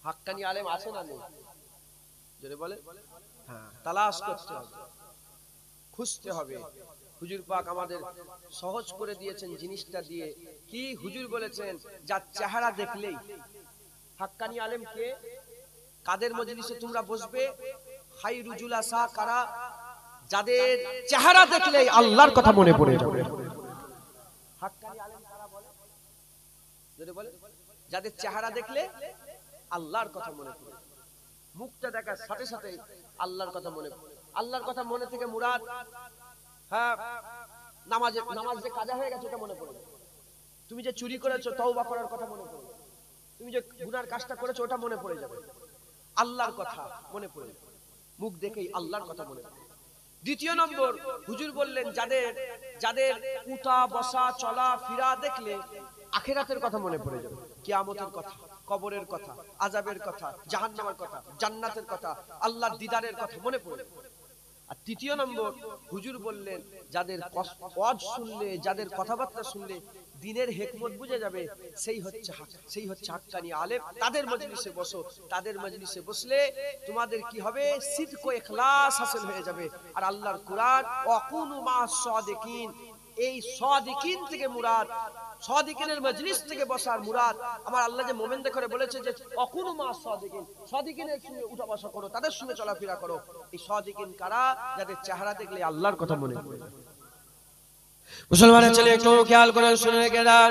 হাক্কানি আলেম আছে না নেই? যদি বলে হ্যাঁ, তালাশ করতে হবে, খুঁজতে হবে। হুজুর পাক আমাদের সহজ করে দিয়েছেন জিনিসটা দিয়ে। কি হুজুর বলেছেন, যার চেহারা দেখলেই হাক্কানি আলেম কে, কাদের মজলিসে তোমরা বসবে, খায়রু জুলাসা কারা, যাদের চেহারা দেখলেই আল্লাহর কথা মনে পড়ে যাবে। হাক্কানি আলেম কারা বলে? যদি বলে যাদের চেহারা দেখলে আল্লাহর কথা মনে পড়ে, মুখটা দেখার সাথে সাথে আল্লাহর কথা মনে পড়ে। আল্লাহর কথা মনে থেকে মুরাদ, হ্যাঁ, নামাজ যে কাজা হয়ে গেছে ওটা মনে পড়ে, তুমি যে চুরি করেছো তওবা করার কথা মনে পড়ে, তুমি যে গুনার কাজটা করেছো ওটা মনে পড়ে যাবে, আল্লাহর কথা মনে পড়ে, মুখ দেখেই আল্লাহর কথা মনে পড়ে। দ্বিতীয় নম্বর, হুজুর বললেন যাদের উঠা বসা চলা ফিরা দেখলে আখিরাতের কথা মনে পড়ে যাবে, কিয়ামতের কথা, কবরের কথা, আযাবের কথা, জাহান্নামের কথা, জান্নাতের কথা, আল্লাহর দিদারের কথা মনে পড়ে। আর তৃতীয় নম্বর, হুজুর বললেন যাদের ওয়াজ শুনলে, যাদের কথাবার্তা শুনলে দ্বীনের হিকমত বুঝে যাবে, সেই হচ্ছে হাক্কানি আলেম। তাদের মজলিসে বসো, তাদের মজলিসে বসলে তোমাদের কি হবে, সিদক ও ইখলাস হাসিল হয়ে যাবে। আর আল্লাহর কুরআন ওয়াকুনু মা'আস সাদিকিন, এই সাদিকিন থেকে মুরাদ, সাদিকিনের মজলিস থেকে বসার মুরাদ। আমার আল্লাহ যে মুমিনদের করে বলেছে যে ওয়াকুনু মা'আস সাদিকিন, সাদিকিনের সঙ্গে উঠা বসা করো, তাদের সঙ্গে চলাফেরা করো। এই সাদিকিন কারা? যাদের চেহারা দেখলে আল্লাহর কথা মনে পড়ে। মুসলমানের ছেলে একটু খেয়াল করে শুনে রেখে দেন,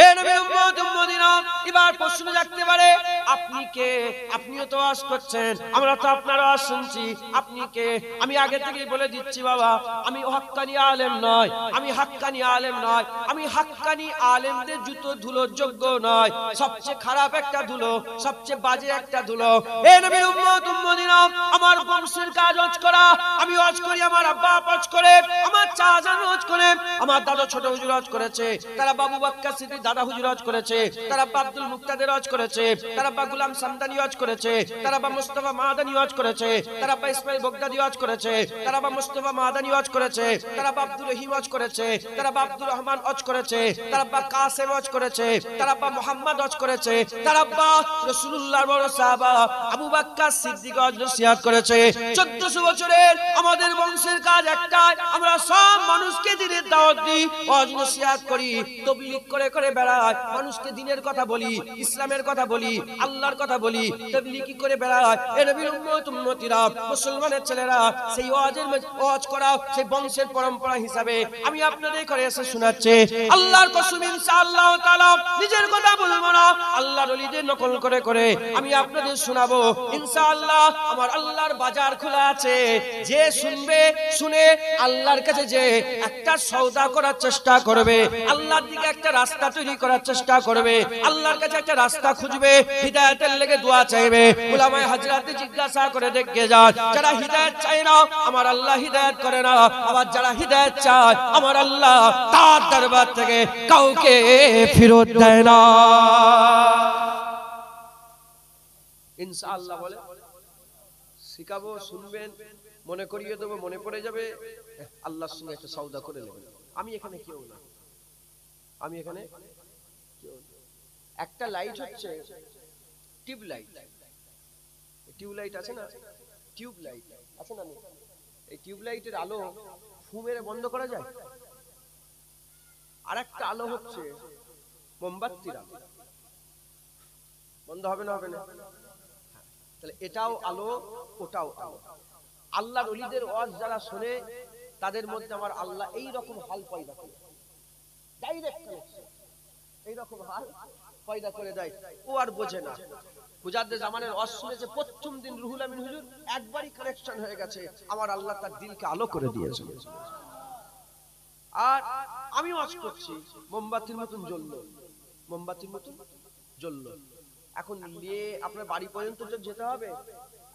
এ নবীর উম্মত উম্মতিনা, এবার প্রশ্ন জাগতে পারে, আপনি কে? আপনিও তো ওয়াজ করছেন, আমরা তো আপনার ওয়াজ শুনছি, আপনি কে? আমি আগে থেকেই বলে দিচ্ছি বাবা, আমি হাক্কানি আলেম নয়, আমি হাক্কানি আলেম নয়, আমি হাক্কানি আলেমদের জুতো ধুলোর যোগ্য নয়, সবচেয়ে খারাপ একটা ধুলো, সবচেয়ে বাজে একটা ধুলো। এ নবীর উম্মত উম্মতিনা, আমার বংশের কাজ ওয়াজ করা, আমি ওয়াজ করি, আমার আব্বা ওয়াজ করে, আমার চাচা ওয়াজ করে, আমার দাদা ছোট হুজুর ওয়াজ করেছে, তারা বাবু বাক্কার সিদ্দিক দাদা হুজুর ওয়াজ করেছে, তারা আব্দুল মুক্তাদির ওয়াজ করেছে, তারা গোলাম সামদানি ওয়াজ করেছে, তারা মুস্তাফা মাদানী ওয়াজ করেছে, তারা ইসমাইল বগদাদি ওয়াজ করেছে, তারা মুস্তাফা মাদানী ওয়াজ করেছে, তারা আব্দুর রহিম ওয়াজ করেছে, তারা আব্দুর রহমান ওয়াজ করেছে, তারা কাসেম ওয়াজ করেছে, তারা মুহাম্মদ ওয়াজ করেছে, তারা রাসূলুল্লাহর বড় সাহাবা আবু বকর সিদ্দিক ওয়াজ নসিহত করেছে। 1400 বছরের আমাদের বংশের কাজ একটাই, আমরা সব মানুষকে দ্বীনের দাওয়াত দিই, ওয়াজ নসিহত করি, তাবলীগ করে করে বেড়াই, মানুষকে দ্বীনের কথা বলি, ইসলামের কথা বলি, আল্লাহর কথা বলি, তাবলীগি করে বেড়াই। এ নবীর উম্মত উম্মতিরা, মুসলমানের ছেলেরা, সেই ওয়াজ করা সেই বংশের পরম্পরা হিসাবে আমি আপনাদের করে এসে শোনাচ্ছি। আল্লাহর কসম ইনশাআল্লাহ তাআলা নিজের কথা বলবো না, আল্লাহর ওলিদের নকল করে করে আমি আপনাদের শোনাবো ইনশাআল্লাহ। আমার আল্লাহর বাজার খোলা আছে, যে শুনবে, শুনে আল্লাহর কাছে যে একটা সওদা করার চেষ্টা করবে, আল্লাহর দিকে একটা রাস্তা তৈরি করার চেষ্টা করবে, আল্লাহর কাছে একটা রাস্তা খুঁজবে, হিদায়াতের লেগে দোয়া চাইবে। উলামায়ে হযরত জিজ্ঞাসা করে দেখে যান, যারা হিদায়াত চায় না আমার আল্লাহ হিদায়াত করে না, আবার যারা হিদায়াত চায় আমার আল্লাহ তার দরবার থেকে কাউকে ফেরত দেয় না। ইনশাআল্লাহ বলে শিখাবো, শুনবেন, মনে করিয়ে দেবো, মনে পড়ে যাবে, আল্লাহর সঙ্গে একটা সওদা করে নেবেন। আমি এখানে কেউ না, আমি এখানে কেউ না। একটা লাইট হচ্ছে টিউব লাইট, টিউব লাইট আছে না, টিউব লাইট আছে না, এই টিউব লাইটের আলো ফু মেরে বন্ধ করা যায়। আর একটা আলো হচ্ছে মোমবাতির আলো, বন্ধ হবে না? হবে না? তাহলে এটাও আলো, ওটাও আলো। আল্লাহর ওলিদের ওয়াজ যারা শোনে তাদের মধ্যে আমার আল্লাহ এই রকম হাল পয়দা করে, ডাইরেক্ট কানেকশন, এই রকম হাল পয়দা করে দেয়। ও আর বোঝে না, মুজাদ্দিদ জামানের ওয়াজ শুনেছে প্রথম দিন রুহুল আমিন হুজুর, একবারই কানেকশন হয়ে গেছে, আমার আল্লাহ তার দিলকে আলো করে দিয়েছে। আর আমি ওয়াজ করছি, মোমবাতির মতন জ্বললো, মোমবাতির মতন জ্বললো। এখন নিয়ে আপনার বাড়ি পর্যন্ত যেতে হবে।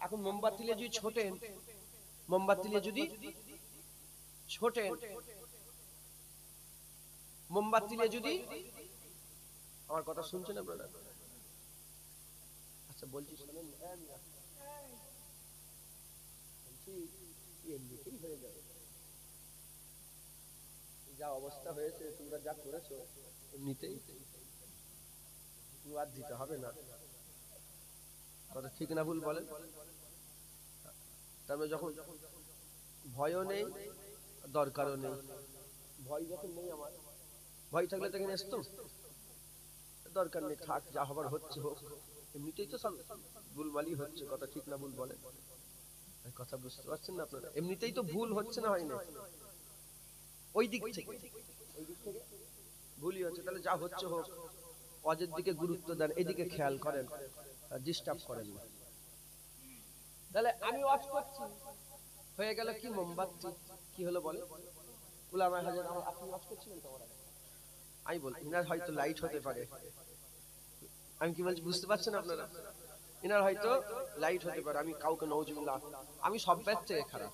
এখন মোমবাতি নিয়ে যদি ছোটেন, মোমবাতি নিয়ে যদি ছোটেন, মোমবাতি নিয়ে যদি, আমার কথা শুনছেন আপনারা? আচ্ছা বলছি শুনেন, এমনিতেই হয়ে যাবে, যা অবস্থা হয়েছে, তোমরা যা করেছো এমনিতেই আর দিতে হবে না। কথা ঠিক না ভুল বলেন? তারপরে যখন ভয়ও নেই দরকারও নেই, ভয় যখন নেই আমার, ভয় থাকলে তো এখানে আসতো, দরকার নেই, থাক, যা হবার হচ্ছে হোক, এমনিতেই তো সব ভুলভালই হচ্ছে, কথা ঠিক না ভুল বলেন? কথা বুঝতে পারছেন না আপনারা? এমনিতেই তো ভুল হচ্ছে না, হয় না? ওই দিক থেকে ভুলই হচ্ছে, তাহলে যা হচ্ছে হোক, অজের দিকে গুরুত্ব দেন, এদিকে খেয়াল করেন, ডিস্টার্ব করেন না। তাহলে আমি ওয়াজ করছি, হয়ে গেল কি মোমবাতি, কি হলো বলে? উলামা হাজার, আপনি ওয়াজ করছিলেন তো, আমি বল, ইনার হয়তো লাইট হতে পারে, আমি কি বলছি বুঝতে পারছেন আপনারা? ইনার হয়তো লাইট হতে পারে, আমি কাউকে নওজুবিল্লাহ, আমি সব ব্যাচ থেকে খারাপ,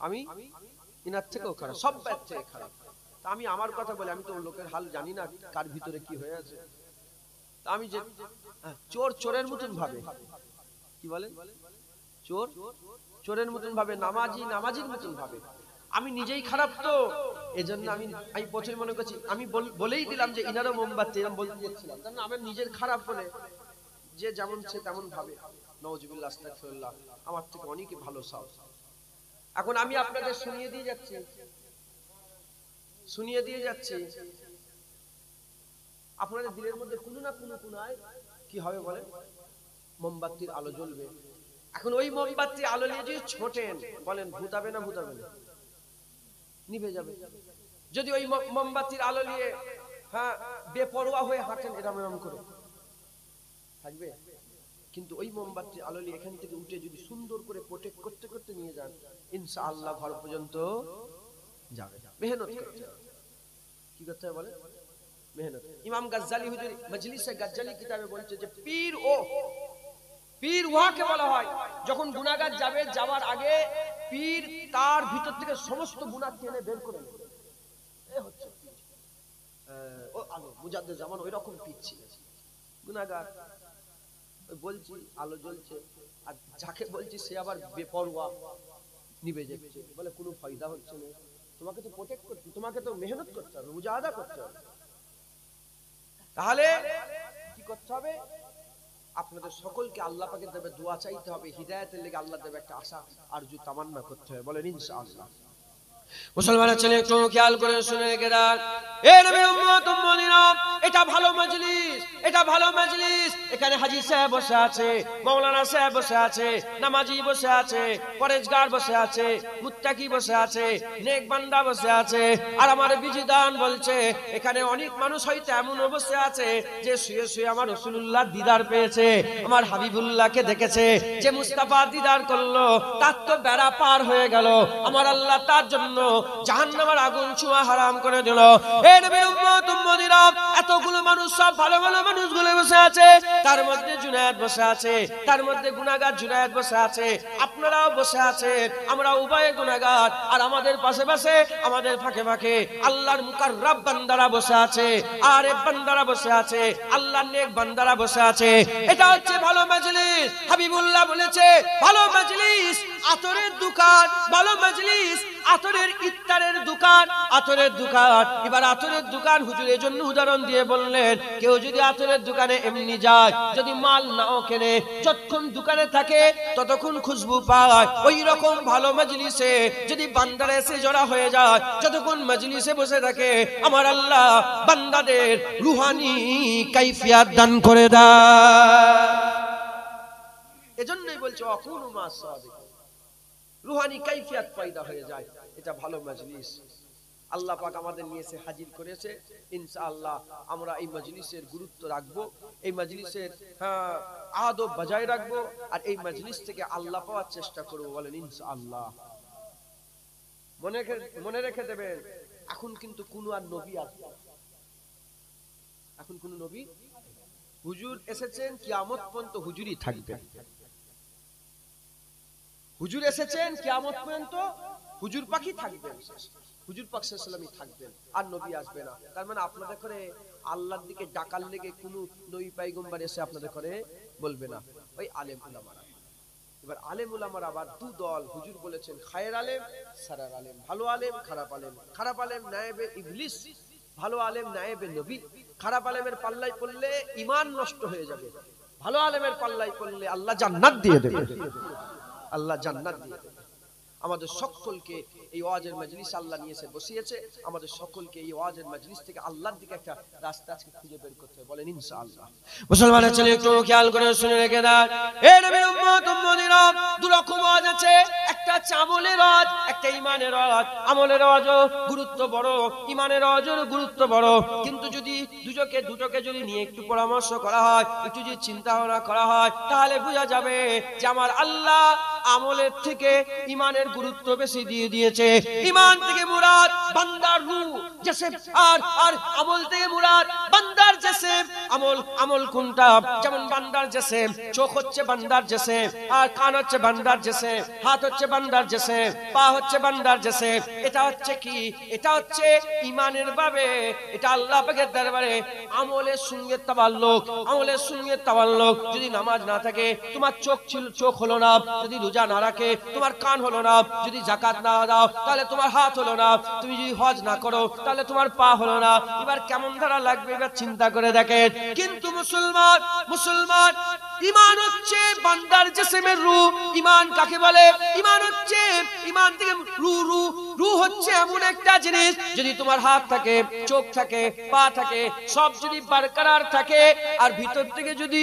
আমি ইনার থেকেও খারাপ, সব ব্যাচ থেকে খারাপ। তা আমি আমার কথা বলি, আমি তো লোকের হাল জানি না কার ভিতরে কি হয়ে আছে। তা আমি যে চোর চোরের মতন ভাবে, কি বলেন, চোর চোরের মতন ভাবে, নামাজি নামাজির মতন ভাবে, আমি নিজেই খারাপ, তো এজন্য আমি প্রথমে মনে করছি, আমি বলেই দিলাম যে ইনারও মোমবাতি, এরকম বলতে যাচ্ছিলাম, কারণ আমার নিজের খারাপ বলে, যে যেমন সে তেমন ভাবে, নাউজুবিল্লাহ আস্তাগফিরুল্লাহ, আমার থেকে অনেকে ভালো সব। এখন আমি আপনাদের শুনিয়ে দিয়ে যাচ্ছি, আপনাদের দিলের মধ্যে কোনো না কোনো কোনায় কি হবে বলেন, মোমবাতির আলো জ্বলবে। এখন ওই মোমবাতির আলো নিয়ে যদি ছোটেন, বলেন ভূতাবে না ভূতাবে না? নিভে যাবে। যদি ওই মোমবাতির আলো নিয়ে বেপরোয়া হয়ে হাঁটেন এরম এরম করে, থাকবে? কিন্তু ওই মোমবাতির আলো নিয়ে এখান থেকে উঠে যদি সুন্দর করে প্রোটেক্ট করতে করতে নিয়ে যান, ইনশাআল্লাহ ঘর পর্যন্ত যাবে। মেহনত করতে হবে, কি করতে হবে বলে? মেহনত। ইমাম গাজ্জালি হুজুর মজলিসে গাজ্জালি কিতাবে বলছে যে পীর ওয়াকে বলা হয়, যখন গুনাহগার যাবে, যাওয়ার আগে পীর তার ভিতর থেকে সমস্ত গুনাহ টেনে বের করে নেবে। এই হচ্ছে ও আলো মুজাদ্দিদ জামান, ওই রকম পীর ছিল। গুনাহগার বলছি আলো জ্বলছে, আর যাকে বলছি সে আবার বেপরোয়া, নিভে যাচ্ছে, বলে কোনো ফায়দা হচ্ছে না। তোমাকে তো প্রোটেক্ট করতে, তোমাকে তো মেহনত করতে হবে, মুজাহাদা করতে হবে। তাহলে কি করতে হবে? আপনাদের সকলকে আল্লাহ পাকের দেবে দোয়া চাইতে হবে, হিদায়াতের লেগে আল্লাহ দেবে একটা আশা আরজু তামান্না করতে হবে, বলেন ইনশাআল্লাহ। মুসলমানের ছেলে একটু খেয়াল করে শুনে রেখে দেন, এ নবীর উম্মত উম্মতিরা, এটা ভালো মজলিস, এটা ভালো মজলিস। এখানে হাজী সাহেব বসে আছে, মাওলানা সাহেব বসে আছে, নামাজি বসে আছে, পরেজগার বসে আছে, মুত্তাকি বসে আছে, নেক বান্দা বসে আছে। আর আমার বিজিদান বলছে এখানে অনেক মানুষ হয়তো এমন বসে আছে যে শুয়ে শুয়ে আমার রাসূলুল্লাহ দিদার পেয়েছে, আমার হাবিবুল্লাহকে দেখেছে। যে মুস্তাফা দিদার করলো তার তো বেড়া পার হয়ে গেল, আমার আল্লাহ তার জন্য জাহান্নামের আগুন ছোঁয়া হারাম করে দিল। এ নবীর উম্মত উম্মতিরা, এতগুলো মানুষ, সব ভালো ভালো মানুষগুলো বসে আছে, তার মধ্যে জুনায়েদ বসে আছে, তার মধ্যে গুনাহগার জুনায়েদ বসে আছে, আপনারাও বসে আছেন, আমরা উভয়ে গুনাহগার। আর আমাদের পাশে পাশে, আমাদের ফাঁকে ফাঁকে আল্লাহর মুকাররাব বান্দারা বসে আছে, আর এ বান্দারা বসে আছে, আল্লাহর নেক বান্দারা বসে আছে। এটা হচ্ছে ভালো মজলিস। হাবিবুল্লাহ বলেছে ভালো মজলিস আতরের দোকান, ভালো মজলিস আতরের ইত্তারের দোকান, আতরের দোকান। এবার আতরের দোকান হুজুর এই জন্য উদাহরণ দিয়ে বললেন, কেউ যদি আতরের দোকানে এমনি যায়, যদি মাল নাও কেনে, যতক্ষণ দোকানে থাকে ততক্ষণ খুশবু পায়। ওই রকম ভালো মজলিসে যদি বান্দারা এসে জড়া হয়ে যায়, যতক্ষণ মজলিসে বসে থাকে, আমার আল্লাহ বান্দাদের রুহানি কাইফিয়াত দান করে দেয়। এজন্যই বলছে অকুনু মাস সাদিক, রুহানি কাইফিয়াত পয়দা হয়ে যায়। এটা ভালো মজলিস, আল্লাহ পাক আমাদের নিয়ে এসে হাজির করেছে। ইনশাআল্লাহ আমরা এই মজলিসের গুরুত্ব রাখবো, এই মজলিসের আদব বজায় রাখবো, আর এই মজলিস থেকে আল্লাহ পাওয়ার চেষ্টা করবো, বলেন ইনশাআল্লাহ। মনে রেখে দেবেন, এখন কিন্তু কোন আর নবী আসবে, এখন কোন নবী, হুজুর এসেছেন, কিয়ামত পর্যন্ত হুজুরই থাকবেন। হুজুর এসেছেন, কিয়ামত পর্যন্ত হুজুর পাকই থাকবেন, হুজুর পাক সাল্লাল্লাহু আলাইহি ওয়াসাল্লাম থাকবেন, আর নবী আসবে না। তার মানে আপনাদের করে আল্লাহর দিকে ডাকার লেগে কোন নবী পয়গম্বর এসে আপনাদের করে বলবে না, ওই আলেম উলামারা। এবার আলেম উলামার আবার দু দল, হুজুর বলেছেন খায়ের আলেম, সারার আলেম, ভালো আলেম, খারাপ আলেম। খারাপ আলেম নায়েবে ইবলিস, ভালো আলেম নায়েবে নবী। খারাপ আলেমের পাল্লায় পড়লে ঈমান নষ্ট হয়ে যাবে, ভালো আলেমের পাল্লাই পড়লে আল্লাহ জান্নাত দিয়ে দেবে, আল্লাহ জান্নাত দিয়ে দেবে। আমাদের সকলকে এই ওয়াজের মজলিস আল্লাহ নিয়ে এসে বসিয়েছে, আমাদের সকলকে এই ওয়াজের মজলিস থেকে আল্লাহর দিকে একটা রাস্তা আজকে খুঁজে বের করতে হবে, বলেন ইনশাআল্লাহ। মুসলমানের ছেলে একটু খেয়াল করে শুনে রেখে দেন, এই নবীর উম্মত উম্মতিরা দুরকম ওয়াজ আছে, একটা হচ্ছে আমলের ওয়াজ, একটা ঈমানের ওয়াজ। আমলের ওয়াজও গুরুত্ব বড়, ঈমানের ওয়াজের গুরুত্ব বড়, কিন্তু যদি দুটোকে যদি নিয়ে একটু পরামর্শ করা হয়, একটু যদি চিন্তা ভাবনা করা হয়, তাহলে বোঝা যাবে যে আমার আল্লাহ আমলের থেকে ঈমানের গুরুত্ব বেশি দিয়ে দিয়েছে। ঈমান থেকে মুরাদ বান্দার রূহ জিসম, আর আমল থেকে মুরাদ বান্দার জিসম। আমল কোনটা? যেমন বান্দার জিসম, চোখ হচ্ছে বান্দার জিসম, আর কান হচ্ছে বান্দার জিসম, হাত হচ্ছে বান্দার জিসম, পা হচ্ছে বান্দার জিসম। এটা হচ্ছে কি? এটা হচ্ছে ঈমানের ভাবে, এটা আল্লাহ পাকের দরবারে আমলের সঙ্গে তাবাল্লুক, আমলের সঙ্গে তাবাল্লুক। যদি নামাজ না থাকে তোমার চোখ হলো না, যদি রোজা না রাখে তোমার কান হলো না, যদি যাকাত না দাও তাহলে তোমার হাত হলো না, তুমি যদি হজ না করো তাহলে তোমার পা হলো না। এবার কেমন ধারা লাগবে এবার চিন্তা করে দেখেন। কিন্তু মুসলমান ঈমান হচ্ছে বান্দার জিসমের রূহ। ঈমান কাকে বলে? ঈমান হচ্ছে, ঈমান থেকে রূহ হচ্ছে এমন একটা জিনিস, যদি তোমার হাত থাকে, চোখ থাকে, পা থাকে, সব যদি বরকরার থাকে, আর ভিতর থেকে যদি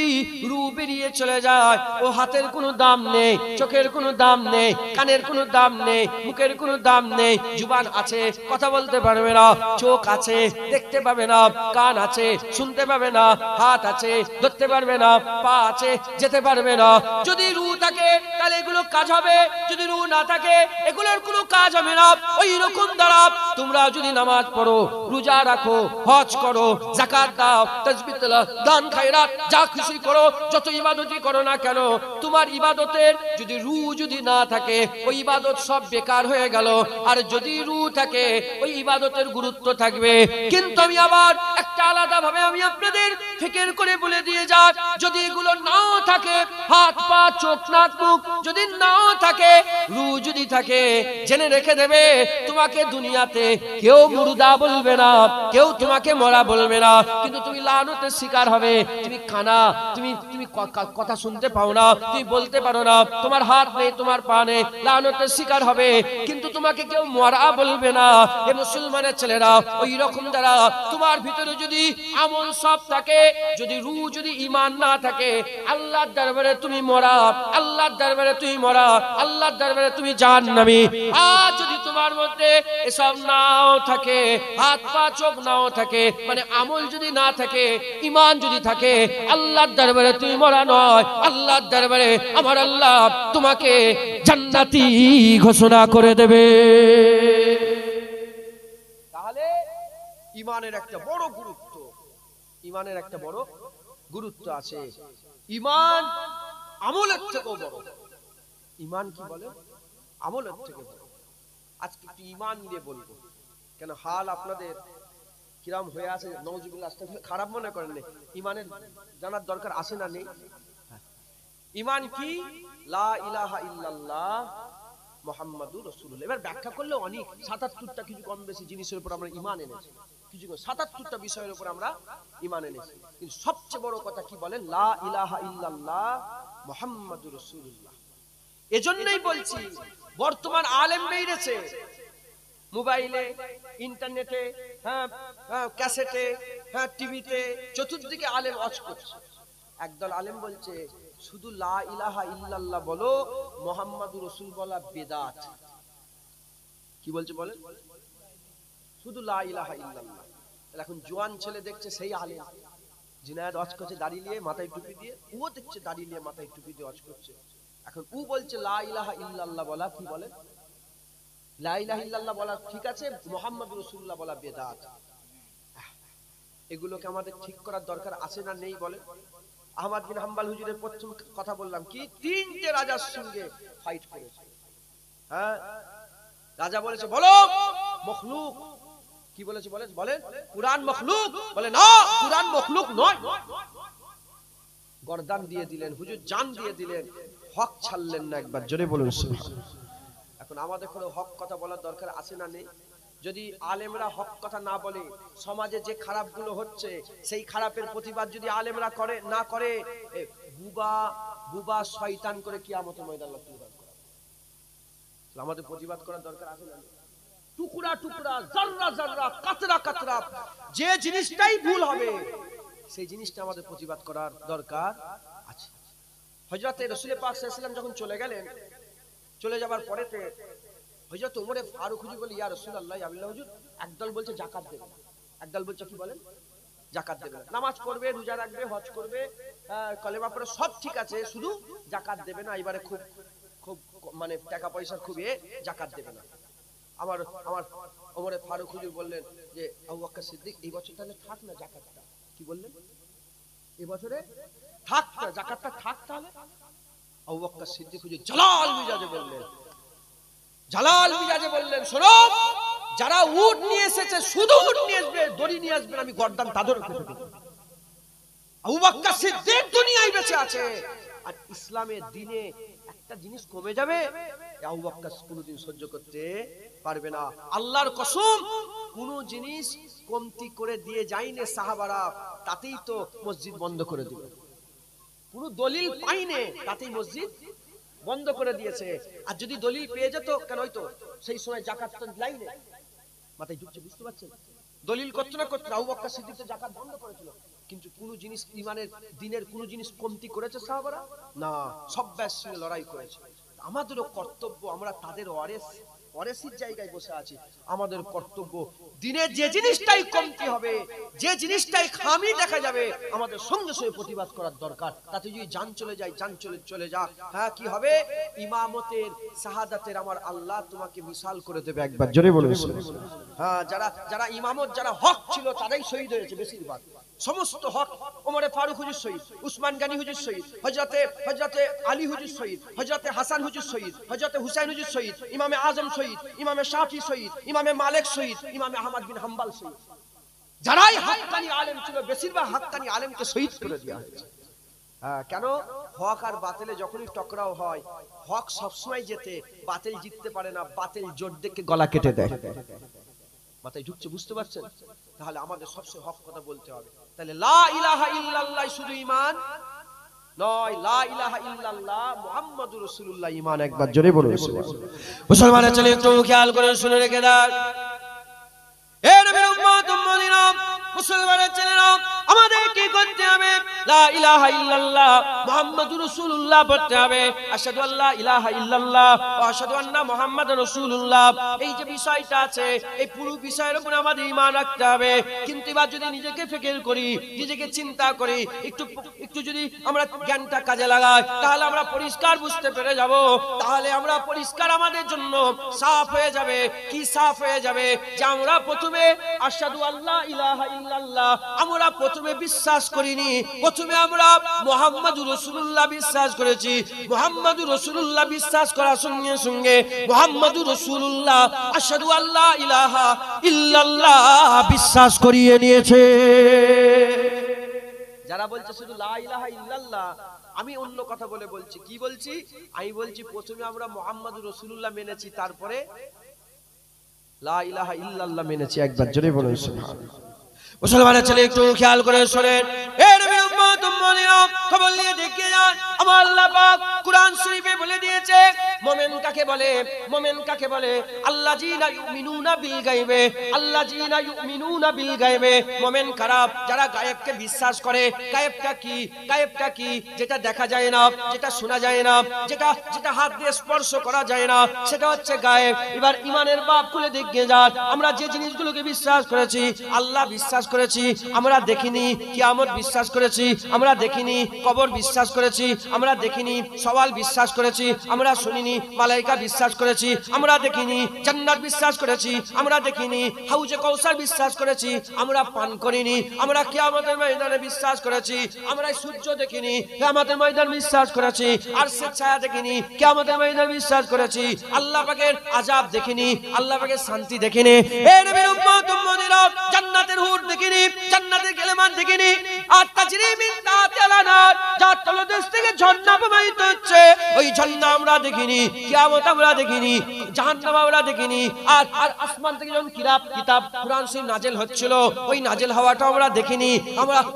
রূহ বেরিয়ে চলে যায়, ও হাতের কোনো দাম নেই, চোখের কোনো দাম নেই, কানের কোনো দাম নেই, মুখের কোনো দাম নেই। জুবান আছে, কথা বলতে পারবে না, চোখ আছে, দেখতে পাবে না, কান আছে, শুনতে পাবে না, হাত আছে, ধরতে পারবে না, পা আছে, যেতে পারবে না। যদি রূহ থাকে তাহলে এগুলো কাজ হবে, যদি রূহ না থাকে এগুলোর কোনো কাজ হবে না। ওই রকম দ্বারা তোমরা যদি নামাজ পড়ো, রোজা রাখো, হজ করো, যাকাত দাও, তাসবিহ তেলাওয়াত, দান খায়রাত, যা খুশি করো, যত ইবাদতই করো না কেন, তোমার ইবাদতের যদি রূহ যদি না থাকে ওই ইবাদত সব বেকার হয়ে গেল। আর যদি রূহ থাকে ওই ইবাদতের গুরুত্ব থাকবে। কিন্তু আমি আবার একটা আলাদা ভাবে আমি আপনাদের ফিকির করে বলে দিয়ে যাক, যদি এগুলো নাও থাকে, হাত পা চোখ নাক মুখ যদি নাও থাকে, রূহ যদি থাকে, জেনে রেখে দেবে তোমাকে দুনিয়াতে কেউ মুর্দা বলবে না, কেউ তোমাকে মরা বলবে না, কিন্তু তুমি লানতের শিকার হবে। তুমি কানা, তুমি কথা শুনতে পাও না, তুমি বলতে পারো না, তোমার হাত নেই, তোমার পা নেই, লানতের শিকার হবে, কিন্তু তোমাকে কেউ মরা বলবে না। এ মুসলমানের ছেলেরা, ওই রকম দ্বারা তোমার ভিতরে যদি আমল সব থাকে, যদি রূহ যদি ঈমান না থাকে, আল্লাহর দরবারে তুমি মরা, আল্লাহর দরবারে তুমি মরা, আল্লাহর দরবারে তুমি জাহান্নামী। আর যদি তোমার মধ্যে এসব নাও থাকে, হাত পা চোখ নাও থাকে, মানে আমল যদি না থাকে, ঈমান যদি থাকে, আল্লাহর দরবারে তুমি মরা নয়, আল্লাহর দরবারে আমার আল্লাহ তোমাকে জান্নাতি ঘোষণা করে দেবে। তাহলে ঈমানের একটা বড় গুরুত্ব, ঈমানের একটা বড় গুরুত্ব আছে। ঈমান আমলের থেকেও বড়। ঈমান কি বলে? আমলের থেকে বড়। আজকে একটু ঈমান নিয়ে বলবো, কেন হাল আপনাদের কিরাম হয়ে আছে, নাউজুবিল্লাহ, খারাপ মনে করেন না, ঈমানের জানার দরকার আছে না নেই? ঈমান কি? লা ইলাহা ইল্লাল্লাহ মুহাম্মাদুর রাসূলুল্লাহ। এবার ব্যাখ্যা করলে অনেক ৭৭টা কিছু কম বেশি জিনিসের উপর আমরা ঈমান এনেছি, কিছু ৭৭টা বিষয়ের উপর আমরা ঈমান এনেছি, কিন্তু সবচেয়ে বড় কথা কি বলেন? লা ইলাহা ইল্লাল্লাহ মুহাম্মাদুর রাসূলুল্লাহ। এজন্যই বলছি, বর্তমান আলেম বেরিয়েছে মোবাইলে, ইন্টারনেটে, ক্যাসেটে, টিভিতে, চতুর্দিকে আলেম ওয়াজ করছে। একদল আলেম বলছে শুধু লা ইলাহা ইল্লাল্লাহ বলো, মুহাম্মাদুর রাসূল বলা বিদআত। কি বলছে বলেন? শুধু লা ইলাহা ইল্লাল্লাহ। এখন জোয়ান ছেলে দেখছে সেই আলেম জিনায়াত ওয়াজ করছে দাড়ি নিয়ে মাথায় টুপি দিয়ে, ও দেখছে দাড়ি নিয়ে মাথায় টুপি দিয়ে ওয়াজ করছে। এখন ও বলছে লা ইলাহা ইল্লাল্লাহ বলা, কি বলে, লা ইলাহা ইল্লাল্লাহ বলা ঠিক আছে, মুহাম্মাদুর রাসূলুল্লাহ বলা বিদআত। এগুলোকে আমাদের ঠিক করার দরকার আছে না নেই বলে? আহমদ বিন হাম্বল হুজুরের প্রথম কথা বললাম কি, তিনটে রাজার সঙ্গে ফাইট করেছে। রাজা বলেছে বলো মখলুক, কি বলেছে বলেন কুরআন মখলুক, বলে না কুরআন মখলুক নয়। গর্দান দিয়ে দিলেন, হুজুর জান দিয়ে দিলেন, হক ছাড়লেন না। একবার জোরে বলুন সুবহানাল্লাহ। এখন আমাদের কোনো হক কথা বলার দরকার আছে না নেই? যদি আলেমরা হক কথা না বলে, সমাজে যে খারাপগুলো হচ্ছে সেই খারাপের প্রতিবাদ যদি আলেমরা করে না করে, বুবা বুবা শয়তান করে কিয়ামতের ময়দান আল্লাহ তুলে দাঁড় করাবে। আমাদের প্রতিবাদ করার দরকার আছে না? টুকরা টুকরা, জাররা জাররা, কাতরা কাতরা যে জিনিসটাই ভুল হবে সেই জিনিসটা আমাদের প্রতিবাদ করার দরকার আছে। হযরত রাসূল পাক সাল্লাল্লাহু আলাইহি ওয়াসাল্লাম যখন চলে গেলেন, চলে যাবার পরেতে হযরত ওমর ফারুক হুজুর বলে, ইয়া রাসূলুল্লাহ, আল্লাহ হুজুর, একদল বলছে যাকাত দেবে না, একদল বলছে কি বলেন, যাকাত দেবে না। নামাজ পড়বে, রোজা রাখবে, হজ করবে, কলেমা পড়ে, সব ঠিক আছে, শুধু যাকাত দেবে না। এবারে খুব খুব মানে টাকা পয়সার খুব যাকাত দেবে না। আমার আমার ওমর ফারুক হুজুর বললেন যে, আবু বকর সিদ্দিক, এই বছর তাহলে থাক না যাকাতটা। কি বললেন? এই বছরে থাক না, যাকাতটা থাক। তাহলে আবু বকর সিদ্দিক হুজুর জালাল মিজাজে বললেন, জালাল মিজাজে বললেন, শোনো, যারা উট নিয়ে এসেছে শুধু উট নিয়ে আসবে, দড়ি নিয়ে আসবে, আমি গর্দান তাদের কেটে দেব। আবু বকর সিদ্দিক দুনিয়ায় বেঁচে আছে, আর ইসলামের দিনে একটা জিনিস কমে যাবে, আবু বকর কোনোদিন সহ্য করতে পারবে না। আল্লাহর কসম, কোন জিনিস কমতি করে দিয়ে যায়নি সাহাবারা, তাতেই তো মসজিদ বন্ধ করে দিল। কোন দলিল পাইনি, তাতেই মসজিদ বন্ধ করে দিয়েছে। আর যদি দলিল পেয়ে যেত, কেন হয়তো সেই সময় যাকাত তো লাইনে মাথায় ঢুকছে, বুঝতে পারছেন? দলিল করতে না করতে আবু বকর সিদ্দিক তো যাকাত বন্ধ করেছিল, কিন্তু কোন জিনিস ইমানের দিনের কোন জিনিস কমতি করেছে সাহাবারা? না, সব ব্যাসের সঙ্গে লড়াই করেছে। আমাদেরও কর্তব্য, আমরা তাদের ওয়ারেসির জায়গায় বসে আছি, আমাদের কর্তব্য দিনের যে জিনিসটাই কমতি হবে, যে জিনিসটাই খামি দেখা যাবে, আমাদের সঙ্গে সঙ্গে প্রতিবাদ করার দরকার। তাতে যদি জান চলে যায়, জান চলে যাক, হ্যাঁ কি হবে? ইমামতের শাহাদাতের আমার আল্লাহ তোমাকে মিসাল করে দেবে। একবার জোরে বলুন। হ্যাঁ, যারা ইমামত, যারা হক ছিল, তারাই শহীদ হয়েছে বেশিরভাগ। সমস্ত হক, ওমরে ফারুক হুজুর শহীদ, উসমান গনি হুজুর শহীদ, হযরতে আলী হুজুর শহীদ, হযরতে হাসান হুজুর শহীদ, হযরতে হুসাইন হুজুর শহীদ, ইমামে আজম শহীদ, ইমামে শাফি শহীদ, ইমামে মালিক শহীদ, ইমামে আহমদ বিন হাম্বল শহীদ। যারাই হক্কানি আলেম ছিল, বেশিরভাগ হক্কানি আলেমকে শহীদ করে দেওয়া হয়েছে। কেন? হক আর বাতিলে যখনই টকরাও হয়, হক সবসময় জেতে, বাতিল জিততে পারে না। বাতিল জোর দেখে গলা কেটে দেয়। মাথায় ঢুকছে, বুঝতে পারছেন? তাহলে আমাদের সবসময় হক কথা বলতে হবে। তাহলে লা ইলাহা ইল্লাল্লাহ শুধু ঈমান নয়, লা ইলাহা ইল্লাল্লাহ মুহাম্মাদুর রাসূলুল্লাহ ঈমান। একবার জোরে বলুন মুসলমানের ছেলে, একটু খেয়াল করে শুনে রেখে দাও, এ নবীর উম্মত উম্মতিরা, মুসলমানের ছেলেরা, আমাদের কি করতে হবে? লা ইলাহা ইল্লাল্লাহ মুহাম্মাদুর রাসূলুল্লাহ পড়তে হবে। আশহাদু আল্লা ইলাহা ইল্লাল্লাহ ওয়া আশহাদু আন্না মুহাম্মাদুর রাসূলুল্লাহ। এই যে বিষয়টা আছে, এই পুরো বিষয়ের উপর আমাদের ঈমান রাখতে হবে। কিন্তু এবার যদি নিজেকে ফিকির করি, নিজেকে চিন্তা করি, একটু যদি আমরা জ্ঞানটা কাজে লাগাই, তাহলে আমরা পরিষ্কার বুঝতে পেরে যাব। তাহলে আমরা পরিষ্কার, আমাদের জন্য সাফ হয়ে যাবে। কি সাফ হয়ে যাবে? যে আমরা প্রথমে আশহাদু আল্লা ইলাহা ইল্লাল্লাহ আমরা প্রথমে বিশ্বাস করিনি, প্রথমে আমরা মুহাম্মাদুর রাসূলুল্লাহ বিশ্বাস করেছি। মুহাম্মাদুর রাসূলুল্লাহ বিশ্বাস করার সঙ্গে সঙ্গে মুহাম্মাদুর রাসূলুল্লাহ আশহাদু আল্লা ইলাহা ইল্লাল্লাহ বিশ্বাস করিয়ে নিয়েছে। যারা বলছে শুধু লা ইলাহা ইল্লাল্লাহ, আমি অন্য কথা বলছি। কি বলছি? আমি বলছি প্রথমে আমরা মুহাম্মাদুর রাসূলুল্লাহ মেনেছি, তারপরে লা ইলাহা ইল্লাল্লাহ মেনেছি। একবার জোরে বলুন সুবহানাল্লাহ। মুসলমানের ছেলে, একটু খেয়াল করে শোনেন, এ নবীর উম্মত উম্মতিরা, খবর নিয়ে দেখে যান, আমার আল্লাহ পাক কুরআন শরীফে বলে দিয়েছে মুমিন কাকে বলে। মুমিন কাকে বলে? আল্লাযীনা ইউমিনুনা বিল গায়বে, আল্লাযীনা ইউমিনুনা বিল গায়বে। মুমিন কারা? যারা গায়েবকে বিশ্বাস করে। গায়েবটা কি? গায়েবটা কি? যেটা দেখা যায় না, যেটা শোনা যায় না, যেটা হাত দিয়ে স্পর্শ করা যায় না, সেটা হচ্ছে গায়েব। এবার ঈমানের বাপ খুলে দেখে যান, আমরা যে জিনিসগুলোকে বিশ্বাস করেছি, আল্লাহ বিশ্বাস করেছি, আমরা দেখিনি। কিয়ামত বিশ্বাস করেছি, আমরা দেখিনি। কবর বিশ্বাস করেছি, আমরা দেখিনি। সওয়াল বিশ্বাস করেছি, আমরা শুনিনি। মালাইকা বিশ্বাস করেছি, আমরা দেখিনি। জান্নাত বিশ্বাস করেছি, আমরা দেখিনি। হাউজে কাউসার বিশ্বাস করেছি, আমরা পান করিনি। আমরা কিয়ামতের ময়দানে বিশ্বাস করেছি, আমরা সূর্য দেখিনি। কিয়ামতের ময়দান বিশ্বাস করেছি, আরশের ছায়া দেখিনি। কিয়ামতের ময়দান বিশ্বাস করেছি, আল্লাহ পাকের আযাব দেখিনি, আল্লাহ পাকের শান্তি দেখিনি। এ নবীর উম্মত উম্মতিরা, জান্নাতের হুর দেখিনি, জান্নাতের গেলেমান দেখিনি। আর তাজরি মিন তাহতিল আনহার, যার তলদেশ থেকে ঝর্ণা প্রবাহিত হচ্ছে, ওই ঝর্ণা আমরা দেখিনি, কিয়ামত আমরা দেখিনি, জাহান্নাম আমরা দেখিনি। আর আর আসমান থেকে যখন কিতাব কুরআন শরীফ নাজিল হচ্ছিল, ওই নাজিল হওয়াটা আমরা দেখিনি।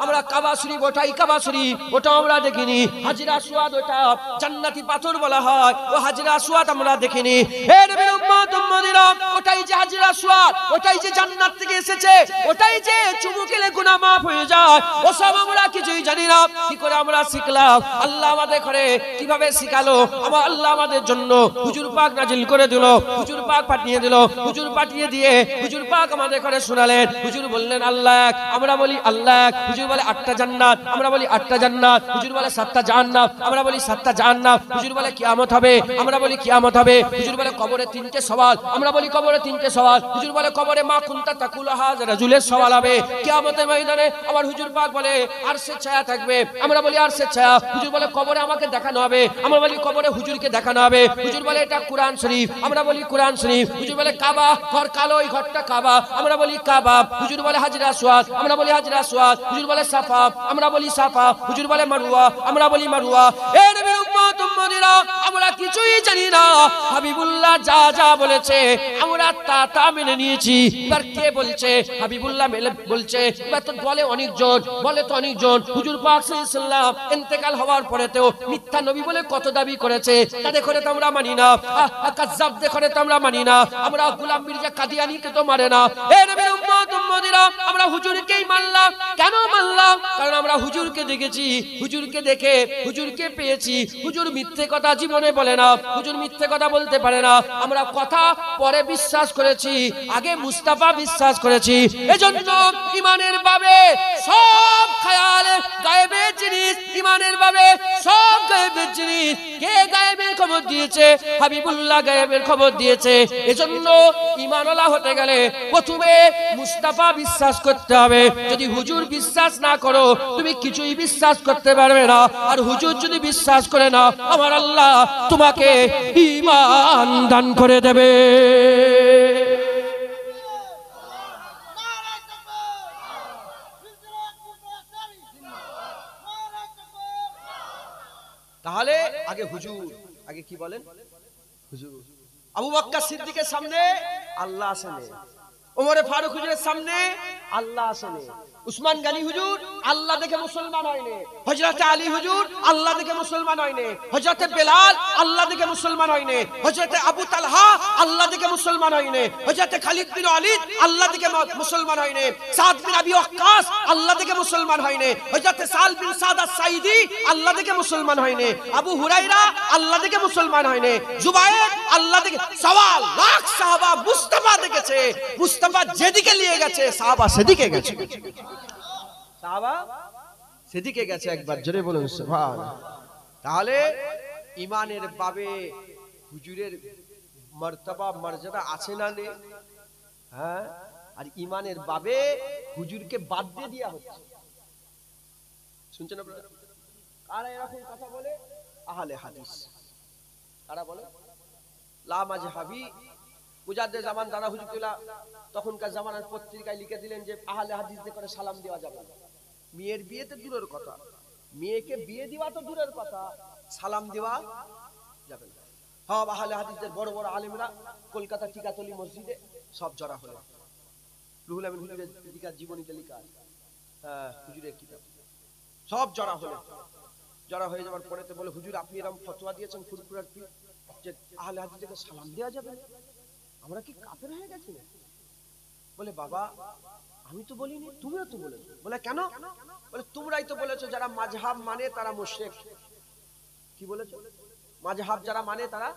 আমরা কাবা শরীফ, ওটাই কাবা শরীফ, ওটা আমরা দেখিনি। হাজরে আসওয়াদ, ওটা জান্নাতি পাথর বলা হয়, ও হাজরে আসওয়াদ আমরা দেখিনি। হে নবীর উম্মত উম্মতিরা, ওটাই যে হাজরে আসওয়াদ, ওটাই যে জান্নাত থেকে এসেছে, ওটাই যে চুমু খেলে গুনাহ মাফ হয়ে যায়, ওসব আমরা কিছুই জানি না। কি করে আমরা শিখলাম? আল্লাহ আমাদের করে কিভাবে শিখালো? আমার আল্লাহ আমাদের জন্য হুজুর পাক নাজিল করে দিল, হুজুর পাক পাঠিয়ে দিল, হুজুর পাঠিয়ে দিয়ে হুজুর পাক আমাদের করে শোনালেন। হুজুর বললেন আল্লাহ এক, আমরা বলি আল্লাহ এক। হুজুর বলে 8টা জান্নাত, আমরা বলি 8টা জান্নাত। হুজুর বলে 7টা জাহান্নাম, আমরা বলি 7টা জাহান্নাম। হুজুর বলে কিয়ামত হবে, আমরা বলি কিয়ামত হবে। হুজুর বলে কবরে 3টে সওয়াল, আমরা বলি কবরে 3টে সওয়াল। হুজুর বলে কবরে মা কুনতা তাকুলা হাযা রাজুলের সওয়াল হবে। কিয়ামতের ময়দানে আবার হুজুর পাক বলে আরশের ছায়া থাকবে, আমরা বলি আরশের ছায়া। হুজুর বলে কবরে আমাকে দেখানো হবে, আমরা বলি কবরে হুজুরকে দেখানো হবে। হুজুর বলে এটা কুরআন শরীফ, আমরা বলি কুরআন শরীফ। হুজুর বলে কাবা, ঘর কালো, ওই ঘরটা কাবা, আমরা বলি কাবা। হুজুর বলে হাজরে আসওয়াদ, আমরা বলি হাজরে আসওয়াদ। হুজুর বলে সাফা, আমরা বলি সাফা। হুজুর বলে মারওয়া, আমরা বলি মারওয়া। এ নবীর উম্মত উম্মতিরা, আমরা কিছুই জানি না। হাবিবুল্লাহ যা যা বলেছে আমরা তা মেনে নিয়েছি। এবার কে বলছে? হাবিবুল্লাহ বলছে। এবার তো বলে অনেকজন, বলে তো অনেকজন। হুজুর পাক সাল্লাল্লাহু আলাইহি ওয়াসাল্লাম ইন্তেকাল হওয়ার পরেতেও মিথ্যা নবী বলে কত দাবি করেছে, তাদের করে তো আমরা মানি না। কাজ্জাবদের করে তো আমরা মানি না। আমরা গোলাম মির্জা কাদিয়ানীকে তো মানে না। এ নবীর উম্মত উম্মতিরা, আমরা হুজুরকেই মানলাম। কেন মানলাম? কারণ আমরা হুজুরকে দেখেছি, হুজুরকে দেখে হুজুরকে পেয়েছি। হুজুর মিথ্যে কথা জীবনে বলে না, হুজুর মিথ্যে কথা বলতে পারে না। আমরা কথা পরে বিশ্বাস করেছি, আগে মুস্তাফা বিশ্বাস করেছি। এজন্য ইমানের ভাবে সব খায়ালে গায়েবের জিনিস, ইমানের ভাবে সব গায়েবের জিনিস। কে গায়েবের খবর দিয়েছে? হাবিবুল্লাহ গায়েবের খবর দিয়েছে। এজন্য ঈমানওয়ালা হতে গেলে প্রথমে মুস্তাফা বিশ্বাস করতে হবে। যদি হুজুর বিশ্বাস না করো, তুমি কিছুই বিশ্বাস করতে পারবে না। আর হুজুর যদি বিশ্বাস করে না, আমার আল্লাহ তোমাকে ঈমান দান করে দেবে। তাহলে আগে হুজুর, আগে কি বলেন? হুজুর। আবু বকর সিদ্দিকের সামনে আল্লাহ আসেন, ওমরে ফারুক হুজুরের সামনে আল্লাহ আসেন, উসমান গনি হুজুর আল্লাহ দেখে মুসলমান হয়নি, হযরত আলী হুজুর আল্লাহ দেখে মুসলমান হয়নি, হযরত বেলাল আল্লাহ দেখে মুসলমান হয়নি, হযরত আবু তালহা আল্লাহ দেখে মুসলমান হয়নি, হযরত খালিদ বিন ওয়ালিদ আল্লাহ দেখে মুসলমান হয়নি, সাদ বিন আবি ওয়াক্কাস আল্লাহ দেখে মুসলমান হয়নি, হযরত সাল বিন সাদ আস-সাঈদী আল্লাহ দেখে মুসলমান হয়নি, আবু হুরায়রা আল্লাহ দেখে মুসলমান হয়নি, জুবায়ের আল্লাহ দেখে। সওয়া লাখ সাহাবা মুস্তাফা দেখেছে। মুস্তাফা যেদিকে নিয়ে গেছে সাহাবা সেদিকে গেছে, সাহাবা সেদিকে গেছে। একবার জোরে বলুন সুবহানাল্লাহ। তাহলে ঈমানের বাবে হুজুরের মর্তবা মর্যাদা আছে না নেই? হ্যাঁ। আর ঈমানের বাবে হুজুরকে বাদ দিয়ে দেয়া হচ্ছে। শুনছেন আপনারা? কারা এরকম কথা বলে? আহলে হাদিস। কারা বলে? লা মাজহাবি মুজাদ্দিদ জামান দাদা হুজুরুল্লাহ তখনকার জামানার পত্রিকায় লিখে দিলেন যে আহলে হাদিসদের করে সালাম দেওয়া যাবে না। মেয়ের বিয়েতে দূরের কথা, মেয়েকে বিয়ে দেওয়া তো দূরের কথা, সালাম দেওয়া যাবে না। সব আহলে হাদিসদের বড় বড় আলেমরা কলকাতা টিকাতলি মসজিদে সব জড়া হলো। রুহুল আমিন হুজুরের জীবনীতে লেখা আছে, হ্যাঁ হুজুরের কিতাব, সব জড়া হলো। জড়া হয়ে যাওয়ার পরেতে বলে হুজুর আপনি এরকম ফতোয়া দিয়েছেন ফুরফুরার পীর যে আহলে হাদিসদেরকে সালাম দেওয়া যাবে না, আমরা কি কাফের হয়ে গেছি? বলে বাবা আমি তো বলিনি, তুমিও তো বলেছো। বলে কেন? বলে তোমরাই তো বলেছো যারা মাযহাব মানে তারা মুশরিক। কি বলেছো? মাযহাব যারা মানে তারা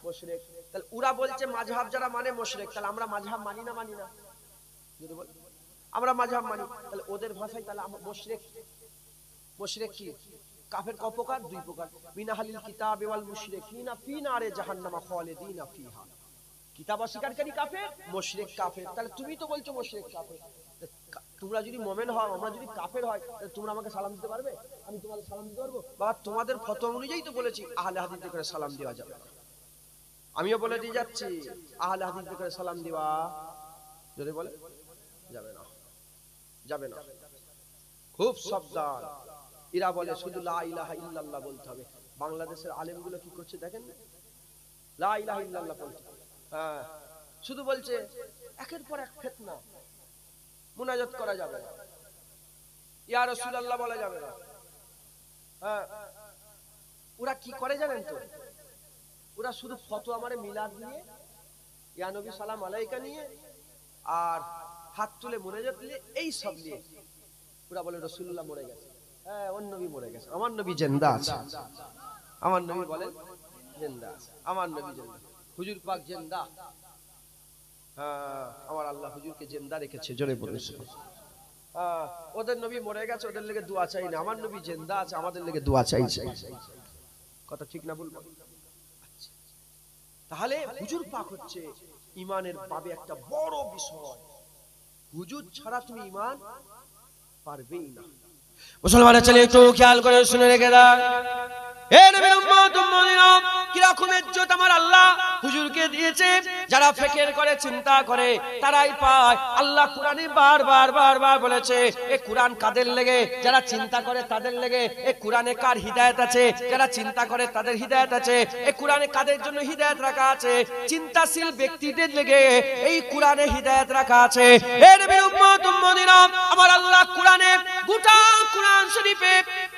মুশরিক। তাহলে ওরা বলছে মাযহাব যারা মানে মুশরিক, তাহলে আমরা মাযহাব মানি না? মানি না? যদি বল আমরা মাযহাব মানি, তাহলে ওদের ভাষায় তাহলে আমরা মুশরিক। মুশরিক কি? কাফের ক প্রকার? দুই প্রকার। মিনাহালিল কিতাব ওয়াল মুশরিকিনা ফি নারে জাহান্নাম খালিদিনা ফিহা। কিতাব অস্বীকারী কাফের, মুশরিক কাফের। তাহলে তুমি তো বলছো মুশরিক কাফের। তোমরা যদি মুমিন হও, আমরা যদি কাফের হয়, তাহলে তোমরা আমাকে সালাম দিতে পারবে? আমি তোমাদের সালাম দিতে পারবো? বাবা তোমাদের ফতোয়া অনুযায়ী তো বলেছি আহলে হাদিসদের করে সালাম দেওয়া যাবে। আমিও বলে দিয়ে যাচ্ছি আহলে হাদিসদের করে সালাম দেওয়া যদি বলে যাবে না, যাবে না। খুব সাবধান। এরা বলে শুধু লা ইলাহা ইল্লাল্লাহ বলতে হবে। বাংলাদেশের আলেমগুলো কি করছে দেখেন, লা ইলাহা ইল্লাল্লাহ বলছে, হ্যাঁ শুধু বলছে একের পর এক ফিতনা, মুনাজাত করা যাবে না, ইয়া রাসূলুল্লাহ বলা যাবে না। হ্যাঁ ওরা কি করে জানেন তো, ওরা শুধু ফতোয়া মারে মিলাদ নিয়ে, ইয়া নবী সালাম আলাইকা নিয়ে, আর হাত তুলে মুনাজাত নিয়ে, এই সব নিয়ে ওরা বলে রাসূলুল্লাহ মরে গেছে। হ্যাঁ ওর নবী মরে গেছে, আমার নবী জিন্দা আছে, আমার নবী বলেন জিন্দা আছে, আমার নবী জিন্দা, হুজুর পাক জিন্দা। হ্যাঁ আমার আল্লাহ হুজুরকে জিন্দা রেখেছে, জোরে বলুন। ওদের নবী মরে গেছে, ওদের লেগে দোয়া চাই না, আমার নবী জিন্দা আছে, আমাদের লেগে দোয়া চাইছে। কথা ঠিক না বলবো? তাহলে হুজুর পাক হচ্ছে ঈমানের বাবে একটা বড় বিষয়, হুজুর ছাড়া তুমি ঈমান পারবেই না। মুসলমানের ছেলে একটু খেয়াল করে শুনে রেখে দাও, হে নবীর উম্মত উম্মতিরা, কি রকম ইজ্জত আমার আল্লাহ হুজুরকে দিয়েছে। যারা ফিকির করে চিন্তা করে তারাই পায়। আল্লাহ কোরআনে বারবার বারবার বলেছে, এই কোরআন কাদের লেগে? যারা চিন্তা করে তাদের লেগে। এই কোরআনে কার হিদায়াত আছে? যারা চিন্তা করে তাদের হিদায়াত আছে। এই কোরআনে কাদের জন্য হিদায়াত রাখা আছে? চিন্তাশীল ব্যক্তিদের লেগে এই কোরআনে হিদায়াত রাখা আছে। হে নবীর উম্মত উম্মতিরা, আমার আল্লাহ কোরআনে, গোটা কোরআন শরীফে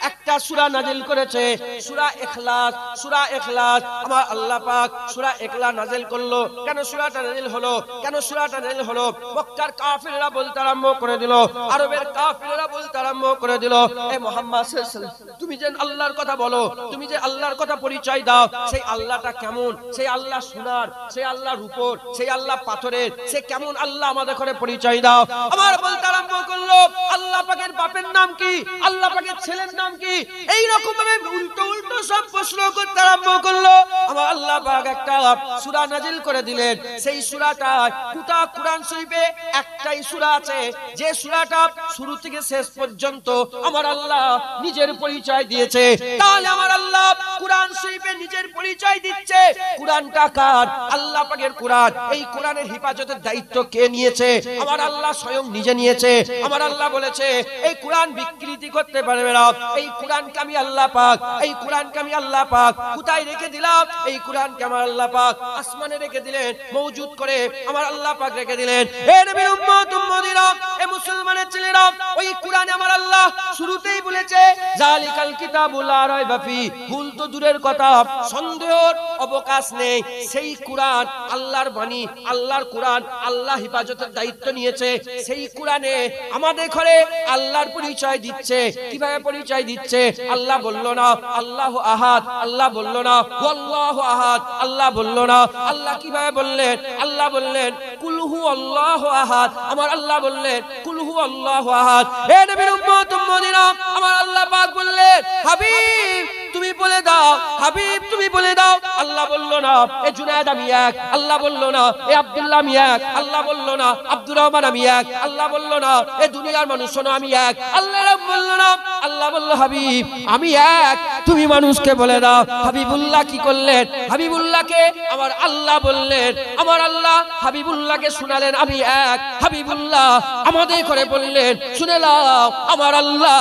একটা সূরা নাজিল করেছে, সূরা ইখলাস। সূরা ইখলাস আমার আল্লাহ পাক সূরা ইখলাস নাজিল করলো। কেন সূরাটা নাজিল হলো? কেন সূরাটা নাজিল হলো? মক্কার কাফিররা বলতে আরম্ভ করে দিল, আরবের কাফিররা বলতে আরম্ভ করে দিল, এ মুহাম্মদ সাল্লাল্লাহু আলাইহি ওয়াসাল্লাম, তুমি যে আল্লাহর কথা বলো, তুমি যে আল্লাহর কথা পরিচয় দাও, সেই আল্লাহটা কেমন? সেই আল্লাহ সোনার, সেই আল্লাহ রূপোর, সেই আল্লাহ পাথরের, সে কেমন আল্লাহ আমাদের করে পরিচয় দাও। আমার বলতে আরম্ভ করলো, আল্লাহ পাকের বাপের নাম কি? আল্লাহ পাকের ছেলের নাম কি? এই রকম ভাবে উল্টো উল্টো সব প্রশ্ন করতে আরম্ভ করলো। আমার আল্লাহ পাক একটা সূরা নাজিল করে দিলেন। সেই সূরাটা গোটা কোরআন শরীফে একটাই সূরা আছে, যে সূরাটা শুরু থেকে শেষ পর্যন্ত আমার আল্লাহ নিজের পরিচয় দিয়েছে। তাহলে আমার আল্লাহ কোরআন শরীফে নিজের পরিচয় দিচ্ছে। কোরআনটা কার? আল্লাহ পাকের কোরআন। এই কোরআনের হেফাজতের দায়িত্ব কে নিয়েছে? আমার আল্লাহ স্বয়ং নিজে নিয়েছে। আমার আল্লাহ বলেছে, এই কোরআন বিকৃতি করতে পারবে না। এই কোরআনকে আমি আল্লাহ পাক, এই কোরআনকে আমি আল্লাহ পাক কোথায় রেখে দিলাম? এই কোরআনকে আমার আল্লাহ পাক আসমানে রেখে দিলেন, মওজুদ করে আমার আল্লাহ পাক রেখে দিলেন। হে নবীর উম্মত উম্মতিরা, এ মুসলমানের ছেলেরা, ওই কোরআনে আমার আল্লাহ শুরুতেই বলেছে, জালিকাল কিতাবুল লা রাইবা ফি, ভুল তো দূরের কথা, সন্দেহের অবকাশ নেই। সেই কোরআন আল্লাহর বাণী, আল্লাহর কোরআন, আল্লাহ হেফাজতের দায়িত্ব নিয়েছে। সেই কোরআনে আমাদের ঘরে আল্লাহর পরিচয় দিচ্ছে। কিভাবে পরিচয় দিচ্ছে? আল্লাহ বলল না আল্লাহু আহাদ, আল্লাহ বলল না আল্লাহু আহাদ, আল্লাহ বলল না। আল্লাহ কিভাবে বললেন? আল্লাহ বললেন কুল হু আল্লাহু আহাদ, আমার আল্লাহ বললেন কুল হু আল্লাহু আহাদ। হে নবীর উম্মত উম্মতিরা, আমার আল্লাহ পাক বললেন, হাবিব তুমি বলে দাও, হাবিব তুমি বলে দাও। আল্লাহ বলল না এ জুনায়েদ আমি এক, আল্লাহ বলল না এ আব্দুল্লাহ আমি এক, আল্লাহ বলল না আব্দুর রহমান আমি এক, আল্লাহ বলল না এ দুনিয়ার মানুষ শোনো আমি এক, আল্লাহ বলল না। আল্লাহ বলল হাবিব আমি এক, তুমি মানুষকে বলে দাও। হাবিবুল্লাহ কি করলেন? হাবিবুল্লাহকে আমার আল্লাহ বললেন, আমার আল্লাহ হাবিবুল্লাহকে শুনালেন আমি এক। হাবিবুল্লাহ আমাদের করে বললেন, শুনে নাও আমার আল্লাহ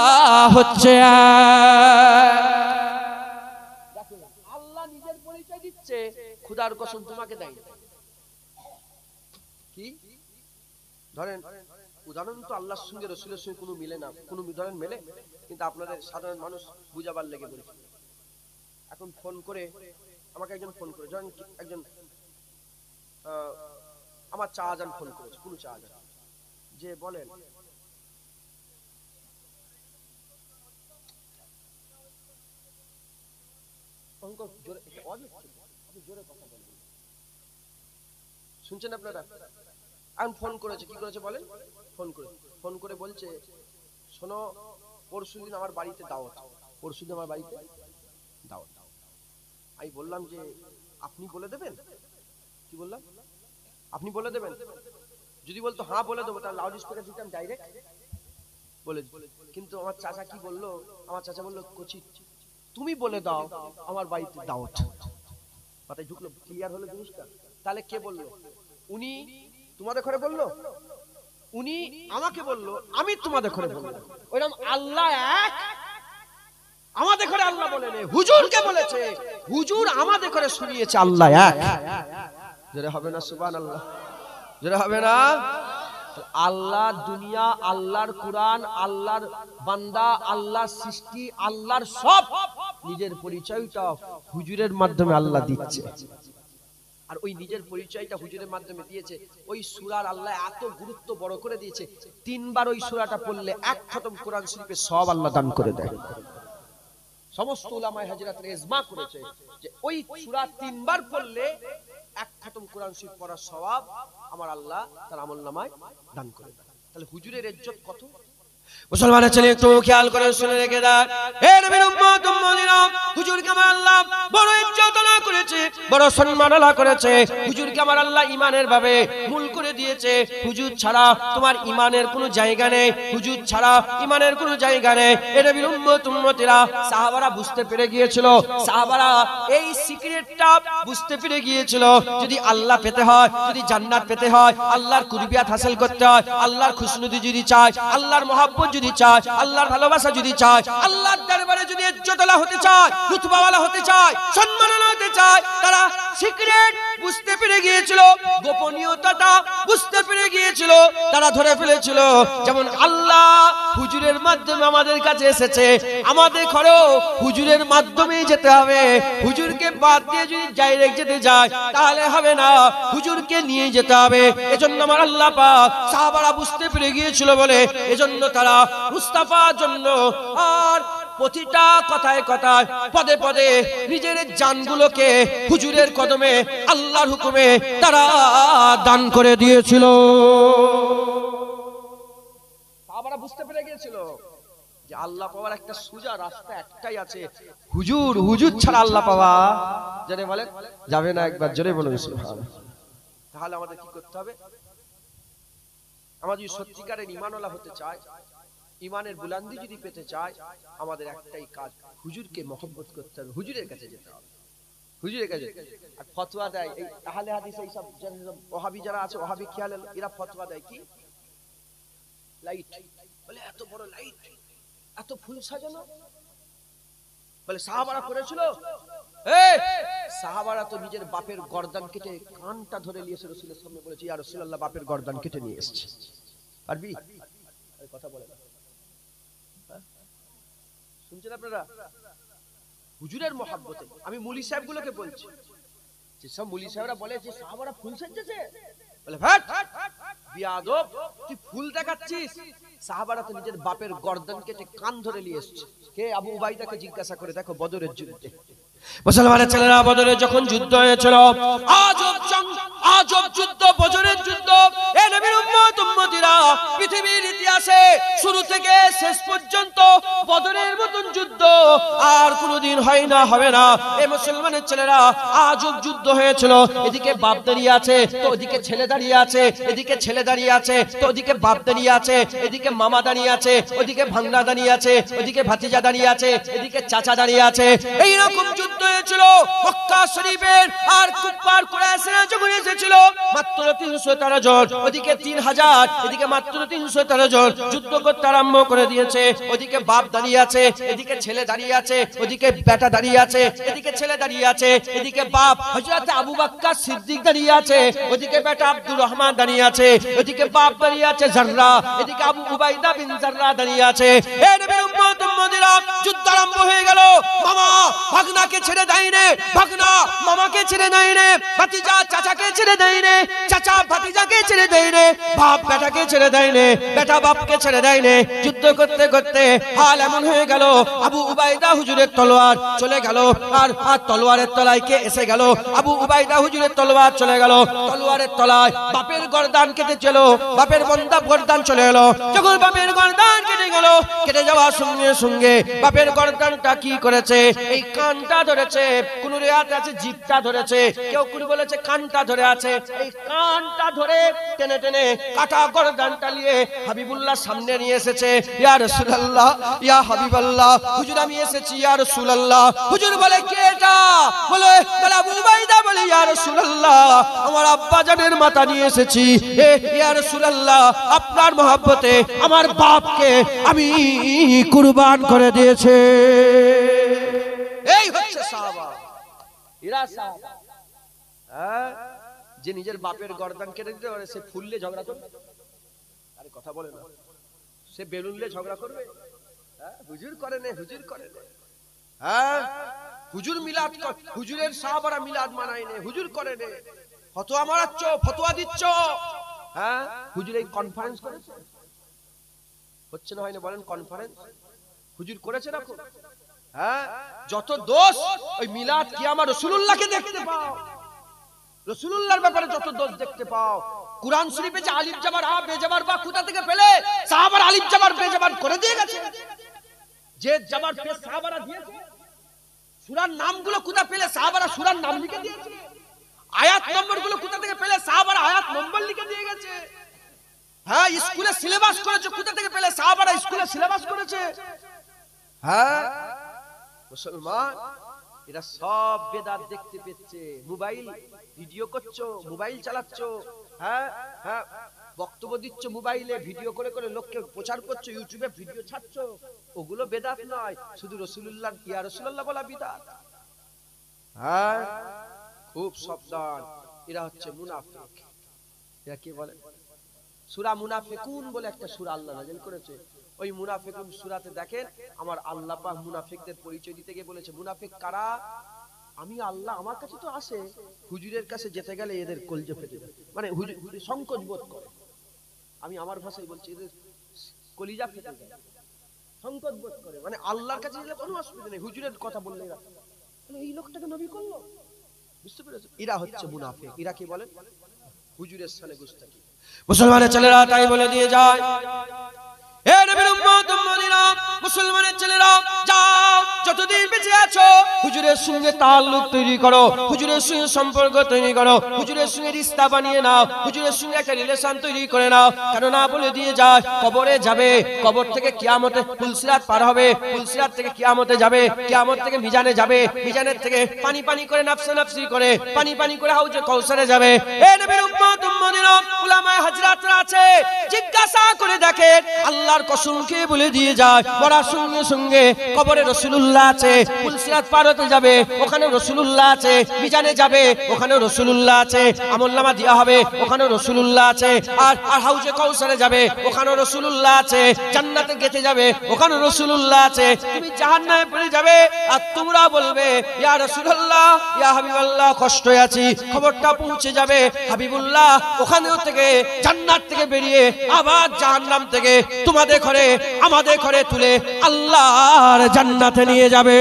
হচ্ছে আল্লাহ নিজের পরিচয় দিচ্ছে। খোদার কসম তোমাকে দেয় কি? ধরেন উদাহরণ তো আল্লাহর সঙ্গে রাসূলের সঙ্গে কোনো মিলে না, কোনো উদাহরণ মেলে, কিন্তু আপনাদের সাধারণ মানুষ বুঝাবার লেগে বলছে। এখন ফোন করে আমাকে একজন ফোন করে, ধরেন একজন আমার চাচাজান ফোন করেছে, কোন চাচাজান, যে বলেন শুনছেন আপনারা? আমি ফোন করেছে, কি করেছে বলেন? ফোন করে বলছে, শোনো পরশুদিন আমার বাড়িতে দাওয়াত, পরশুদিন আমার বাড়িতে দাওয়াত। আমি বললাম যে আপনি বলে দেবেন। কি বললাম? আপনি বলে দেবেন? যদি বলতো হ্যাঁ বলে দেবো, তাহলে লাউড স্পিকার দিতাম ডাইরেক্ট বলে। কিন্তু আমার চাচা কি বললো? আমার চাচা বললো, কোচি তুমি বলে দাও আমার বাড়িতে দাওয়াত। মাথায় ঢুকলো, ক্লিয়ার হলো জিনিসটা? তাহলে কে বললো? উনি তোমাদের ঘরে বললো, উনি আমাকে বললো, আমি তোমাদের ঘরে বললাম। ওইরকম আল্লাহ এক, আমাদের ঘরে আল্লাহ বলেনি, হুজুরকে বলেছে। হুজুর আমাদের ঘরে শুনিয়েছে আল্লাহ এক। জোরে হবে না সুবহানাল্লাহ? জোরে হবে না? আল্লাহর দুনিয়া, আল্লাহর কুরআন, আল্লাহর বান্দা, আল্লাহর সৃষ্টি, আল্লাহর সব নিজের পরিচয়টা হুজুরের মাধ্যমে আল্লাহ দিচ্ছে। আর ওই নিজের পরিচয়টা হুজুরের মাধ্যমে দিয়েছে। ওই সূরার আল্লাহ এত গুরুত্ব বড় করে দিয়েছে, 3 বার ওই সূরাটা পড়লে 1 খতম কোরআন শরীফে সব আল্লাহ দান করে দেয়। সমস্ত উলামায়ে হাজরাত ইজমা করেছে যে ওই সূরা 3 বার পড়লে 1 খতম কোরআন শরীফ পড়ার সওয়াব আমার আল্লাহ তার আমলনামায় দান করে দেয়। তাহলে হুজুরের ইজ্জত কত? মুসলমানের ছেলে একটু খেয়াল করে শুনে রেখে দেন, হে নবীর উম্মত উম্মতিরা, হুজুরকে আমার আল্লাহ বড় ইজ্জত আলা করেছে, বড় সম্মান আলা করেছে। হুজুরকে আমার আল্লাহ ঈমানের ভাবে মূল করে দিয়েছে। হুজুর ছাড়া তোমার ঈমানের কোনো জায়গা নেই, হুজুর ছাড়া ঈমানের কোনো জায়গা নেই। হে নবীর উম্মত উম্মতিরা, সাহাবারা বুঝতে পেরে গিয়েছিল, সাহাবারা এই সিক্রেটটা বুঝতে পেরে গিয়েছিল। যদি আল্লাহ পেতে হয়, যদি জান্নাত পেতে হয়, আল্লাহর কুরবিয়াত হাসিল করতে হয়, আল্লাহর খুশনুদি যদি চায়, আল্লাহর মহব্বত যদি চায়, আল্লাহর ভালোবাসা যদি চায়, আল্লাহর দরবারে যদি ইজ্জতওয়ালা হতে চায়, রুতবাওয়ালা হতে চায়, সম্মানওয়ালা হতে চায়, তারা সিক্রেট বুঝতে পেরে গিয়েছিল, গোপনীয়তাটা বুঝতে পেরে গিয়েছিল, তারা ধরে ফেলেছিল। যেমন আল্লাহ হুজুরের মাধ্যমে আমাদের কাছে এসেছে, আমাদের ঘরেও হুজুরের মাধ্যমেই যেতে হবে। হুজুরকে বাদ দিয়ে যদি ডাইরেক্ট যেতে যায় তাহলে হবে না, হুজুরকে নিয়ে যেতে হবে। এজন্য আমার আল্লাহ পাক সাহাবারা বুঝতে পেরে গিয়েছিল বলে এজন্য তারা মুস্তাফার জন্য আর প্রতিটা কথায় কথায় পদে পদে নিজের জানগুলোকে হুজুরের কদমে আল্লাহর হুকুমে তারা দান করে দিয়েছিল। সাহাবারা বুঝতে পেরে গিয়েছিল যে আল্লাহ পাওয়ার একটা সোজা রাস্তা একটাই আছে, হুজুর। হুজুর ছাড়া আল্লাহ পাওয়া জেনে বলেন যাবে না। একবার জোরে বলুন সুবহানাল্লাহ। তাহলে আমাদের কি করতে হবে? আমরা যদি সত্যিকারের ঈমানওয়ালা হতে চাই, ঈমানের বুলন্দি যদি পেতে চাই, আমাদের একটাই কাজ, হুজুরকে মহব্বত করতে হবে, হুজুরের কাছে যেতে হবে, হুজুরের কাছে। আর ফতোয়া দেয় এই আহলে হাদিস, এই সব ওহাবি যারা আছে, ওহাবি খেয়াল, এরা ফতোয়া দেয় কি লাইট, বলে এত বড় লাইট, এত ফুল সাজানো, বলে সাহাবারা করেছিল। সাহাবারা তো নিজের বাপের গর্দান কেটে কানটা ধরে নিয়ে এসে রাসূলের সামনে বলেছে, ইয়া রাসূলুল্লাহ, বাপের গর্দান কেটে নিয়ে এসেছে। পারবি? কথা বলে শুনছেন আপনারা? হুজুরের মহব্বতে আমি মুলি সাহেবগুলোকে বলছি, যে সব মুলি সাহেবরা বলে যে সাহাবারা ফুল সাজছে, বলে ভাট বিয়াদব, তুই ফুল দেখাচ্ছিস। সাহাবারা তো নিজের বাপের গর্দান কেটে কান ধরে নিয়ে এসেছে। কে? আবু উবাইদাকে জিজ্ঞাসা করে দেখো বদরের যুদ্ধে। মুসলমানের ছেলেরা, বদরে যখন যুদ্ধ হয়েছিল, আজব যুদ্ধ, বদরের যুদ্ধ। এ নবীর উম্মত উম্মতিরা, পৃথিবীর ইতিহাসে শুরু থেকে শেষ পর্যন্ত বদরের মতন যুদ্ধ আর কোনোদিন হয় না, হবে না। এই মুসলমানের ছেলেরা, আজব যুদ্ধ হয়েছিল। এদিকে বাপ দাঁড়িয়ে আছে, তো ওদিকে ছেলে দাঁড়িয়ে আছে, এদিকে ছেলে দাঁড়িয়ে আছে, তো ওদিকে বাপ দাঁড়িয়ে আছে, এদিকে মামা দাঁড়িয়ে আছে, ওদিকে ভাগনা দাঁড়িয়ে আছে, ওদিকে ভাতিজা দাঁড়িয়ে আছে, এদিকে চাচা দাঁড়িয়ে আছে। এইরকম যুদ্ধ হয়েছিল মক্কা শরীফের। আর কুফার কুরাইশরা যখন এসেছিল মাত্র 313 জন, ওদিকে 3000, এদিকে মাত্র 313 জন যুদ্ধ করতে আরম্ভ করে দিয়েছে। ওদিকে বাপ দাঁড়িয়ে আছে, এদিকে ছেলে দাঁড়িয়ে আছে, ওদিকে বেটা দাঁড়িয়ে আছে, এদিকে ছেলে দাঁড়িয়ে আছে, এদিকে বাপ হযরত আবু বকর সিদ্দিক দাঁড়িয়ে আছে, ওদিকে বেটা আব্দুর রহমান দাঁড়িয়ে আছে, ওদিকে বাপ দাঁড়িয়ে আছে জাররা, এদিকে আবু উবাইদা বিন জাররা দাঁড়িয়ে আছে। এ নবীর উম্মত উম্মতিরা, যুদ্ধ আরম্ভ হয়ে গেল। মামা ভাগনাকে ছেড়ে দেয় না, ভাগনা মামাকে ছেড়ে দেয় না, ভাতিজা চাচাকে ছেড়ে দেয় না, চাচা ভাতিজাকে ছেড়ে দেয় না, বাপ বেটাকে ছেড়ে দেয় না, বেটা বাপকে ছেড়ে দেয় না। যুদ্ধ করতে করতে হাল এমন হয়ে গেল, আবু উবাইদা হুজুরের তলোয়ার চলে গেল। আর তলোয়ারের তলায় কে এসে গেল? আবু উবাইদা হুজুরের তলোয়ার চলে গেল। তলোয়ারের তলায় বাপের গর্দান কেটে চল, বাপের বন্দা গর্দান চলে এলো। যখন বাপের গর্দান কেটে গেল, কেটে যাওয়ার সঙ্গে সঙ্গে বাপের গর্দানটা কি করেছে? এই কানটা ধরেছে, কোন রিওয়ায়াতে আছে জিভটা ধরেছে, কেউ কোন বলেছে কানটা ধরে আছে। এই কানটা ধরে টেনে টেনে কাটা গর্দানটা নিয়ে হাবিবুল্লাহ সামনে নিয়ে এসেছে। ইয়া রাসূলুল্লাহ, ইয়া হাবিবাল্লাহ, হুজুর আমি এসেছি ইয়া রাসূলুল্লাহ। হুজুর বলে কে এটা? বলে আবু উবাইদা বলে ইয়া রাসূলুল্লাহ আমার আব্বা জানের মাথা নিয়ে এসেছি, ইয়া রাসূলুল্লাহ আপনার মহব্বতে আমার বাপকে আমি কুরবান করে দিয়েছে। এই হচ্ছে সাহাবা, এরা সাহাবা। যে নিজের বাপের গর্দান কেটে দিতে পারে সে ফুললে ঝগড়া করবে? আরে কথা বলে না, সে বেলুনলে ঝগড়া করবে? হুজুর করে নে, হুজুর করে নে। হুজুর মিলাদ, হুজুরের সাহাবারা মিলাদ মানায় নে, হুজুর করে নে। ফতোয়া মারাচ্ছ, ফতোয়া দিচ্ছ। হুজুর এই কনফারেন্স করেছে, হচ্ছে না হয় না বলেন? কনফারেন্স হুজুর করেছে না? যত দোষ ওই মিলাদ কিয়ামা রাসূলুল্লাহকে দেখতে পাও, রাসূলুল্লাহর ব্যাপারে যত দোষ দেখতে পাও। কুরআন শরীফে যে আলিফ জাবার আ বে জাবার বা কোথা থেকে পেলে? সাহাবারা আলিফ জাবার বে জাবার করে দিয়ে গেছে। যে জাবার পে সাহাবারা দিয়েছে, সূরার নামগুলো কোথা পেলে? সাহাবারা সূরার নাম লিখে দিয়েছে। আয়াত নম্বরগুলো কোথা থেকে পেলে? সাহাবারা আয়াত নম্বর লিখে দিয়ে গেছে। স্কুলে সিলেবাস করেছে, কোথা থেকে পেলে? সাহাবারা স্কুলে সিলেবাস করেছে। মুসলমান এরা সব বেদাত দেখতে পেচ্ছে। মোবাইল ভিডিও করছো, মোবাইল চালাচ্ছো, বক্তব্য দিচ্ছ মোবাইলে, ভিডিও করে করে লোককে প্রচার করছো, ইউটিউবে ভিডিও ছাড়ছো, ওগুলো বেদাত নয়, শুধু রাসূলুল্লাহ ইয়া রাসূলুল্লাহ বলা বিদাত। খুব সাবধান, এরা হচ্ছে মুনাফিক। এরা কি বলে? সূরা মুনাফিকুন বলে একটা সূরা আল্লাহ নাযিল করেছে। ওই মুনাফিকুন সূরাতে দেখেন আমার আল্লাহ পাক মুনাফিকদের পরিচয় দিতে গিয়ে বলেছে, মুনাফিক কারা? আমি আল্লাহ, আমার কাছে তো আসে, হুজুরের কাছে যেতে গেলে এদের কলজে ফেটে যায়, মানে হুজুর সংকোচ বোধ করে। আমি আমার ভাষায় বলছি, এদের কলিজা ফেটে যায়, সংকোচ বোধ করে। মানে আল্লাহর কাছে গেলে কোনো অসুবিধা নেই, হুজুরের কথা বললে এরা এই লোকটাকে নবী করলো। বুঝতে পেরেছো? এরা হচ্ছে মুনাফিক। এরা কি বলে? হুজুরের সানে গুস্তাখি। মুসলমানের ছেলেরা তাই বলে দিয়ে যায়, হে নবীর উম্মত উম্মতিরা, মুসলমানের ছেলেরা যাও, যতদিন বেঁচে আছো হুজুরের সঙ্গে তাল্লুক তৈরি করো, হুজুরের সঙ্গে সম্পর্ক তৈরি করো, হুজুরের সঙ্গে রিশতা বানিয়ে নাও, হুজুরের সঙ্গে একটা রিলেশন তৈরি করে নাও। কেন না বলে দিয়ে যায়, কবরে যাবে, কবর থেকে কিয়ামতে ফুলসিরাত পার হবে, ফুলসিরাত থেকে কিয়ামতে যাবে, কিয়ামত থেকে মিজানে যাবে, মিজানের থেকে পানি পানি করে নাফসা নাফসি করে পানি পানি করে হাউজে কাউসারে যাবে। হে নবীর উম্মত উম্মতিরা, উলামায়ে হাজরাতরা আছে, জিজ্ঞাসা করে দেখেন, আল্লাহর কসম খেয়ে বলে দিয়ে যায়, মরার সঙ্গে সঙ্গে কবরে রাসূলুল্লাহ আছে, ফুলসিরাত পার হতে যাবে, ওখানে রাসূলুল্লাহ আছে, মিজানে যাবে, ওখানে রাসূলুল্লাহ আছে, আমলনামা দেয়া হবে, ওখানে রাসূলুল্লাহ আছে, আর হাউজে কাউসারে যাবে, ওখানে রাসূলুল্লাহ আছে, জান্নাতে গেতে যাবে, ওখানে রাসূলুল্লাহ আছে। তুমি জাহান্নামে পড়ে যাবে, আর তোমরা বলবে ইয়া রাসূলুল্লাহ, ইয়া হাবিবাল্লাহ, কষ্টে আছি। খবরটা পৌঁছে যাবে হাবিবুল্লাহ ওখানেও থেকে জান্নাত থেকে বেরিয়ে আবার জাহান্নাম থেকে তোমাদের ঘরে আমাদের ঘরে তুলে আল্লাহর জান্নাতে নিয়ে যাবে।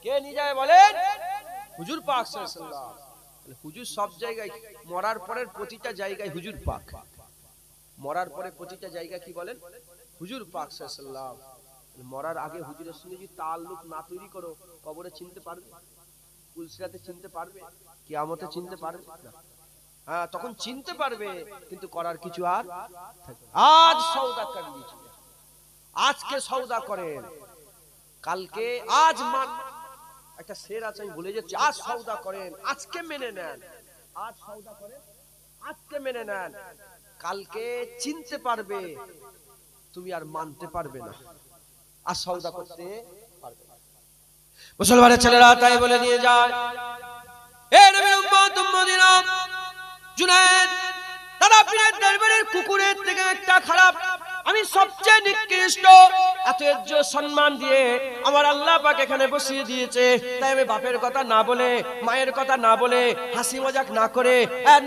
কে নিয়ে যাবে বলেন? হুজুর পাক সাল্লাল্লাহু আলাইহি ওয়াসাল্লাম। হুজুর সব জায়গায়, মরার পরের প্রতিটা জায়গায় হুজুর পাক, মরার পরে প্রতিটা জায়গা কি বলেন? হুজুর পাক সাল্লাল্লাহু আলাইহি ওয়াসাল্লাম। মরার আগে হুজুরের সঙ্গে যদি তাল্লুক না তৈরি করো, কবরে চিনতে পারবে, ফুলসিরাতে চিনতে পারবে, কিয়ামতে চিনতে পারবে না। তখন চিনতে পারবে, কিন্তু করার কিছু আর থাকবে। আজ সওদা করে দিয়েছি, আজকে সওদা করেন, কালকে আজ একটা শের আছে আমি ভুলে যাচ্ছি, আজ সওদা করেন, আজকে মেনে নেন, আজ সওদা করেন, আজকে মেনে নেন, কালকে চিনতে পারবে, তুমি আর মানতে পারবে না, আজ সওদা করতে পারবে না। মুসলমানের ছেলেরা তাই বলে দিয়ে যায়, হে নবীর উম্মত উম্মতিরা, জুনায়েদ দাদা পীরের দরবারের কুকুরের থেকে একটা খারাপ, আমি সবচেয়ে নিকৃষ্ট, এত ইজ্জত সম্মান দিয়ে আমার আল্লাহ পাক এখানে বসিয়ে দিয়েছে। তাই আমি বাপের কথা না বলে, মায়ের কথা না বলে, হাসি মজাক না করে,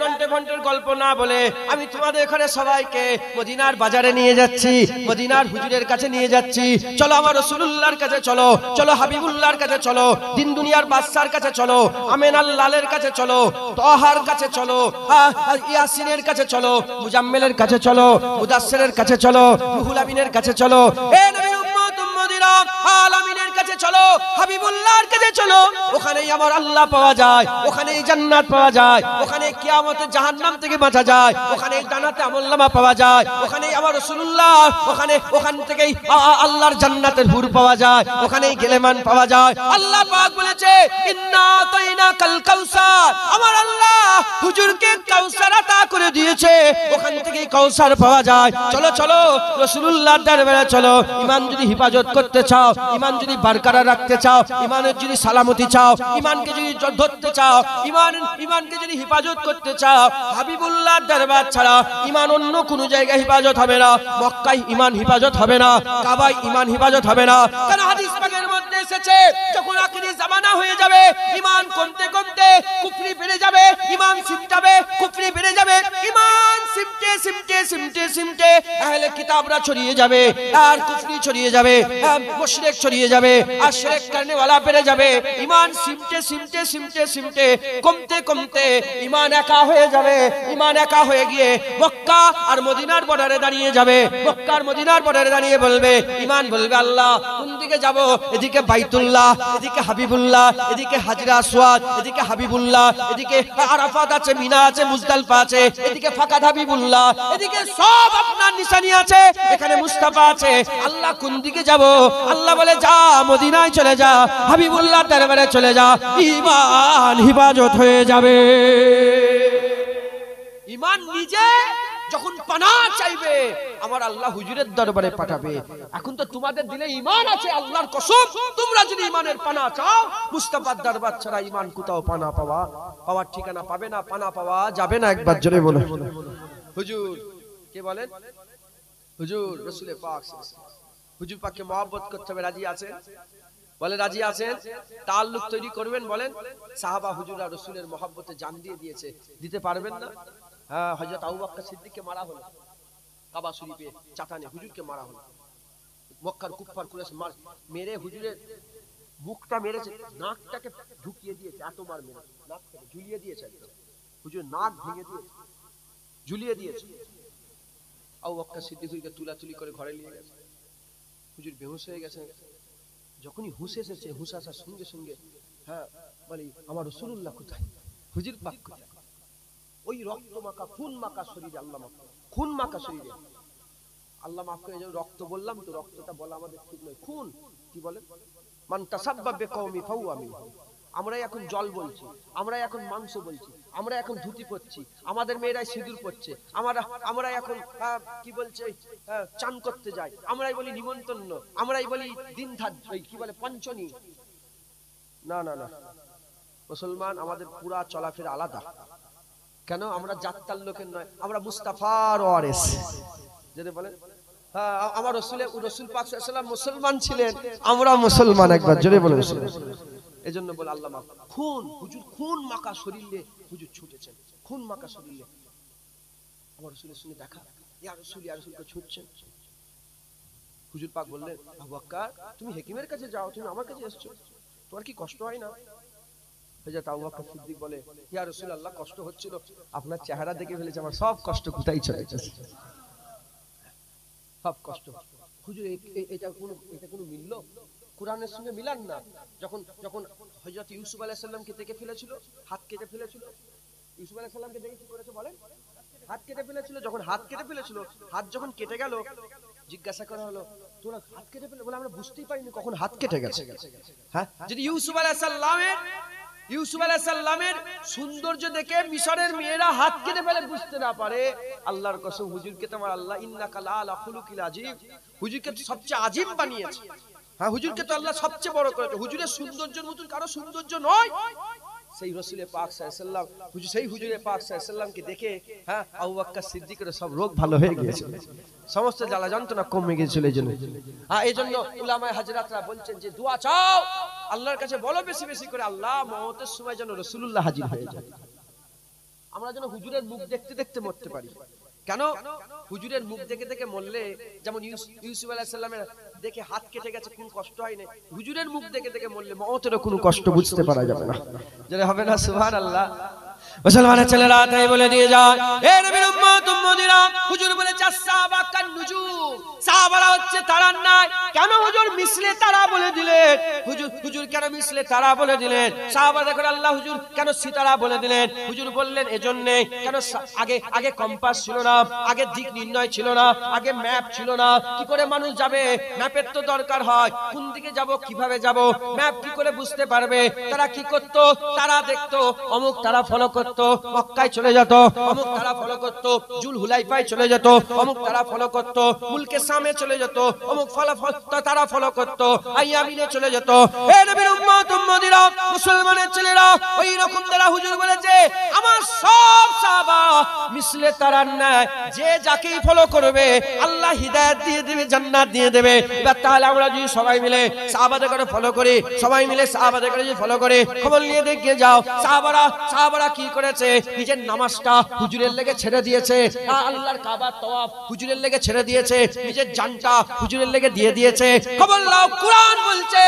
নন্টে ফন্টের গল্প না বলে আমি তোমাদের এখানে সবাইকে মদিনার বাজারে নিয়ে যাচ্ছি, মদিনার হুজুরের কাছে নিয়ে যাচ্ছি। চলো আমার রাসূলুল্লাহর কাছে চলো, চলো হাবিবুল্লাহর কাছে চলো, দিন দুনিয়ার বাদশার কাছে চলো, আমিনাল লালের কাছে চলো, তাহার কাছে চলো, ইয়াসিনের কাছে চলো, মুজাম্মেলের কাছে চলো, মুদাসসিরের কাছে চলো, রুহুল আমিনের কাছে চলো। এ নবীর উম্মত উম্মতিরা, আলামিনের কাছে চলো, হাবিবুল্লাহর কাছে চলো, ওখানেই আমার আল্লাহ পাওয়া যায়, ওখানেই জান্নাত পাওয়া যায়, ওখানে কিয়ামতে জাহান্নাম থেকে বাঁচা যায়, ওখানে জান্নাতে আমলনামা পাওয়া যায়, ওখানেই আমার রাসূলুল্লাহ, ওখান থেকেই আল্লাহর জান্নাতের হুর পাওয়া যায়, ওখানেই গেলেমান পাওয়া যায়। আল্লাহ পাক বলেছে ইন্না আতাইনাকাল কাউসার, আমার আল্লাহ হুজুরকে কাউসার আতা করে দিয়েছে, ওখান থেকেই কাউসার পাওয়া যায়। চলো চলো রাসূলুল্লাহর দরবারে চলো। ঈমান যদি হিফাজত করতে চাও, ঈমান যদি বরকরার রাখতে চাও, ঈমানের যদি সালামতি চাও, ঈমানকে যদি ধরতে চাও, ঈমানকে যদি হিফাজত করতে চাও, হাবিবুল্লাহর দরবার ছাড়া ঈমান অন্য কোনো জায়গায় হিফাজত হবে না। মক্কায় ঈমান হিফাজত হবে না, কাবায় ঈমান হিফাজত হবে না। কারণ হাদিস পাকের মধ্যে এসেছে যখন আখিরি জামানা হয়ে যাবে, ঈমান কমতে কমতে কুফরি বেড়ে যাবে, ঈমান সিমটাবে, কুফরি বেড়ে যাবে, ঈমান সিমটে সিমটে সিমটে সিমটে আহলে কিতাবরা ছড়িয়ে যাবে, আর কুফরি ছড়িয়ে যাবে, মুশরিক ছড়িয়ে যাবে, আর শিরক করনে ওয়ালা বেড়ে যাবে। ঈমান সিমটে সিমটে সিমটে সিমটে কমতে কমতে ঈমান একা হয়ে যাবে। ঈমান একা হয়ে গিয়ে মক্কা আর মদিনার বর্ডারে দাঁড়িয়ে যাবে। মক্কা আর মদিনার বর্ডারে দাঁড়িয়ে বলবে, ঈমান বলবে আল্লাহ কোন দিকে যাব? এদিকে বাইতুল্লাহ, এদিকে হাবিবুল্লাহ, এদিকে হাজরা আসওয়াদ, এদিকে হাবিবুল্লাহ, এদিকে আরাফাত আছে, মিনা আছে, মুজদালিফা আছে, এদিকে ফাকাত হাবিবুল্লাহ, এদিকে সব আপনার নিশানি আছে, এখানে মুস্তাফা আছে। আল্লাহ কোন দিকে যাব? আল্লাহ বলে যা মদিনায় চলে যা, হাবিবুল্লাহ দরবারে চলে যা, ঈমান হিফাজত হয়ে যাবে। ঈমান নিজে যখন পানা চাইবে আমার আল্লাহ হুজুরের দরবারে পাঠাবে। এখন তো তোমাদের দিলে ঈমান আছে, আল্লাহর কসম তোমরা যদি ঈমানের পানা চাও, মুস্তাফার দরবার ছাড়া ঈমান কোথাও পানা পাওয়ার ঠিকানা পাবে না, পানা পাওয়া যাবে না। একবার জোরে বলো হুজুর। কে বলেন? হুজুর রাসূল পাক। হুজুর পাককে মহব্বত করতে হবে, রাজি আছেন? বলে রাজি আছেন? তাআল্লুক তৈরি করবেন? বলেন। সাহাবা হুজুররা রাসূলের মহব্বতে জান দিয়ে দিয়েছে, দিতে পারবেন না? হ্যাঁ, হযরত আবু বকর সিদ্দিককে মারা হলো কাবা শরীফে চাটানে, হুজুরকে মারা হলো। মক্কার কুফফার কুরাইশ মেরে হুজুরের মুখটা মেরেছে, নাকটাকে ঢুকিয়ে দিয়েছে, এত মার মেরে নাকটাকে ঝুলিয়ে দিয়েছে, হুজুর নাক ভেঙে দিয়েছে, ঝুলিয়ে দিয়েছে। আবু বকর সিদ্দিক হুজুরকে তুলাতুলি করে ঘরে নিয়ে গেছে। হুজুর বেহুশ হয়ে গেছে। যখনই হুঁশ এসেছে, হুঁশ আসার সঙ্গে সঙ্গে হ্যাঁ বলি আমার রাসূলুল্লাহ কোথায়, হুজুর পাক কোথায়? ওই রক্ত মাখা খুন মাখা শরীরে আল্লাহ মাফ, খুন মাখা শরীরে আল্লাহ মাফ করে। রক্ত বললাম তো, রক্তটা বলা আমাদের ঠিক নয়, খুন। কি বলে? মান তাসাব্বা বিকওমি ফাহুয়া মিনহুম। আমরা এখন জল বলছি, আমরা এখন মাংস বলছি, আমরা এখন ধুতি পরছি, আমাদের মেয়েরাই সিঁদুর পরছে, আমরা এখন কি বলছে চান করতে যাই, আমরাই বলি নিমন্ত্রণ, আমরাই বলি দিন কি বলে পঞ্চনী। না না না, মুসলমান আমাদের পুরা চলাফেরা আলাদা। কেন? আমরা জাত্তার লোকের নয়, আমরা মুস্তাফার ওয়ারিস। যদি বলেন হ্যাঁ আমার রাসূল পাক সাল্লাল্লাহু আলাইহি ওয়াসাল্লাম মুসলমান ছিলেন, আমরা মুসলমান। একবার জোরে বলেন। এজন্য বলে আল্লাহ মাফ। খুন, হুজুর খুন মাখা শরীরে হুজুর ছুটেছেন, খুন মাখা শরীরে। আমার রাসূলের সঙ্গে দেখা, ইয়া রাসূল ইয়া রাসূল করে ছুটছেন। হুজুর পাক বললেন আবু বকর তুমি হাকিমের কাছে যাও, তুমি আমার কাছে এসেছো, তোমার কি কষ্ট হয় না? হযরত আবু বকর সিদ্দিক বলে ইয়া রাসূলুল্লাহ কষ্ট হচ্ছিল, আপনার চেহারা দেখে ফেলেছে আমার সব কষ্ট কোথায় চলে গেছে, সব কষ্ট। হুজুর এটা কোনো মিলল? কোরআনের সঙ্গে মিলান না। যখন হযরত ইউসুফ আলাইহিস সালামকে দেখে ফেলেছিল, হাত কেটে ফেলেছিল, ইউসুফ আলাইহিস সালামকে দেখে কি করেছে বলেন? হাত কেটে ফেলেছিল। যখন হাত কেটে ফেলেছিল, হাত যখন কেটে গেল, জিজ্ঞাসা করা হলো তোরা হাত কেটে ফেলে? বলে আমরা বুঝতেই পারিনি কখন হাত কেটে গেছে। হ্যাঁ, যদি ইউসুফ আলাইহিস সালামের সৌন্দর্য দেখে মিশরের মেয়েরা হাত কেটে ফেলে বুঝতে না পারে, আল্লাহর কসম হুজুরকে তোমার আল্লাহ ইন্নাকা লাআলা খুলুকিল আযীম, হুজুরকে সবচেয়ে আযীম বানিয়েছে। হ্যাঁ, হুজুরকে তো আল্লাহ সবচেয়ে বড় করেছে। হুজুরের সৌন্দর্যের মতন কারো সৌন্দর্য নয়। সেই রাসূল পাক সাল্লাল্লাহু আলাইহি ওয়াসাল্লাম সেই হুজুরে পাক সাল্লাল্লাহু আলাইহি ওয়াসাল্লামকে দেখে হ্যাঁ আবু বকর সিদ্দিকের সব রোগ ভালো হয়ে গিয়েছে, সমস্ত জ্বালা যন্ত্রণা কমে গিয়েছিল। এইজন্য উলামায়ে হাজরাতরা বলছেন যে দোয়া চাও, আল্লাহর কাছে বলো বেশি বেশি করে, আল্লাহ মওতের সময় যেন রাসূলুল্লাহ হাজির হয়ে যায়, আমরা যেন হুজুরের মুখ দেখতে দেখতে মরতে পারি। কেন? হুজুরের মুখ দেখে দেখে মরলে যেমন ইউসুফ আলাইহিস সালামের দেখে হাত কেটে গেছে কোন কষ্ট হয় না, হুজুরের মুখ দেখে দেখে মরলে মওতেরও কোনো কষ্ট বুঝতে পারা যাবে না। যারা হবে না সুবহানাল্লাহ। মুসলমানের ছেলেরা তাই বলে দিয়ে যায়, এ নবীর উম্মত উম্মতিরা, হুজুর বলেছে সাহাবা কান নুজুম, সাহাবারা হচ্ছে তারার নাই। কেন হুজুর মিসলে তারা বলে দিলেন? হুজুর কেন মিসলে তারা বলে দিলেন? সাহাবা দেখুন আল্লাহ হুজুর কেন সিতারা বলে দিলেন? হুজুর বললেন এজন্যে, কেন আগে কম্পাস ছিল না, আগে দিক নির্ণয় ছিল না, আগে ম্যাপ ছিল না। কি করে মানুষ যাবে? ম্যাপের তো দরকার হয়। কোন দিকে যাব, কিভাবে যাব, ম্যাপ কি করে বুঝতে পারবে? তারা কি করত? তারা দেখতো অমুক তারা ফলো করতো, মক্কায় চলে যেত, অমুক তারা ফলো করতো, জুল হুলাইফায় চলে যেত, অমুক তারা ফলো করতো, মুলকে সামে চলে যেত, অমুক তারা ফলো করতো, আইয়ামিনে চলে যেত। হে নবীর উম্মত উম্মতিরা, মুসলমানের ছেলেরা, ওই রকম তারা হুজুর বলেছে আমার সব সাহাবা মিসলে তারার নাই। যে যাকেই ফলো করবে আল্লাহ হিদায়াত দিয়ে দেবে, জান্নাত দিয়ে দেবে। এবার তাহলে আমরা যদি সবাই মিলে সাহাবাদের করে ফলো করি, সবাই মিলে সাহাবাদের করে যদি ফলো করে, খবর নিয়ে দেখে যাও সাহাবারা কি করেছে? নিজের নামাজটা হুজুরের লেগে ছেড়ে দিয়েছে, আল্লাহর কাবার তওয়াফ হুজুরের লেগে ছেড়ে দিয়েছে, নিজের জানটা হুজুরের লেগে দিয়ে দিয়েছে। খবর নাও, কোরআন বলছে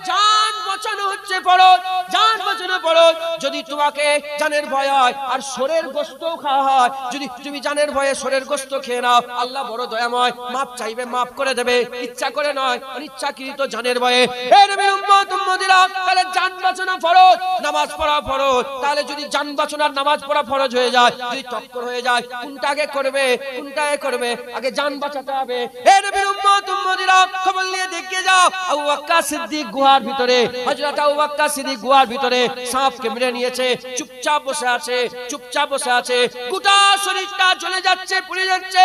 জান বাঁচানো হচ্ছে ফরজ, জান বাঁচানো ফরজ। যদি তোমাকে জানের ভয় হয় আর শরীর গোশত খাওয়া হয়, যদি তুমি জানের ভয়ে শরীর গোশত খেয়ে নাও, আল্লাহ বড় দয়াময়, মাপ চাইবে, মাপ করে দেবে। ইচ্ছা করে নয়, অনিচ্ছাকৃত জানের ভয়ে। হে নবীর উম্মত উম্মতিরা, তাহলে জান বাঁচানো ফরজ, নামাজ পড়া ফরজ। তাহলে যদি জান বাঁচানোর নামাজ পড়া ফরজ হয়ে যায়, যদি টক্কর হয়ে যায়, কোনটা আগে করবে? কোনটা আগে করবে? আগে জান বাঁচাতে হবে। হে নবীর উম্মত উম্মতিরা, খবর নিয়ে দেখে যাও, আবু বকর সিদ্দিক গুহার ভিতরে, হযরত আবু বকর সিদ্দিক গুহার ভিতরে সাপকে মেরে নিয়েছে, চুপচাপ বসে আছে, চুপচাপ বসে আছে। গোটা শরীরটা জ্বলে যাচ্ছে, পুড়ে যাচ্ছে,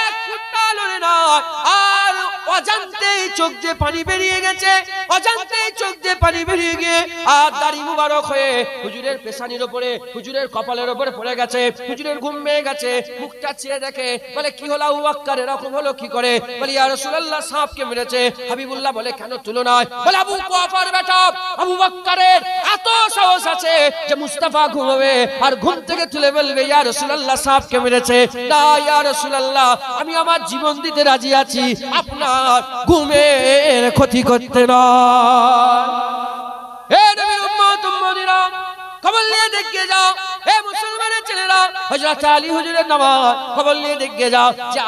এক ফুটটা লড়ে না। আর অজান্তেই চোখ দিয়ে পানি বেরিয়ে গেছে, অজান্তেই চোখ দিয়ে পানি বেরিয়ে গিয়ে আর দাড়ি মুবারক হয়ে হুজুরের পেশানির উপরে, হুজুরের কপালের উপরে পড়ে গেছে। হুজুরের ঘুম ভেঙে গেছে, মুখটা চেয়ে দেখে, বলে কি হলো আবু বকর, এরকম হলো কি করে? বলে ইয়া রাসূলুল্লাহ সাপকে মেরেছে। হাবিবুল্লাহ বলে কেন তুলো না? বলে আবু কুফার বেটা আবু বকরের এত সাহস আছে যে মুস্তাফা ঘুমাবে আর ঘুম থেকে তুলে বলবে ইয়া রাসূলুল্লাহ সাপকে মেরেছে। না ইয়া রাসূলুল্লাহ, আমি আমার জীবন দিতে রাজি আছি, আপনার ঘুমের ক্ষতি করতে না। হে নবীর উম্মত উম্মতিরা, খবর নিয়ে দেখে যাও, হে মুসলমানের ছেলেরা, হযরত আলী হুজুরের নামাজ খবর নিয়ে দেখে যাও। যে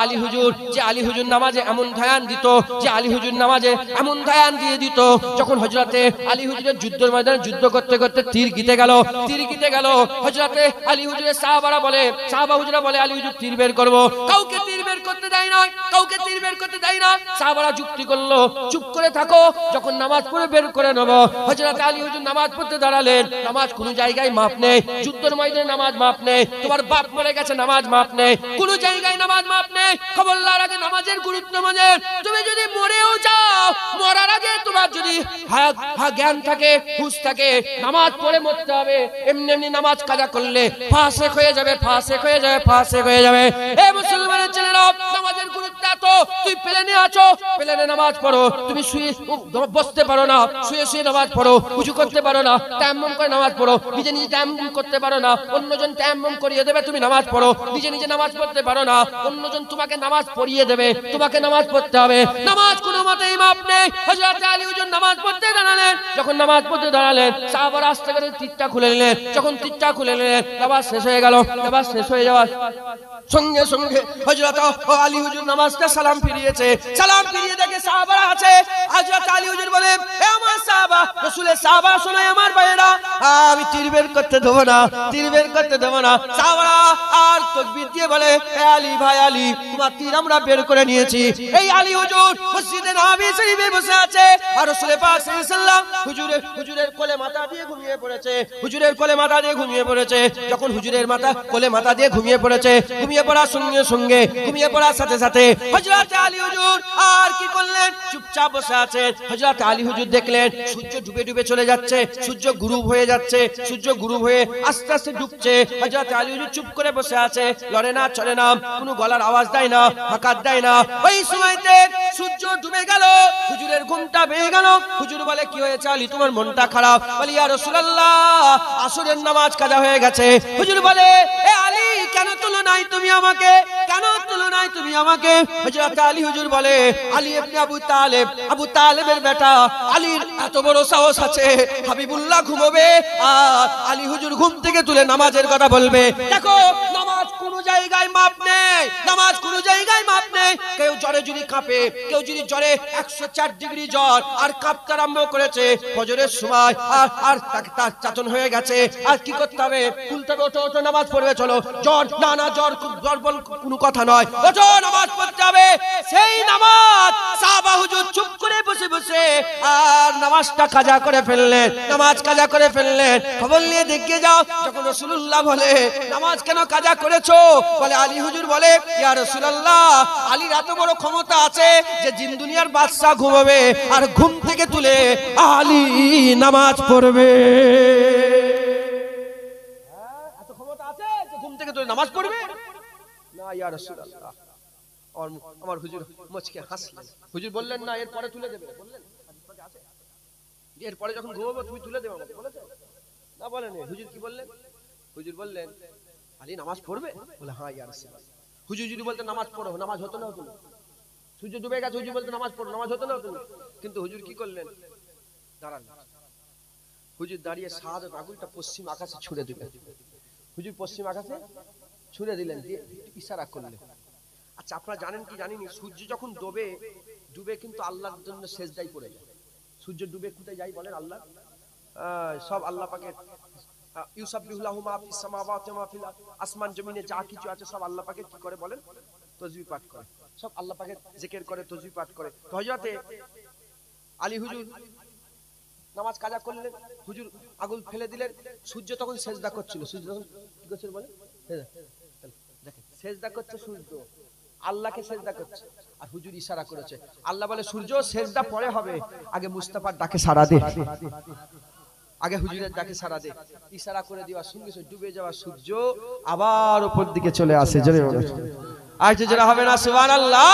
আলী হুজুর নামাজে এমন ধ্যান দিত, যে আলী হুজুর নামাজে এমন ধ্যান দিয়ে দিত, যখন হযরতে আলী হুজুরের যুদ্ধের ময়দানে যুদ্ধ করতে করতে তীর গিতে গেল, হযরতে আলী হুজুরের সাহাবারা বলে আলী হুজুর তীর বের করব, কাউকে তীর বের করতে দেয় না, কাউকে তীর বের করতে দেয় না। সাহাবারা যুক্তি করলো, চুপ করে থাকো, যখন নামাজ পড়ে বের করে নেব। হযরত আলী হুজুর নামাজ পড়তে দাঁড়ালেন, নামাজ কোনো জায়গায় মাপ নেই, যুদ্ধের ময়দানে নামাজ মাপ নেই, তোমার বাপ মরে গেছে নামাজ মাপ নেই, কোনো জায়গায় নামাজ মাপ নেই। খবরদার, আগে নামাজের গুরুত্ব মানে, তুমি যদি মরেও যাও, মরার আগে তোমার যদি জ্ঞান থাকে, হুঁশ থাকে, নামাজ পড়ে মরতে হবে। এমনি এমনি নামাজ কাজা করলে ফাসেক হয়ে যাবে। এ মুসলমানের ছেলেরা, নামাজের গুরুত্ব এত, তুই প্লেনে আছো, প্লেনে নামাজ পড়ো, তুমি শুয়ে বসতে পারো না, শুয়ে নামাজ পড়ো, উঁচু করতে পারো না, তায়াম্মুম করে নামাজ পড়ো, নিজে তায়াম্মুম করতে পারো না, অন্যজন তায়াম্মুম করিয়ে দেবে, তুমি নামাজ পড়ো, নিজে নামাজ পড়তে পারো না, অন্যজন তোমাকে নামাজ পড়িয়ে দেবে, তোমাকে নামাজ পড়তে হবে। নামাজ কোনো মতেই মাপ নেই। হযরত আলী হুজুর নামাজ পড়তে দাঁড়ালেন, যখন নামাজ পড়তে দাঁড়ালেন, সাহাবারা আস্তে করে তীরটা খুলে নিলেন। যখন তীরটা খুলে নিলেন, নামাজ শেষ হয়ে গেল। নামাজ শেষ হয়ে যাওয়ার সঙ্গে সঙ্গে হযরত আলী হুজুর নামাজটা সালাম ফিরিয়েছে। সালাম ফিরিয়ে দেখে সাহাবারা আছে। হযরত আলী হুজুর বলে, এ আমার সাহাবা, রাসূলের সাহাবা, শোনো আমার ভাইয়েরা, আমি তীর বের করতে দেব না, তীর বের করতে দেব না। সাহাবারা আর তাকবীর দিয়ে বলে, হে আলী ভাই আলী, তোমার তীর আমরা বের করে নিয়েছি। এই আলী হুজুর মসজিদে নববী শরীফে বসে আছে, আর রাসূল পাক সাল্লাল্লাহু আলাইহি ওয়াসাল্লাম হুজুরের কোলে মাথা দিয়ে ঘুমিয়ে পড়েছে, হুজুরের কোলে মাথা দিয়ে ঘুমিয়ে পড়েছে। যখন হুজুরের কোলে মাথা দিয়ে ঘুমিয়ে পড়েছে, ঘুমিয়ে পড়ার সঙ্গে সঙ্গে, ঘুমিয়ে পড়ার সাথে সাথে হযরত আলী হুজুর আর কি করলেন? চুপচাপ বসে আছেন। হযরত আলী হুজুর দেখলেন সূর্য ডুবে ডুবে চলে যাচ্ছে, সূর্য গুরুব হয়ে যাচ্ছে, সূর্য গুরুব হয়ে আস্তে আস্তে ডুবছে। হযরত আলী হুজুর চুপ করে বসে আছে, লড়ে না, চলে না, কোনো গলার আওয়াজ দেয় না, হাঁকাত দেয় না। ওই সময়তে সূর্য ডুবে গেল, হুজুরের ঘুমটা ভেঙে গেল। হুজুর বলে, কি হয়েছে আলী, তোমার মনটা খারাপ? বলি, ইয়া রাসূলুল্লাহ, আসরের নামাজ কাজা হয়ে গেছে। হুজুর বলে, এ আলী, কেন তুলো নাই তুমি আমাকে? কেন তুলনায় তুমি আমাকে। হযরত আলী হুজুর বলে, আলী ইবনে আবু তালেবের বেটা আলীর এত বড় সাহস আছে, হাবিবুল্লাহ ঘুমাবে আর আলী হুজুর ঘুম থেকে তুলে নামাজের কথা বলবে। দেখো নামাজ কোন জায়গায় মাপ নেই, নামাজ কোন জায়গায় মাপ নেই। কেউ জ্বরে যদি কাঁপে, কেউ যদি জ্বরে 104 ডিগ্রি জ্বর আর কাঁপতে আরম্ভ করেছে ফজরের সময়, আর তার চাতন হয়ে গেছে, আর কি করতে হবে? তুলতে হবে, ওঠো নামাজ পড়বে, চলো। জ্বর না জ্বর বল কোনো কথা নয়, ওঠো নামাজ পড়তে হবে। সেই নামাজ সাহাবা হুজুর চুপ করে বসে বসে আর নামাজটা কাজা করে ফেললেন, নামাজ কাজা করে ফেললেন। খবর নিয়ে দেখে যাও, যখন রাসূলুল্লাহ বলে নামাজ কেন কাজা করেছো? বলে আলী হুজুর বলে, ইয়া রাসূলুল্লাহ, আলীর এত বড় ক্ষমতা আছে যে জিন দুনিয়ার বাদশা ঘুমাবে আর ঘুম থেকে তুলে আলী নামাজ পড়বে। এত ক্ষমতা আছে যে ঘুম থেকে তুলে নামাজ পড়বে না? ইয়া রাসূলুল্লাহ, আমার হুজুর মুচকে হাসলেন। হুজুর বললেন না এরপরে তুলে দেবে, বললেন এরপরে যখন ঘুমাবো তুমি তুলে দেবে আমাকে, বলেছে না? বলেন। হুজুর কি বললেন? হুজুর বললেন আলী নামাজ পড়বে? বলে হ্যাঁ ইয়া রাসূলুল্লাহ। হুজুর যদি বলতে নামাজ পড়ো, নামাজ হতো না? হতো না। সূর্য ডুবে গেছে, হুজুর বলতে নামাজ পড়ো, নামাজ হতো না? হতো না। কিন্তু হুজুর কি করলেন? দাঁড়ান। হুজুর দাঁড়িয়ে শাহাদাত আঙ্গুলটা পশ্চিম আকাশে ছুঁড়ে দিলেন। হুজুর পশ্চিম আকাশে ছুঁড়ে দিলেন, দিয়ে ইশারা করলেন। আচ্ছা, আপনারা জানেন কি জানেন, সূর্য যখন ডুবে কিন্তু আল্লাহর জন্য সেজদায় পড়ে যায়। সূর্য ডুবে কোথায় যায় বলেন? আল্লাহ সব আল্লাহ পাকের ইউসাব্বিহুলাহু মা ফিস সামাওয়াতি ওয়া মা ফিল আরদ, আসমান জমিনে যা কিছু আছে সব আল্লাহ পাকের কি করে বলেন? তাসবিহ পাঠ করে, সব আল্লাহ পাকের জিকির করে, তাসবিহ পাঠ করে। তো হযরতে আলী হুজুর নামাজ কাজা করলেন, হুজুর আগুন ফেলে দিলেন। সূর্য তখন সেজদা করছিল। সূর্য তখন কি করছিল বলেন? দেখেন, সেজদা করছে সূর্য, আল্লাহকে সেজদা করছে, আর হুজুর ইশারা করেছে। আল্লাহ বলে সূর্য সেজদা পরে হবে, আগে মুস্তাফার ডাকে সাড়া দে, আগে হুজুরের ডাকে সাড়া দে। ইশারা করে দেওয়ার সঙ্গে সঙ্গে ডুবে যাওয়া সূর্য আবার উপর দিকে চলে আসে। জোরে বলো আর যে যারা হবে না সুবহানাল্লাহ।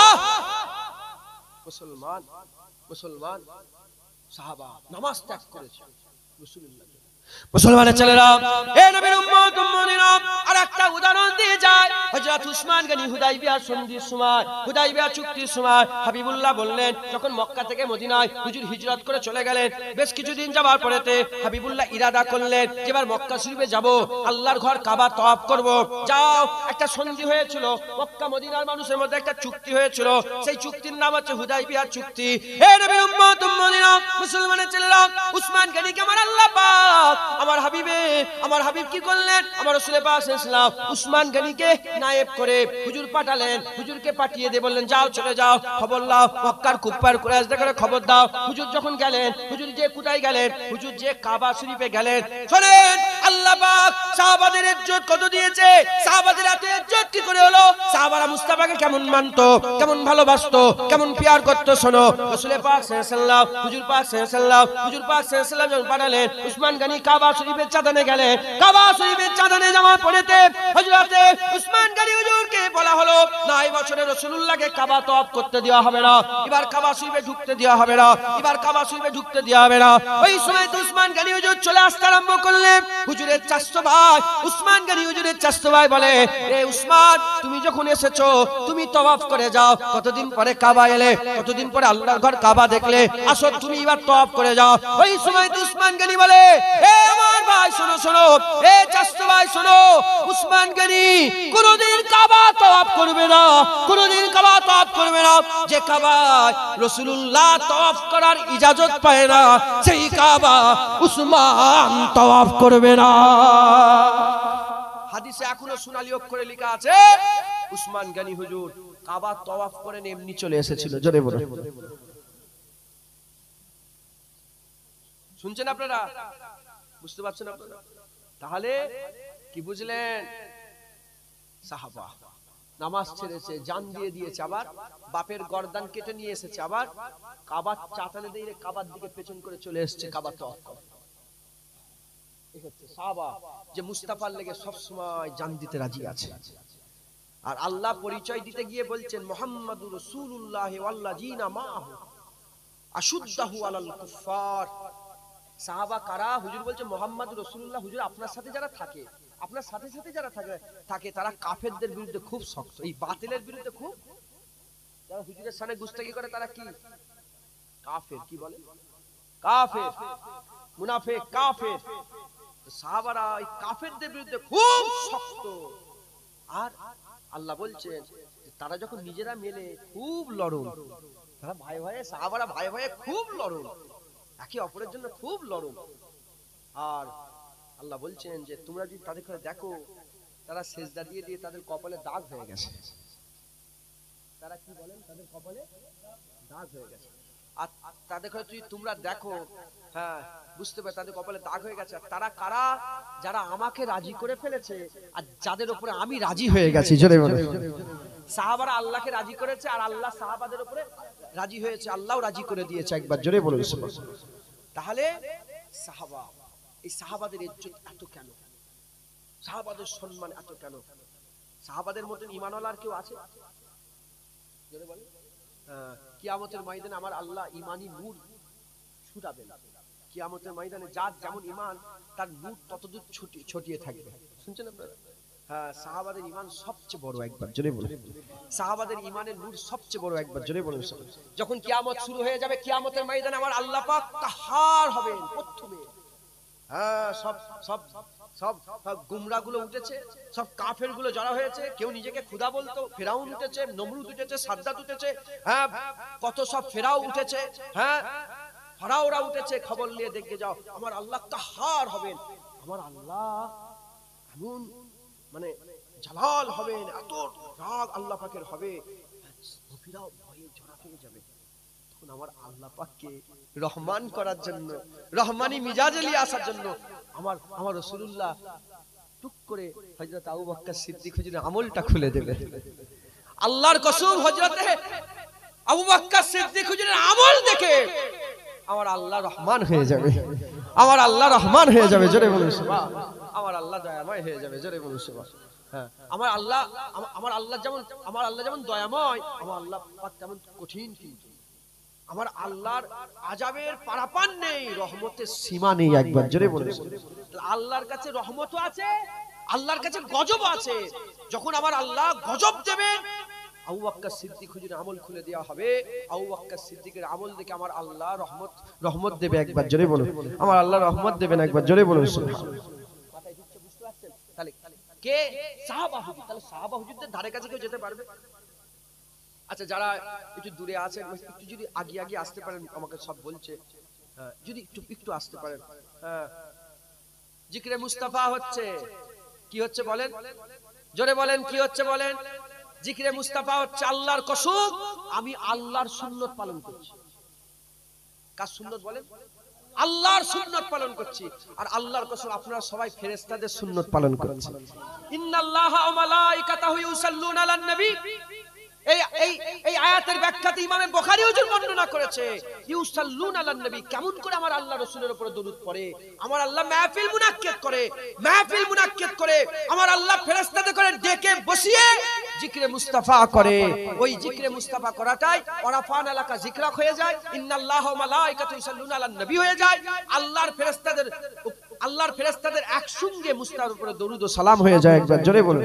মুসলমান সাহাবা নামাজ ত্যাগ করেছে রাসূলুল্লাহ। মুসলমানের ছেলেরা, এ নবীর উম্মত উম্মতিরা, আরেকটা উদাহরণ দিয়ে যায়। হযরত উসমান গনি হুদাইবিয়া সন্ধির সময়, হুদাইবিয়া চুক্তির সময় হাবিবুল্লাহ বললেন, যখন মক্কা থেকে মদিনায় হুজুর হিজরত করে চলে গেলেন, বেশ কিছুদিন যাবার পরেতে হাবিবুল্লাহ ইরাদা করলেন যে এবার মক্কা শরীফে যাব, আল্লাহর ঘর কাবা তওয়াফ করব। যাও, একটা সন্ধি হয়েছিল, মক্কা মদিনার মানুষের মধ্যে একটা চুক্তি হয়েছিল, সেই চুক্তির নাম হচ্ছে হুদাইবিয়া চুক্তি। এ নবীর উম্মত উম্মতিরা, মুসলমানের ছেলেরা, উসমান গনিকে আমার আল্লাহ পাক, আমার হাবিব কি করলেন? আমার রাসূল পাক সাল্লাল্লাহু আলাইহি ওয়াসাল্লাম উসমান গনিকে নায়েব করে হুজুর পাঠালেন। হুজুরকে পাঠিয়ে দিয়ে বললেন, যাও, চলে যাও, খবর দাও, মক্কার কুফার কুরাইশদের করে খবর দাও। হুজুর যখন গেলেন, হুজুর যে কোথায় গেলেন? হুজুর যে কাবা শরীফে গেলেন। শুনেন, আল্লাহ পাক সাহাবাদের ইজ্জত কত দিয়েছে, সাহাবাদের এত ইজ্জত কি করে হলো? সাহাবারা মুস্তাফাকে কেমন মানতো, কেমন ভালোবাসতো, কেমন পিয়ার করতো। শোনো, রাসূল পাক সাল্লাল্লাহু আলাইহি ওয়াসাল্লাম, হুজুর পাক সাল্লাল্লাহু আলাইহি ওয়াসাল্লাম যখন পাঠালেন, উসমান গনি কাবা শরীফের চাঁদনে গেলেন। কাবা শরীফের চাঁদনে যাওয়ার পরেতে হযরতে উসমান গনি হুজুরকে বলা হলো, না, এই বছরে রাসূলুল্লাহকে কাবা তওয়াফ করতে দেওয়া হবে না, এবার কাবা শরীফে ঢুকতে দেওয়া হবে না, এবার কাবা শরীফে ঢুকতে দেওয়া হবে না। ওই সময় তো উসমান গনি হুজুর চলে আসতে আরম্ভ করলেন। হুজুরের চাচতো ভাই উসমান গনি হুজুরের চাচতো ভাই বলে, এ উসমান, তুমি যখন এসেছো তুমি তওয়াফ করে যাও, কতদিন পরে কাবা এলে, কতদিন পরে আল্লাহর ঘর কাবা দেখলে, আসো তুমি এবার তওয়াফ করে যাও। ওই সময় তো উসমান গনি বলে, এ আমার ভাই শোনো, শোনো, এ চাচতো ভাই শোনো, উসমান গনি কোনদিন কাবা তওয়াফ করবে না, কোনদিন কাবা তওয়াফ করবে না। যে কাবায় রাসূলুল্লাহ তওয়াফ করার ইজাজত পায় না, সেই কাবা উসমান তওয়াফ করবে না। হাদিসে এখনো সোনালী অক্ষরে লেখা আছে, উসমান গনি হুজুর কাবা তওয়াফ করে এমনি চলে এসেছিল। জোরে বলো, শুনছেন আপনারা? বুঝতে পারছেন আপনারা? তাহলে কি বুঝলেন? সাহাবা নামাজ ছেড়েছে, জান দিয়ে দিয়েছে, আবার বাপের গর্দান কেটে নিয়ে এসেছে, আবার কাবার চাতালে দিয়ে কাবার দিকে পেছন করে চলে এসেছে কাবা তওয়াফ করতে। এই হচ্ছে সাহাবা, যে মুস্তাফার লেগে সব সময় জান দিতে রাজি আছে। আর আল্লাহ পরিচয় দিতে গিয়ে বলছেন, মুহাম্মাদুর রাসূলুল্লাহ ওয়াল্লাযিনা মাআহু আশুদ্দাহু আলাল কুফার। সাহাবা কারা? হুজুর বলছে মুহাম্মাদুর রাসূলুল্লাহ, হুজুর আপনার সাথে যারা থাকে, আপনার সাথে সাথে যারা থাকে তারা কাফেরদের বিরুদ্ধে খুব শক্ত, এই বাতিলের বিরুদ্ধে খুব। যারা হুজুরের সামনে গুস্তাখি করে তারা কি কাফের, কি বলে কাফের, মুনাফিক, কাফের। সাহাবারা এই কাফেরদের বিরুদ্ধে খুব শক্ত। আর আল্লাহ বলছেন তারা যখন নিজেরা মেলে খুব লড়ন, তারা ভাই ভাই, সাহাবারা ভাই ভাই খুব লড়ন, একে অপরের জন্য খুব লড়ন। আর আল্লাহ বলছেন যে তোমরা যদি তাদের দেখো, তারা সেজদা দিয়ে দিয়ে তাদের কপালে দাগ হয়ে গেছে। তারা কি বলেন, তাদের কপালে দাগ হয়ে গেছে। আর তাদের যদি তোমরা দেখো, হ্যাঁ বুঝতে পারে তাদের কপালে দাগ হয়ে গেছে। আর তারা কারা? যারা আমাকে রাজি করে ফেলেছে আর যাদের উপরে আমি রাজি হয়ে গেছি। জোরে বলো। সাহাবারা আল্লাহকে রাজি করেছে আর আল্লাহ সাহাবাদের উপরে রাজি হয়েছে, আল্লাহও রাজি করে দিয়েছে। একবার জোরে বলুন। তাহলে সাহাবা, এই সাহাবাদের ইজ্জত এত কেন, সাহাবাদের সম্মান এত কেন? সাহাবাদের মতন ঈমানওয়ালা আর কেউ আছে? জোরে বলেন। কিয়ামতের ময়দানে আমার আল্লাহ ঈমানি নূর ছুটাবেন। কিয়ামতের ময়দানে যার যেমন ঈমান তার নূর ততদূর ছড়িয়ে থাকবে। শুনছেন আপনারা? হ্যাঁ, সাহাবাদের ঈমান সবচেয়ে বড়। একবার জোরে বলুন। সাহাবাদের ঈমানের নূর সবচেয়ে বড়। একবার জোরে বলুন। যখন কিয়ামত শুরু হয়ে যাবে, কিয়ামতের ময়দানে আমার আল্লাহ পাক কাহার হবেন প্রথমে। হ্যাঁ, সব সব সব গুমরা গুলো উঠেছে, সব কাফের গুলো জড়া হয়েছে। কেউ নিজেকে খুদা বলতো, ফেরাউন উঠেছে, নমরুদ উঠেছে, সাদ্দাত উঠেছে, হ্যাঁ কত সব ফেরাও উঠেছে, হ্যাঁ ফারাওরা উঠেছে। খবর নিয়ে দেখে যাও, আমার আল্লাহ কাহার হবেন। আমার আল্লাহ এমন মানে জালাল হবেন, এত রাগ আল্লাহ পাকের হবে, নবীরাও ভয়ে জড়া হয়ে যাবে। তখন আমার আল্লাহ পাককে রহমান করার জন্য, রহমানি মিজাজে নিয়ে আসার জন্য আমার রাসূলুল্লাহ টুক করে হযরত আবু বকর সিদ্দিক হুজুরের আমলটা খুলে দেবে। আল্লাহর কসম, হযরত আবু বকর সিদ্দিক হুজুরের আমল দেখে আমার আল্লাহ রহমান হয়ে যাবে, আমার আল্লাহ রহমান হয়ে যাবে। জোরে বলুন সুবহানাল্লাহ। আমার আল্লাহ দয়াময় হয়ে যাবে। জোরে বলুন সুবহানাল্লাহ। হ্যাঁ, আমার আল্লাহ যেমন দয়াময়, আমার আল্লাহ পাক তেমন কঠিন। কিন্তু আমার আল্লাহর আযাবের পারাপার নেই, রহমতের সীমা নেই। একবার জোরে বলুন। আল্লাহর কাছে রহমতও আছে, আল্লাহর কাছে গজবও আছে। যখন আমার আল্লাহ গজব দেবেন, আবু বকর সিদ্দিক হুজুরের আমল খুলে দেওয়া হবে। আবু বকর সিদ্দিকের আমল দেখে আমার আল্লাহ রহমত দেবে। একবার জোরে বলুন। আমার আল্লাহ রহমত দেবেন। একবার জোরে বলুন সুবহানাল্লাহ। কথাই দিচ্ছে, বুঝতে পারছেন? তাহলে কে সাহাবা হুজুর? তাহলে সাহাবা হুজুরদের ধারে কাছে কেউ যেতে পারবে? আচ্ছা, যারা একটু দূরে আছেন, একটু যদি আগে আসতে পারেন, আমাকে সব বলছে, যদি একটু আসতে পারেন। হ্যাঁ, জিকরে মুস্তাফা হচ্ছে। কি হচ্ছে বলেন? জোরে বলেন, কি হচ্ছে বলেন? জিকরে মুস্তাফা হচ্ছে। আল্লাহর কসম, আমি আল্লাহর সুন্নাত পালন করছি। কার সুন্নাত বলেন? আল্লাহর সুন্নাত পালন করছি। আর আল্লাহর কসম, আপনারা সবাই ফেরেশতাদের সুন্নাত পালন করছেন। ইন্নাল্লাহা ওয়া মালাইকাতাহু ইউসাল্লুনা আলান নবী। এই আয়াতের ব্যাখ্যাতে ইমাম বুখারী হুজুর বর্ণনা করেছে, ইউসাল্লুনা আলান নবী, কেমন করে আমার আল্লাহ রাসূলের উপরে দরুদ পড়ে। আমার আল্লাহ মাহফিল মুনাক্কিদ করে আমার আল্লাহ ফেরেশতাদের করে ডেকে বসিয়ে জিকরে মুস্তাফা করে। ওই জিকরে মুস্তাফা করাটাই ওয়ারাফান আলাকা জিকরা হয়ে যায়, ইন্নাল্লাহা ওয়া মালাইকাতাহু ইউসাল্লুনা আলান নবী হয়ে যায়। আল্লাহর ফেরেশতাদের একসঙ্গে মুস্তাফার উপরে দরুদ ও সালাম হয়ে যায়। একবার জোরে বলুন।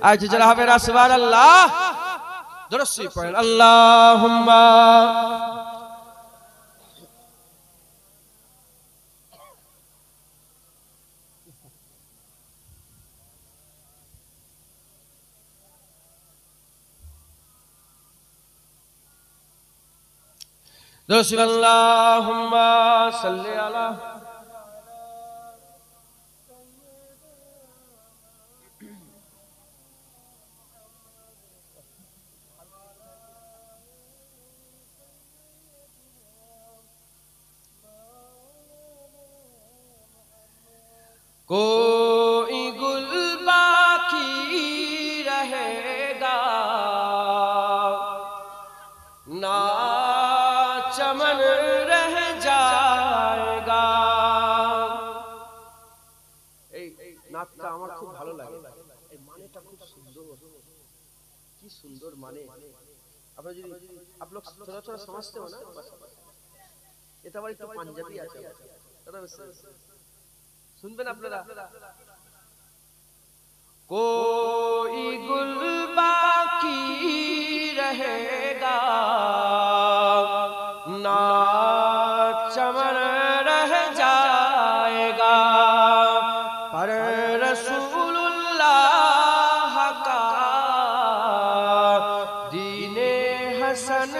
আজ যারা হবে সুবহানাল্লাহ, দরুদ পড়েন। আল্লাহুম্মা দরুদ আল্লাহুম্মা সাল্লি আলা कोई गुल बाकी रहेगा ना चमन रह जाएगा। এই নাতটা আমার খুব ভালো লাগে, এই মানেটা খুব সুন্দর, কি সুন্দর মানে। আপনারা যদি आप लोग थोड़ा समझते हो ना, এটা আবার একটু পাঞ্জাবি আছে, শুনবেন আপনারা? कोई गुल बाकी रहेगा ना चमन रह जाएगा, पर रसूलुल्लाह का दीने हसन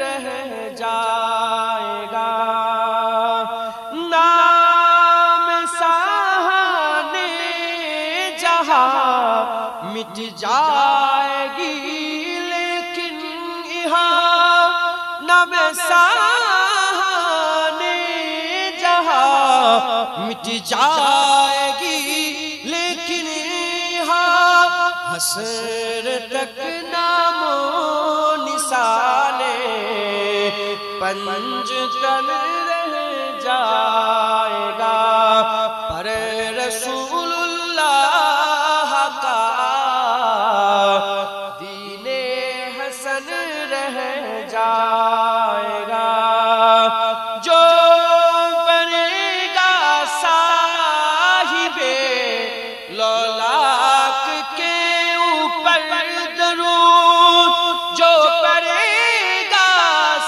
रह जाएगा। नाम साहने जहां मिट जाएगी, लेकिन यहाँ नाम साहने जहां मिट जाएगी, लेकिन यहाँ हसर तक नामो निशाने पंजतन रह जाएगा, पर रसूलुल्लाह का दीने हसन रह जाएगा। जो बनेगा साहिबे लौलाक के ऊपर दरूद, जो पढ़ेगा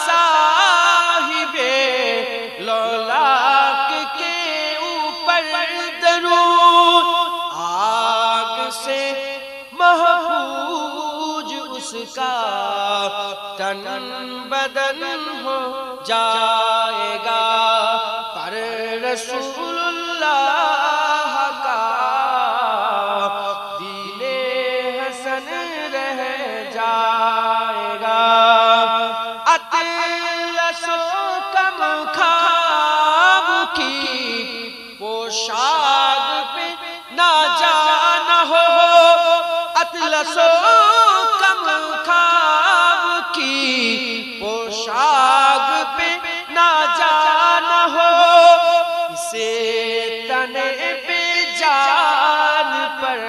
साहिबे लौलाक के ऊपर दरूद, आग से महफूज उसका तन बदन हो जाएगा, पर रसूलुल्लाह का दीने हसन रह जाएगा। अतलसो कम खाब की पोशाक पे ना जाना हो, अतलसो कम खाब की पोशाक पे ना जाना हो, इसे तने पे जान पर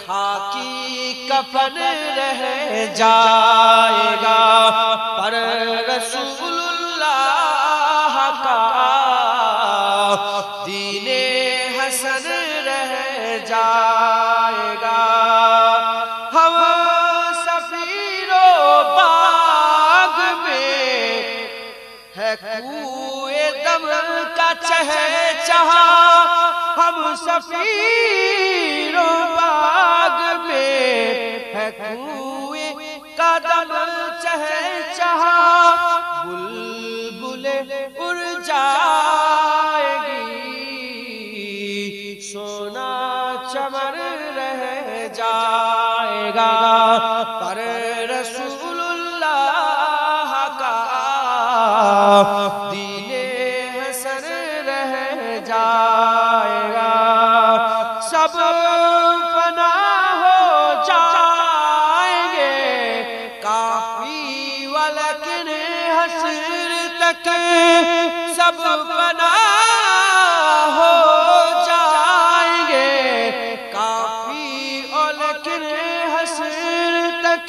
खाकी कफन रह जाएगा, पर रसूलुल्लाह का दीने हसन रह जाएगा। हम सफीरो बाग में है कुए दम का चहचहा, हम सफीरो बाग में है कुए का दम चहचहा, बुलबुले उड़ जाएगी सोना चमन रह जाएगा, पर रसूलुल्लाह का दीने हसन रह जाएगा। सब फना हो जाएंगे काफी वलकिन हस्र तक, सब फना हो जाएंगे काफी वलकिन हस्र तक,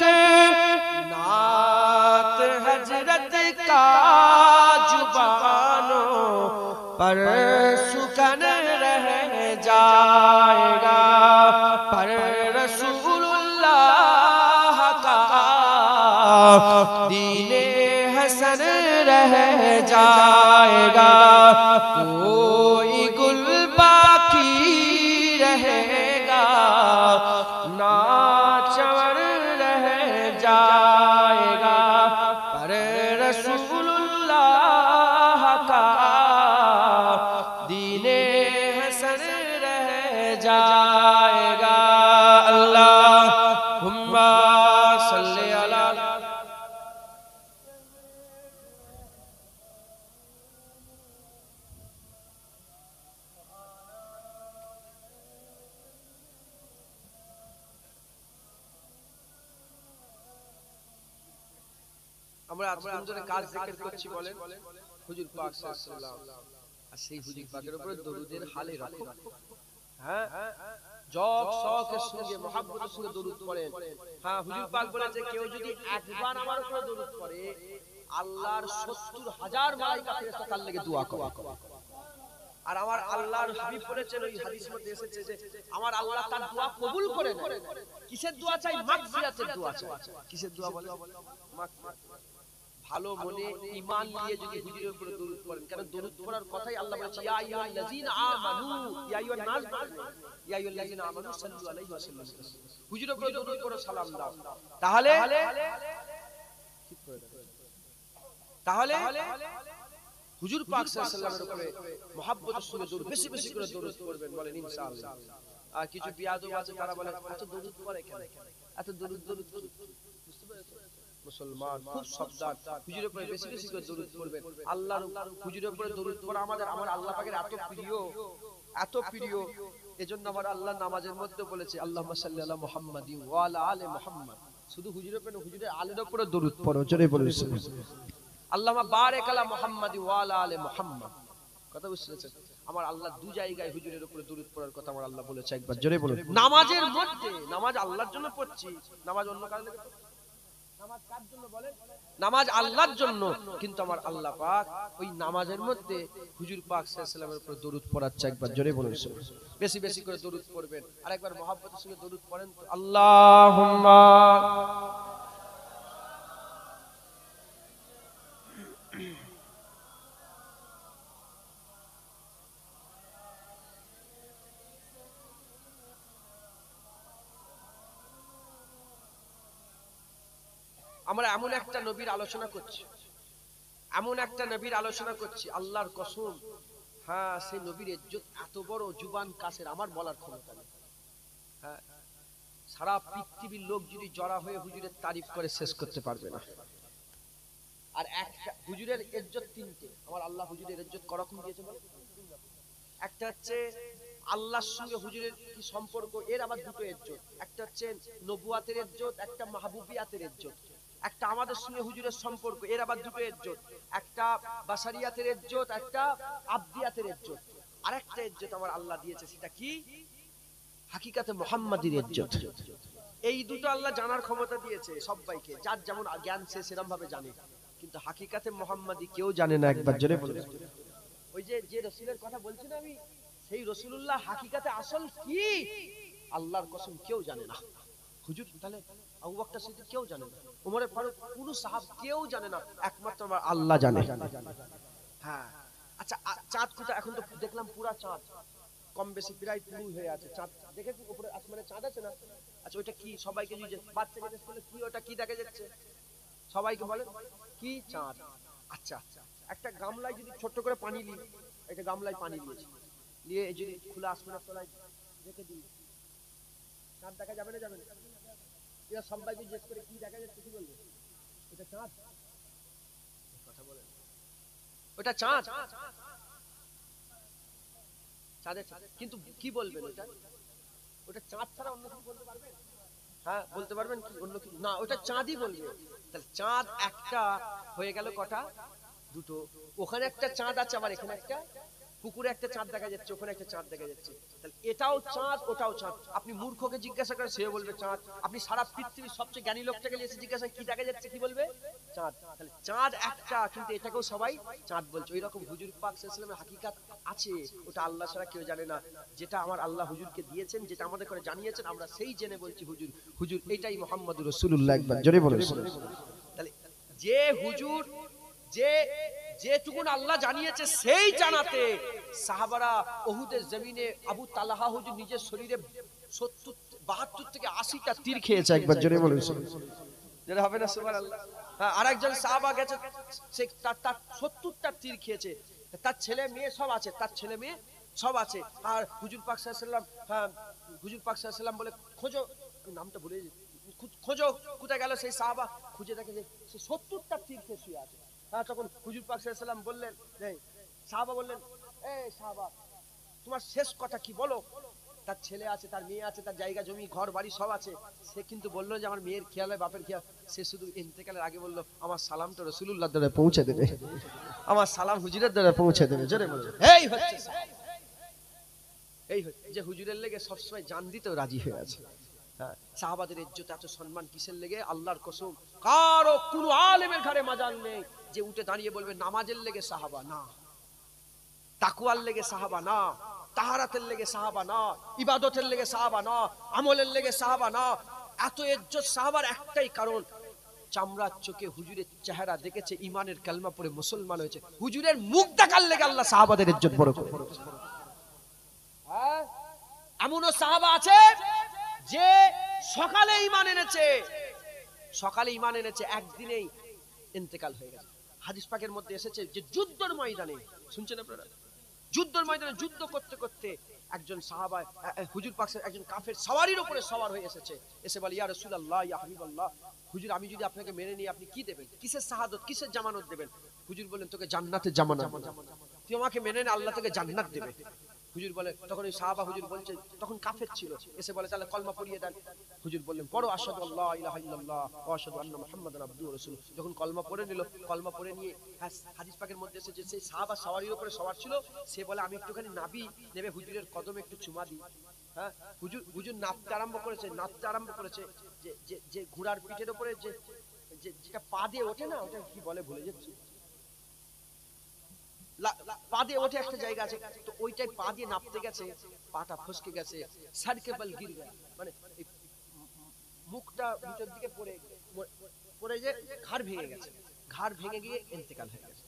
नात हजरत का जुबानों पर सुकन रह जाएगा, पर रसूलुल्लाह का दीने हसन रह जाएगा। कोई गुल बाकी रहेगा ना चमन रह जाएगा, पर रसूलुल्लाह का दीने हसन रह जाएगा। अल्लाहुम्मा सल्ली अला আমরা আজকে কাজ জিকির করছি বলেন হুজুর পাক সাল্লাল্লাহু আলাইহি ওয়াসাল্লাম, আর সেই হুজুর পাকের উপরে দরুদের হালে রাখুন। হ্যাঁ, জব শখের সঙ্গে মহব্বতের সঙ্গে দরুদ পড়েন। হ্যাঁ, হুজুর পাক বলেছে কেউ যদি একবার আমার উপরে দরুদ পড়ে আল্লাহর ৭০,০০০ মালায়েকা ফেরেশতা তার লাগি দোয়া করে। আর আমার আল্লাহর হাবিব বলেছেন, ওই হাদিসের মধ্যে এসেছে যে আমার আল্লাহ তার দোয়া কবুল করে নেন। কিসের দোয়া চাই? মাগফিরাতের দোয়া চাই। কিসের দোয়া বলে? ভালো মনে ঈমান নিয়ে যদি হুজুরের উপরে দরুদ পড়েন, কারণ দরুদ পড়ার কথাই আল্লাহ বলেছে, ইয়া আইয়ুহাল্লাযীনা আমানু, ইয়া আইয়ুহান নাস, ইয়া আইয়ুহাল্লাযীনা আমানু সাল্লু আলাইহি ওয়া সাল্লামু তাসলিমা। হুজুরের উপরে দরুদ পড়ো, সালাম দাও। তাহলে হুজুর পাক সাল্লাল্লাহু আলাইহি ওয়াসাল্লামের উপরে মহব্বতের সঙ্গে দরুদ, বেশি বেশি করে দরুদ পড়বেন, বলেন ইনশাআল্লাহ। আর কিছু বিয়াদব আছে, তারা বলে এত দরুদ পড়ে কেন, এত দরুদ বুঝতে পেরেছেন? মুসলমান খুব সাবধান, হুজুরের উপরে বেশি বেশি করে দরুদ পড়বেন। আল্লাহর হুজুরের উপরে দরুদ পড়া আমার আল্লাহ পাকের এত প্রিয়। এজন্য আমার আল্লাহ নামাজের মধ্যে বলেছে, আল্লাহুম্মা সাল্লি আলা মুহাম্মাদিন ওয়া আলা আলি মুহাম্মাদ। শুধু হুজুরের উপরে, হুজুরের আলের উপরে দরুদ পড়ো, জোরে বলুন আল্লাহুম্মা বারিক আলা মুহাম্মাদি ওয়া আলা আলি মুহাম্মাদ। কথা বুঝছেন? আমার আল্লাহ দু জায়গায় হুজুরের উপরে দরুদ পড়ার কথা আমার আল্লাহ বলেছে, একবার জোরে বলুন। নামাজের মধ্যে, নামাজ আল্লাহর জন্য পড়ছি, নামাজ অন্য কারণে পড়ছি। নামাজ কার জন্য বলেন? নামাজ আল্লাহর জন্য, কিন্তু আমার আল্লাহ পাক ওই নামাজের মধ্যে হুজুর পাক সাল্লাল্লাহু আলাইহি ওয়াসাল্লামের উপর দরুদ পড়াচ্ছে, একবার জোরে বলুন। বেশি বেশি করে দরুদ পড়বেন। আর একবার মহব্বতের সঙ্গে দরুদ পড়েন তো, আল্লাহুম্মা আমরা এমন একটা নবীর আলোচনা করছি, আল্লাহর কসম, হ্যাঁ, সেই নবীর ইজ্জত এত বড়, জুবান কাসের, আমার বলার ক্ষমতা নেই। হ্যাঁ, সারা পৃথিবীর লোক যদি জড়া হয়ে হুজুরের তারিফ করে শেষ করতে পারবে না। আর একটা হুজুরের ইজ্জত তিনটে, আমার আল্লাহ হুজুরের ইজ্জত করকম দিয়েছে বলে। একটা হচ্ছে আল্লাহর সঙ্গে হুজুরের কি সম্পর্ক, এর আবার দুটো ইজ্জত। একটা হচ্ছে নবুয়াতের ইজ্জত, একটা মাহবুবিয়াতের ইজ্জত। একটা আমাদের সঙ্গে হুজুরের সম্পর্ক, এর আবার দুটো ইজ্জত। একটা বাশারিয়াতের ইজ্জত, একটা আবদিয়াতের ইজ্জত। আরেকটা ইজ্জত আমার আল্লাহ দিয়েছে, সেটা কি? হাকিকাতে মুহাম্মাদির ইজ্জত। এই দুটো আল্লাহ জানার ক্ষমতা দিয়েছে সবাইকে, যার যেমন জ্ঞান সে সেরকম ভাবে জানে, কিন্তু হাকিকাতে মুহাম্মাদি কেউ জানে না, একবার জোরে বলুন। ওই যে রাসূলের কথা বলছি না আমি, সেই রাসূলুল্লাহ হাকিকাতে আসল কি, আল্লাহর কসম কেউ জানে না। হুজুর তাহলে আবু বকর সিদ্দিক কেউ জানে না, ওমর ফারুক, কোন সাহাব কেউ জানে না, একমাত্র আমার আল্লাহ জানে। হ্যাঁ, আচ্ছা, চাঁদ কোথায়? এখন তো দেখলাম পুরা চাঁদ কম বেশি প্রায় পুরো হয়ে আছে। চাঁদ দেখেছি উপরে আসমানে, চাঁদ আছে না? আচ্ছা, ওইটা কি? সবাইকে যদি বাচ্চাকে জিজ্ঞেস করলে কি ওটা কি দেখা যাচ্ছে, সবাইকে বলেন কি? চাঁদ। আচ্ছা, একটা গামলায় যদি ছোট্ট করে পানি নিই, একটা গামলায় পানি নিয়েছি, নিয়ে যদি খোলা আসমানের তলায় রেখে দিই, চাঁদ দেখা যাবে না? যাবে না? এরা সবাইকে জিজ্ঞেস করে কি দেখা যাচ্ছে, কি বলবে? এটা চাঁদ। কথা বলেন, ওটা চাঁদ। চাঁদের, কিন্তু কি বলবেন ওটা চাঁদ ছাড়া অন্য কিছু বলতে পারবেন? হ্যাঁ, বলতে পারবেন কি অন্য কিছু? না, ওটা চাঁদই বলবে। তাহলে চাঁদ একটা হয়ে গেল কটা? দুটো। ওখানে একটা চাঁদ আছে, আবার এখানে একটা, পুকুরে একটা চাঁদ দেখা যাচ্ছে, ওখানে একটা চাঁদ দেখা যাচ্ছে। তাহলে এটাও চাঁদ, ওটাও চাঁদ। আপনি মূর্খকে জিজ্ঞাসা করেন, সে বলবে চাঁদ। আপনি সারা পৃথিবীর সবচেয়ে জ্ঞানী লোকটাকে এসে জিজ্ঞাসা কি দেখা যাচ্ছে, কি বলবে? চাঁদ। তাহলে চাঁদ একটা, কিন্তু এটাকেও সবাই চাঁদ বলছে। ওই রকম হুজুর পাক সাল্লাল্লাহু আলাইহি ওয়াসাল্লামের হাকিকাত আছে, ওটা আল্লাহ ছাড়া কেউ জানে না। যেটা আমার আল্লাহ হুজুরকে দিয়েছেন, যেটা আমাদের করে জানিয়েছেন, আমরা সেই জেনে বলছি হুজুর এটাই মুহাম্মদুর রাসূলুল্লাহ, একবার জোরে বলুন। তাহলে যে হুজুর, যেটুকুন আল্লাহ জানিয়েছে সেই জানাতে সাহাবারা উহুদের জমিনে আবু তালহা হুজুর নিজের শরীরে 72 থেকে 80টা তীর খেয়েছে, একবার জোরে বলুন। যেটা হবে না সুবহানাল্লাহ। হ্যাঁ, আরেকজন সাহাবা গেছে, সে তার 70টা তীর খেয়েছে, তার ছেলে মেয়ে সব আছে, আর হুজুর পাক সাল্লাল্লাহু আলাইহি ওয়াসাল্লাম, হ্যাঁ, হুজুর পাক সাল্লাল্লাহু আলাইহি ওয়াসাল্লাম বলে খোঁজো, নামটা ভুলে গেছি, খোঁজো কোথায় গেল সেই সাহাবা। খুঁজে দেখে যে সে 70টা তীর খেয়ে শুয়ে আছে। হ্যাঁ, তখন হুজুর পাক সাল্লাল্লাহু আলাইহি ওয়াসাল্লাম বললেন, সাহাবা বললেন, এই সাহাবা, তোমার শেষ কথা কি বলো? তার ছেলে আছে, তার মেয়ে আছে, তার জায়গা জমি ঘর বাড়ি সব আছে। সে কিন্তু বললো যে আমার মেয়ের খেয়াল হয়, বাপের খেয়াল। সে শুধু ইন্তেকালের আগে বললো, আমার সালামটা রাসূলুল্লাহর দ্বারা পৌঁছে দেবে, আমার সালাম হুজুরের দ্বারা পৌঁছে দেবে। জোরে বলো। এই হচ্ছে যে হুজুরের লেগে সবসময় জান দিতেও রাজি হয়ে আছে। হ্যাঁ, সাহাবাদের ইজ্জত এত সম্মান কিসের লেগে? আল্লাহর কসম, কারো কোন আলেমের ঘরে মাজার নেই যে উঠে দাঁড়িয়ে বলবে নামাজের লেগে সাহাবা, না। তাকওয়ার লেগে সাহাবা না, তাহারাতের লেগে সাহাবা না, ইবাদতের লেগে সাহাবা না, আমলের লেগে সাহাবা না। এত ইজ্জত সাহাবার একটাই কারণ, চামড়ার চোখে হুজুরের চেহারা দেখেছে, ইমানের কালমা পড়ে মুসলমান হয়েছে। হুজুরের মুখ দেখার লেগে আল্লাহ সাহাবাদের ইজ্জত বড় করে। এমনও সাহাবা আছে যে সকালে ঈমান এনেছে, একদিনেই ইন্তেকাল হয়ে গেছে। হাদিস পাকের মধ্যে এসেছে যে যুদ্ধের ময়দানে, শুনছেন আপনারা, যুদ্ধের ময়দানে যুদ্ধ করতে করতে একজন সাহাবা হুজুর পাক একজন কাফের সওয়ারির উপরে সওয়ার হয়ে এসে বলে, ইয়া রাসূলুল্লাহ, ইয়া হাবিবাল্লাহ, হুজুর আমি যদি আপনাকে মেনে নিই আপনি কি দেবেন, কিসের শাহাদত, কিসের জামানত দেবেন? হুজুর বলেন, তোকে জান্নাতের জামানত, তুই আমাকে মেনে নে, আল্লাহ তোকে জান্নাত দেবে। হুজুর বলে, তখন ওই সাহাবা হুজুর বলছে, তখন কাফের ছিল, এসে বলে তাহলে কলমা পড়িয়ে দেন। হুজুর বললেন, পড়ো, আশহাদু আল্লা ইলাহা ইল্লাল্লাহ ওয়া আশহাদু আন্না মুহাম্মাদান আবদুহু ওয়া রাসূলুহু। যখন কলমা পড়ে নিল, কলমা পড়ে নিয়ে হাদিস পাকের মধ্যে এসেছে সেই সাহাবা সওয়ারির উপরে সওয়ার ছিল, সে বলে আমি একটুখানি নাবি নেবে হুজুরের কদমে একটু চুমা দিই। হ্যাঁ, হুজুর নাচতে আরম্ভ করেছে, যে ঘোড়ার পিঠের উপরে যেটা পা দিয়ে ওঠে না, ওটা কি বলে ভুলে যাচ্ছি, পা দিয়ে ওঠে একটা জায়গা আছে, তো ওইটাই পা দিয়ে নাপতে গেছে, পাটা ফসকে গেছে, সারকেবল গির গয়া, মানে মুখটা ভিতর দিকে পড়ে যে ঘাড় ভেঙে গেছে, ঘাড় ভেঙে গিয়ে ইন্তেকাল হয়ে গেছে।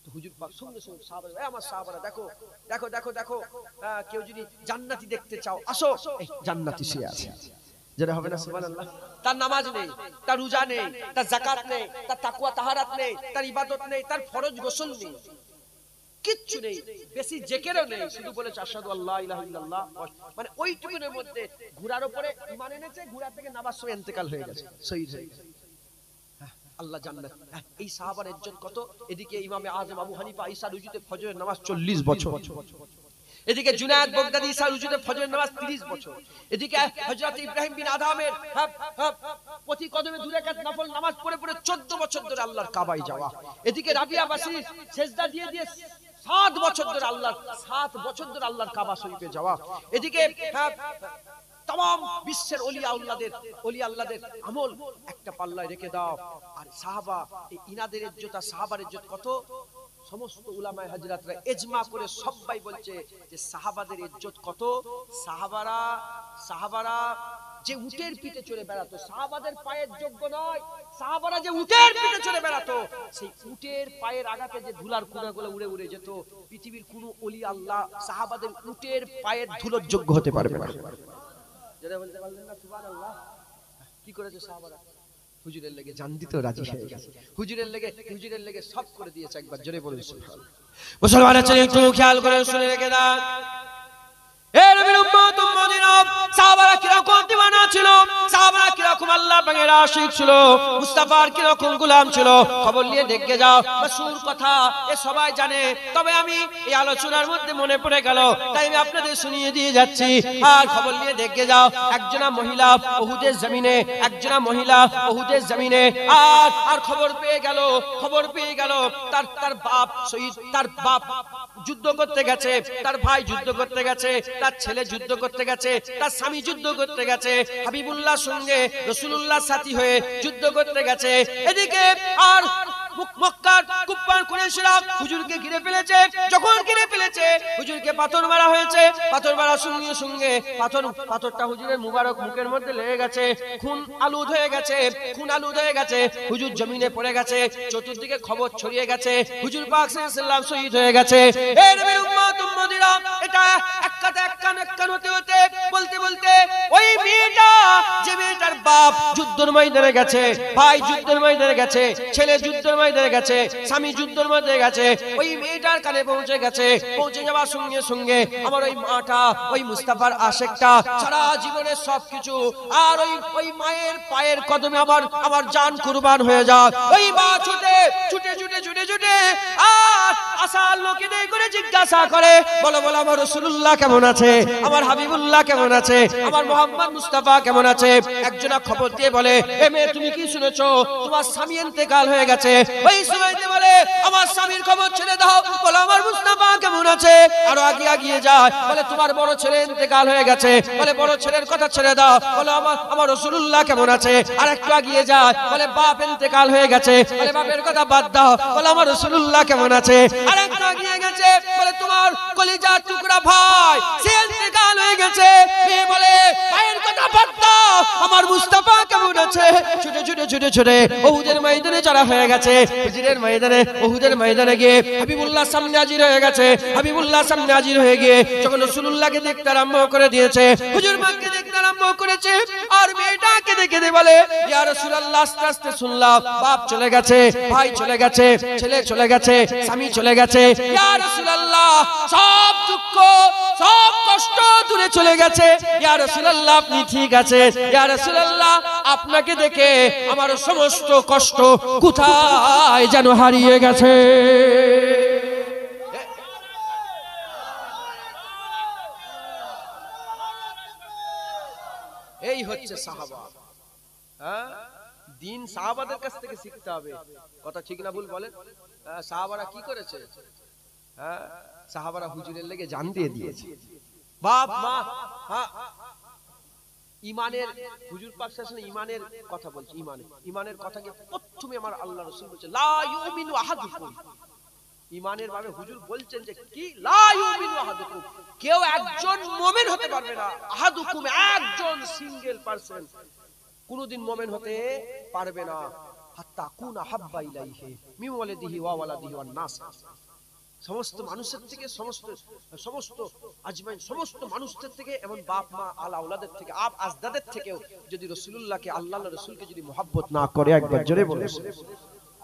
তো হুজুর পাক সঙ্গে সঙ্গে সাহাবারা, আমার সাহাবারা দেখো দেখো দেখো দেখো, কেউ যদি জান্নাতি দেখতে চাও আসো, এই জান্নাতি সে আছে, যেটা হবে না সুবহানাল্লাহ। তার নামাজ নেই, তার রোজা নেই, তার যাকাত নেই, তার তাকওয়া তাহারাত নেই, তার ইবাদত নেই, তার ফরজ গোসল নেই, কিচ্ছু নেই, বেশি জিকিরও নেই, শুধু বলেছে আশহাদু আল্লা ইলাহা ইল্লাল্লাহ, মানে ওইটুকুনের মধ্যে ঘোড়ার উপরে ঈমান এনেছে, ঘোড়া থেকে নামাজ পড়ে ইন্তেকাল হয়ে গেছে, শহীদ হয়ে গেছে। আল্লাহ জান্নাত। এই সাহাবার ইজ্জত কত! এদিকে ইমামে আযম আবু হানিফা ঈশার রুজুতে ফজরের নামাজ 40 বছর, এদিকে জুনায়েদ বাগদাদি ঈশার রুজুতে ফজরের নামাজ 30 বছর, এদিকে হযরত ইব্রাহিম বিন আদমের প্রতি কদমে 2 রাকাত নফল নামাজ পড়ে পড়ে 14 বছর ধরে আল্লাহর কাবায় যাওয়া, এদিকে রাবিয়া বাসরি সিজদা দিয়ে 7 বছর ধরে আল্লাহর কাবা শরীফে যাওয়া, এদিকে तमाम বিশ্বের ওলিয়া আল্লাহদের আমল একটা পাল্লায় রেখে দাও। আর সাহাবা, এই ইনাদের ইজ্জত আর সাহাবার ইজ্জত কত! সমস্ত উলামায়ে হাজরাতরা ইজমা করে সবাই বলছে যে সাহাবাদের ইজ্জত কত। সাহাবারা যে উটের পিঠে চড়ে বেড়াতো, সাহাবাদের পায়ের যোগ্য নয়, সাহাবারা যে উটের পিঠে চড়ে বেড়াতো, সেই উটের পায়ের আঘাতে যে ধুলার কণাগুলো উড়ে উড়ে যেত, পৃথিবীর কোনো ওলি আল্লাহ সাহাবাদের উটের পায়ের ধুলোর যোগ্য হতে পারবে না। যারা বলতে পারলেন না সুবহানাল্লাহ, কি করেছে সাহাবারা? হুজুরের লেগে জান দিতে রাজি হয়ে গেছে, হুজুরের লেগে সব করে দিয়েছে। একবার জোরে বলুন সুবহানাল্লাহ। মুসলমানের ছেলে একটু খেয়াল করে শুনে রেখে দাও, এ নবীর উম্মত উম্মতিরা, সাহাবারা কিরকম দিওয়ানা ছিল, সাহাবারা কিরকম আল্লাহ পাকের আশিক ছিল, মুস্তাফার কিরকম গোলাম ছিল, খবর নিয়ে দেখে যাও। মাসুর কথা এ সবাই জানে, তবে আমি এই আলোচনার মধ্যে মনে পড়ে গেল, তাই আমি আপনাদের শুনিয়ে দিয়ে যাচ্ছি। আর খবর নিয়ে দেখে যাও, একজনা মহিলা উহুদের জমিনে আর খবর পেয়ে গেল তার বাপ শহীদ, তার বাপ যুদ্ধ করতে গেছে, তার ভাই যুদ্ধ করতে গেছে, তার ছেলে যুদ্ধ করতে গেছে, তার স্বামী যুদ্ধ করতে গেছে, হাবিবুল্লাহর সঙ্গে রাসূলুল্লাহ সাথী হয়ে যুদ্ধ করতে গেছে। এদিকে আর মক্কার কুফার কুরাইশরা হুজুরকে ঘিরে ফেলেছে, যখন ঘিরে ফেলেছে হুজুরকে পাথর মারা হয়েছে, পাথর মারার সঙ্গে সঙ্গে পাথরটা হুজুরের মুবারক মুখের মধ্যে লেগে গেছে, খুন আলুদ হয়ে গেছে, হুজুর জমিনে পড়ে গেছে, চতুর্দিকে খবর ছড়িয়ে গেছে, হুজুর পাক সাল্লাল্লাহু আলাইহি ওয়াসাল্লাম শহীদ হয়ে গেছে। এই নবীর উম্মত উম্মতিরা, এটা এক কান হতে বলতে ওই মেয়েটা, যে মেয়েটার বাপ যুদ্ধের ময়দানে গেছে, ভাই যুদ্ধের ময়দানে গেছে, ছেলে যুদ্ধের ময়দানে গেছে, স্বামী যুদ্ধের ময়দানে গেছে, ওই মেয়েটার কানে পৌঁছে যাওয়ার সঙ্গে সঙ্গে আমার ওই মাটা, ওই মুস্তাফার আশিকটা সারা জীবনের সবকিছু, আর ওই মায়ের পায়ের কদমে আমার জান কুরবান হয়ে যায়। ওই মা ছুটে আর আসার লোকেদের করে জিজ্ঞাসা করে, বলো আমার রাসূলুল্লাহ কেমন আছে, আমার হাবিবুল্লাহ কেমন আছে, আমার মুহাম্মদ মুস্তাফা কেমন আছে? একজনা খবর দিয়ে বলে, এ মেয়ে তুমি কি শুনেছো, তোমার স্বামী ইন্তেকাল হয়ে গেছে। ওই সময়তে বলে, আমার স্বামীর খবর ছেড়ে দাও, বলো আমার মুস্তাফা কেমন আছে। আরো আগিয়ে যায়, বলে তোমার বড় ছেলে ইন্তেকাল হয়ে গেছে, বলে বড় ছেলের কথা ছেড়ে দাও, বলো আমার রাসূলুল্লাহ কেমন আছে। আর একটু আগিয়ে যায়, বলে বাপ ইন্তেকাল হয়ে গেছে, বলে বাপের কথা বাদ দাও, বলো আমার রাসূলুল্লাহ কেমন আছে। আরেকটা গিয়ে গেছে বলে তোমার কলিজার টুকরা ভাই সে ইন্তেকাল হয়ে গেছে। মেয়ে বলে ভাইয়ের কথা বাদ দাও, আমার মুস্তাফা কেমন আছে? ছুটে ছুটে ছুটে ছুটে উহুদের ময়দানে চড়া হয়ে গেছে। হুজুরের ময়দানে উহুদের ময়দানে গিয়ে হাবিবুল্লাহ সামনে হাজির হয়ে গেছে। হাবিবুল্লাহ সামনে হাজির হয়ে গিয়ে যখন রাসূলুল্লাহকে দেখতে আরম্ভ করে দিয়েছে, হুজুর মাকে দেখতে আরম্ভ করেছে, আর মেয়েটাকে দেখে বলে ইয়া রাসূলুল্লাহ আস্তে আস্তে শুনলাম বাপ চলে গেছে, ভাই চলে গেছে, ছেলে চলে গেছে, স্বামী চলে গেছে। ইয়া রাসূলুল্লাহ সব দুঃখ সব কষ্ট দূরে চলে গেছে। ইয়া রাসূলুল্লাহ আপনি ঠিক আছেন। ইয়া রাসূলুল্লাহ আপনাকে দেখে আমার সমস্ত কষ্ট কোথায় যেন হারিয়ে গেছে। এই হচ্ছে সাহাবা। হ্যাঁ, দিন সাহাবাদের কাছ থেকে শিখতে হবে। কথা ঠিক না ভুল বলেন? সাহাবারা কি করেছে? হ্যাঁ, সাহাবারা হুজুরের লেগে জান দিয়ে দিয়েছে। বাপ মা, হ্যাঁ, ইমানের হুজুর পাক সাল্লাল্লাহু ইমানের কথা বলছে। ইমানের কথাকে প্রথমে আমার আল্লাহ রাসূল বলছে লা ইউমিনু আহাদুকুম। ইমানের ভাবে হুজুর বলছেন যে কি লা ইউমিনু আহাদুকুম, কেউ একজন মুমিন হতে পারবে না। আহাদুকুম একজন সিঙ্গেল পারসন কোনদিন মুমিন হতে পারবে না। হাত্তা কুনা হাব্বা ইলাইহি মিন ওয়ালিদিহি ওয়া ওয়ালাদিহি ওয়ান নাস। সমস্ত মানুষের থেকে সমস্ত আজমাইন সমস্ত মানুষদের থেকে এবং বাপ মা আলা আওলাদের থেকে আপ আজদাদের থেকেও যদি রাসূলুল্লাহকে আল্লাহর রাসূলকে যদি মহব্বত না করে, একবার জোরে বলে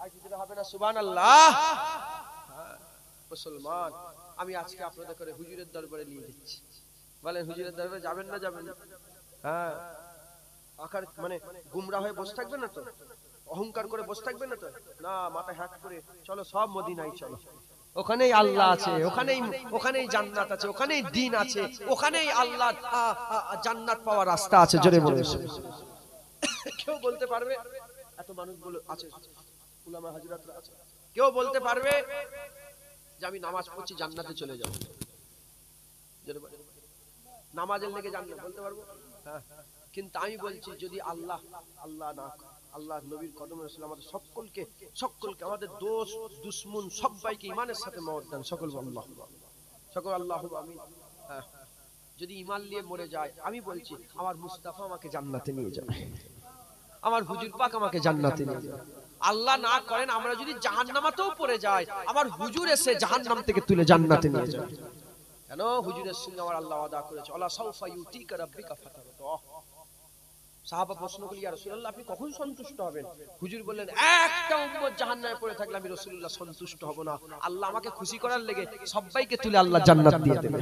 আর কি হবে না? সুবহানাল্লাহ। মুসলমান, আমি আজকে আপনাদের করে হুজুরের দরবারে নিয়ে যাচ্ছি। বলেন হুজুরের দরবারে যাবেন না যাবেন না? হ্যাঁ, আকার মানে গুমরা হয়ে বসে থাকবেন না তো, অহংকার করে বসে থাকবেন না তো, না মাথা হ্যাক করে চলো সব মদিনায় চলো। ওখানেই আল্লাহ আছে, ওখানেই জান্নাত আছে, ওখানেই দ্বীন আছে, ওখানেই আল্লাহর জান্নাত পাওয়ার রাস্তা আছে। জোরে বলে কেউ বলতে পারবে? এত মানুষগুলো আছে, উলামা হাজরাতরা আছে, কেউ বলতে পারবে যে আমি নামাজ পড়ছি জান্নাতে চলে যাব? নামাজের লেগে জান্নাত বলতে পারবো? হ্যাঁ, কিন্তু আমি বলছি যদি আল্লাহ না আল্লাহ নবীর কদমে রাসূল আমাদের সকলকে আমাদের দোস্ত দুশমন সবাইকে ঈমানের সাথে মওত দান। সকল আল্লাহু আমিন। যদি ঈমান নিয়ে মরে যায়, আমি বলছি আমার মুস্তাফা আমাকে জান্নাতে নিয়ে যাবে, আমার হুজুর পাক আমাকে জান্নাতে নিয়ে যাবে। আল্লাহ না করেন আমরা যদি জাহান্নামেও পড়ে যাই, আমার হুজুর এসে জাহান্নাম থেকে তুলে জান্নাতে নিয়ে যাবে। কেন? হুজুরের সঙ্গে আমার আল্লাহ ওয়াদা করেছে আলা সাউফা ইউতিকা রাব্বিকা ফাতারদা। সাহাবা প্রশ্ন করলেন ইয়া রাসূলুল্লাহ আপনি কখন সন্তুষ্ট হবেন? হুজুর বললেন একটা উম্মত জাহান্নামে পড়ে থাকলে আমি রাসূলুল্লাহ সন্তুষ্ট হব না। আল্লাহ আমাকে খুশি করার লেগে সবাইকে তুলে আল্লাহ জান্নাত দিয়ে দেবে,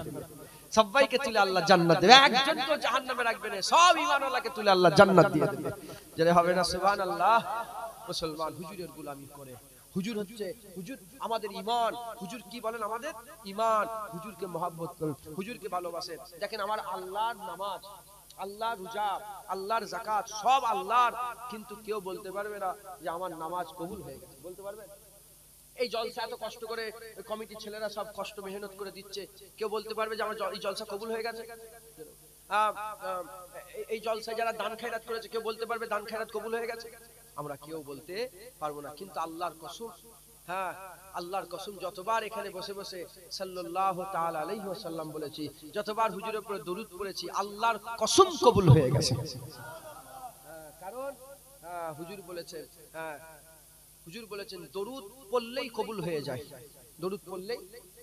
সবাইকে তুলে আল্লাহ জান্নাত দেবে, একজনকে জাহান্নামে রাখবে না, সব ঈমানওয়ালাকে তুলে আল্লাহ জান্নাত দিয়ে দেবে। যারা হবে না সুবহানাল্লাহ। মুসলমান হুজুরের গোলামি করে, হুজুর হচ্ছে হুজুর আমাদের ঈমান। হুজুর কি বলেন? আমাদের ঈমান। হুজুরকে মহব্বত করুন, হুজুরকে ভালোবাসেন। দেখেন আমার আল্লাহর নামাজ, আল্লাহর রোজা, আল্লাহর যাকাত সব আল্লাহর, কিন্তু কেউ বলতে পারবে না যে আমার নামাজ কবুল হয়ে গেছে। বলতে পারবে? এই জলসা এত কষ্ট করে কমিটির ছেলেরা সব কষ্ট মেহনত করে দিচ্ছে, কেউ বলতে পারবে যে আমার এই জলসা কবুল হয়ে গেছে? এই জলসায় যারা দান খায়রাত করেছে, কেউ বলতে পারবে দান খায়রাত কবুল হয়ে গেছে? আমরা কেউ বলতে পারবো না। কিন্তু আল্লাহর কসম, হ্যাঁ আল্লাহর কসম, যতবার এখানে বসে বসে সাল্লাল্লাহু তাআলা আলাইহি ওয়াসাল্লাম বলেছি, যতবার হুজুরের উপরে দরুদ পড়েছি, আল্লাহর কসম কবুল হয়ে গেছে। কারণ হুজুর বলেছেন দরুদ পড়লেই কবুল হয়ে যায়, দরুদ পড়লেই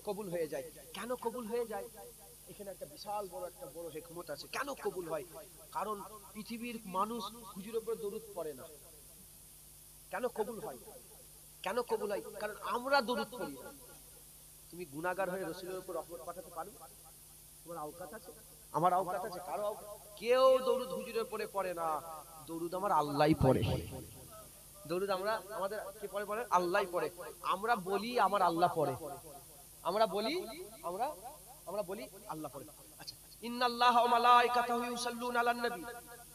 কবুল হয়ে যায়। কেন কবুল হয়ে যায়? এখানে একটা বিশাল বড় হিকমত আছে। কেন কবুল হয়? কারণ পৃথিবীর মানুষ হুজুরের উপরে দরুদ পড়ে না। কেন কবুল হয়? কেন কবুল হয়? কারণ আমরা দরুদ পড়ি। তুমি গুনাহগার হয়ে রাসূলের উপর রহমত পাঠাতে পারবে? তোমার আওকাত আছে? আমার আওকাত আছে? কারো কেউ দরুদ হুজুরের উপরে পড়ে না। দরুদ আমার আল্লাহই পড়ে। দরুদ আমাদের কে পড়ে? পড়ে আল্লাহই পড়ে। আমরা বলি আমার আল্লাহ পড়ে, আমরা বলি আল্লাহ পড়ে। আচ্ছা, ইন্নাল্লাহা ওয়া মালাইকাতাহু ইউসাল্লুনা আলান নবী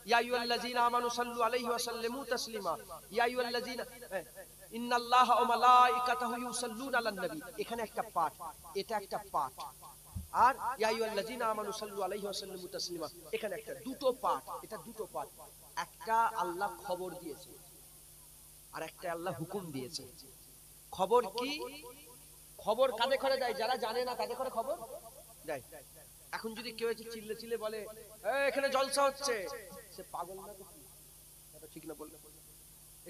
ইয়া আইয়ুহাল্লাযীনা আমানু সাল্লু আলাইহি ওয়া সাল্লিমু তাসলিমা ইয়া আইয়ুহাল্লাযীনা ইন্নাল্লাহা ওয়া মালাইকাতাহু ইউসাল্লুনা আলান নবী। এখানে একটা পাঠ, এটা একটা পাঠ, আর ইয়া আইয়ুহাল্লাযীনা আমানু সাল্লু আলাইহি ওয়া সাল্লিমু তাসলিমা এখানে একটা, দুটো পাঠ। এটা দুটো পাঠ। একটা আল্লাহ খবর দিয়েছে আর একটা আল্লাহ হুকুম দিয়েছে। খবর কি? খবর কাদের ঘরে দেয়? যারা জানে না তাদের ঘরে খবর দেয়। এখন যদি কেউ এসে চিল্লে চিল্লে বলে এখানে জলসা হচ্ছে, সে পাগল না তো? এটা ঠিক না বললে?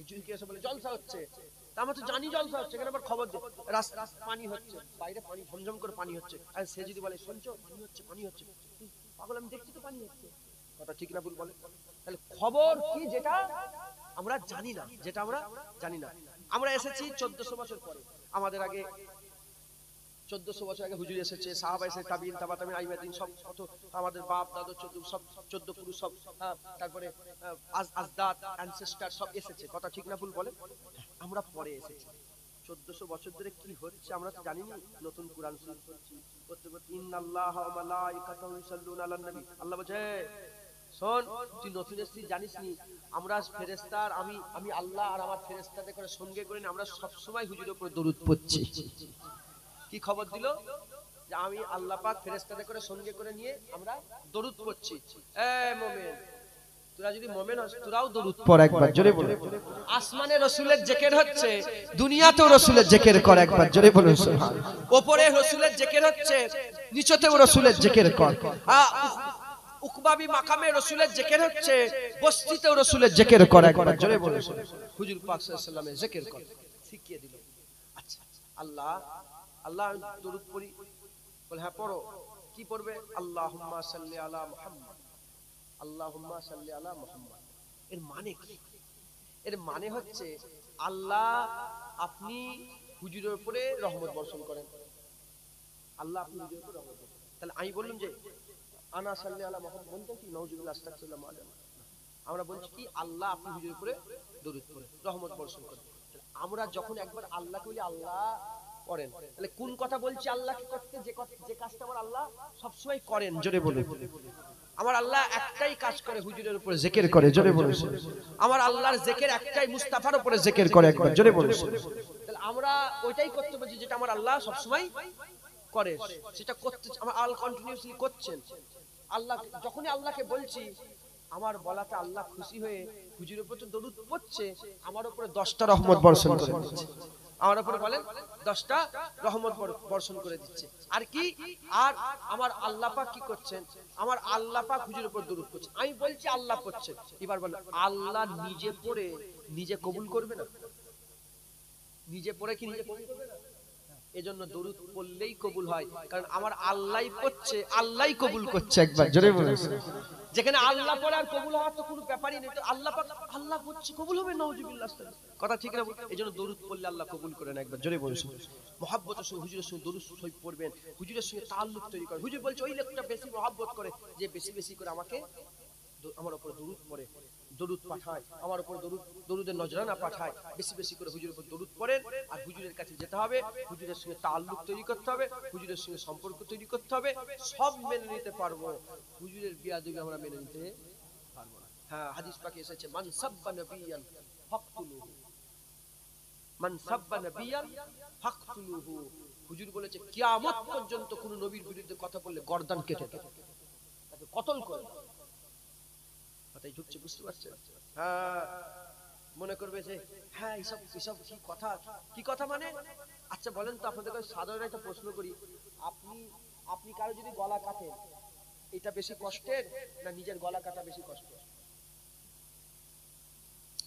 একজন কি এসে বলে জলসা হচ্ছে, তা আমরা তো জানি জলসা হচ্ছে, এখানে আবার খবর দে রাস্তা পানি হচ্ছে, বাইরে পানি ঝমঝম করে পানি হচ্ছে, আর সে যদি বলে শুনছো পানি হচ্ছে পানি হচ্ছে, পাগল আমি দেখছি তো পানি হচ্ছে, কথা ঠিক না ভুল বলে? তাহলে খবর কি যেটা আমরা জানি না, যেটা আমরা জানি না। আমরা এসেছি 1400 বছর পরে, আমাদের আগে 1400 বছর আগে হুজুর এসেছে, সাহাবা এসে, তাবিঈন, তাবা তাবিঈন, আইমাদিন সব কত আমাদের বাপ দাদু 14 পুরুষ সব, তারপরে আজদাদ অ্যানসেস্টার সব এসেছে, কথা ঠিক না ভুল বলে? আমরা পরে এসেছি। 1400 বছর ধরে কি হচ্ছে আমরা তো জানি না। নতুন কুরআন শরীফ পড়ছি, করতে করতে ইন্নাল্লাহা ওয়া মালাইকাতাহু ইউসাল্লুনা আলান নবী, আল্লাহ বলে শোন তুই নতুন এসেছিস জানিস নি, আমরা ফেরেশতার আমি আল্লাহ আর আমার ফেরেশতাদের করে সঙ্গে করে আমরা সব সময় হুজুরের উপর দরুদ পড়ছি। কি খবর দিল? যে আমি আল্লাহ পাক ফেরেশতাদের করে সঙ্গে করে নিয়ে আমরা দরুদ পড়ছি। এ মুমিন, তোরা যদি মুমিন হস তোরাও দরুদ পড় একবার, জোরে বল। আসমানে রাসূলের জিকির হচ্ছে, দুনিয়াতেও রাসূলের জিকির কর একবার, জোরে বল সুবহানাল্লাহ। উপরে রাসূলের জিকির হচ্ছে, নিচেও রাসূলের জিকির কর। উকবাবি মাকামে রাসূলের জিকির হচ্ছে, বস্তিতেও রাসূলের জিকির কর একবার, জোরে বল। হুজুর পাক সাল্লাল্লাহু আলাইহি ওয়াসাল্লামের জিকির কর শিখিয়ে দিল। আচ্ছা আল্লাহ আল্লাহ দরুদ পড়ি, বলে হ্যাঁ পড়ো। কি পড়বে? আল্লাহুম্মা সাল্লি আলা মুহাম্মদ, আল্লাহুম্মা সাল্লি আলা মুহাম্মদ। এর মানে কি? এর মানে হচ্ছে আল্লাহ আপনি হুজুরের উপরে রহমত বর্ষণ করেন, আল্লাহ আপনি হুজুরের উপরে রহমত বর্ষণ। তাহলে আমি বললাম যে আনা সাল্লি আলা মুহাম্মদ বলতে কি নাউজুবিল্লাহ আস্তাগফিরুল্লাহ মাআলিম, আমরা বলছি কি আল্লাহ আপনি হুজুরের উপরে দরুদ পড়ে রহমত বর্ষণ করেন। আমরা যখন একবার আল্লাহকে বলি আল্লাহ করেন, তাহলে কোন কথা বলছি আল্লাহকে করতে? যে কাজটা আমার আল্লাহ সবসময় করেন, জোরে বলুন। আমার আল্লাহ একটাই কাজ করে, হুজুরের উপরে জিকির করে, জোরে বলুন। আমার আল্লাহর জিকির একটাই, মুস্তাফার উপরে জিকির করে একবার, জোরে বলুন। তাহলে আমরা ওইটাই করতে বলছি যেটা আমার আল্লাহ সবসময় করে, সেটা করতে আমার আল কন্টিনিউয়াসলি করছেন। আল্লাহ যখনই আল্লাহকে বলছি, আমার বলাতে আল্লাহ খুশি হয়ে হুজুরের উপর দরুদ পড়ছে, আমার উপরে 10টা রহমত বর্ষণ করে দিচ্ছে। আমার উপরে বলেন 10টা রহমত বর্ষণ করে দিচ্ছে। আর কি? আর আমার আল্লাহ পাক কি করছেন? আমার আল্লাহ পাক হুজুরের উপর দরুদ পড়ছে, আমি বলছি আল্লাহ পড়ছে। এবার বলেন আল্লাহ নিজে পড়ে নিজে কবুল করবে না? নিজে পড়ে কি নিজে কবুল করবে না? এজন্য দরুদ পড়লেই কবুল হয়, কারণ আমার আল্লাহই পড়ছে, আল্লাহই কবুল করছে একবার, জোরে বলুন। যেখানে আল্লাহ পড়ে আর কবুল হওয়ার তো কোনো ব্যাপারই নেই, তো আল্লাহ পাক আল্লাহ পড়ছে কবুল হবে, নাউজুবিল্লাহ, কথা ঠিক না? এজন্য দরুদ পড়লে আল্লাহ কবুল করেন একবার, জোরে বলুন। মহব্বতের সঙ্গে হুজুরের সঙ্গে দরুদ শরীফ পড়বেন, হুজুরের সঙ্গে তাআল্লুক তৈরি করেন। হুজুর বলছে ওই লোকটা বেশি মহব্বত করে, যে বেশি বেশি করে আমাকে আমার উপর দরুদ পড়ে, দরুদ পাঠায়, আমার উপর দরুদের নজরানা পাঠায়, বেশি বেশি করে হুজুরের উপর দরুদ পড়েন। আর হুজুরের কাছে যেতে হবে, হুজুরের সঙ্গে তাআল্লুক তৈরি করতে হবে, হুজুরের সঙ্গে সম্পর্ক তৈরি করতে হবে, সব মেনে নিতে পারবো। হুজুরের বিয়াদবি আমরা মেনে নিতে পারবো না। হ্যাঁ, হাদিস পাকে এসেছে মান সাব্বা নাবিয়ান ফাকতুলুহু, মান সাব্বা নাবিয়ান ফাকতুলুহু। হুজুর বলেছে কিয়ামত পর্যন্ত কোন নবীর বিরুদ্ধে কথা বললে গর্দান কেটে দেবে, তাকে কতল করে। কথাই ঢুকছে, বুঝতে পারছেন? হ্যাঁ, মনে করবে যে হ্যাঁ এসব কি কথা মানে? আচ্ছা বলেন তো, আপনাদের কাছে সাধারণ একটা প্রশ্ন করি, আপনি কারো যদি গলা কাটেন, এটা বেশি কষ্টের না নিজের গলা কাটা বেশি কষ্টের?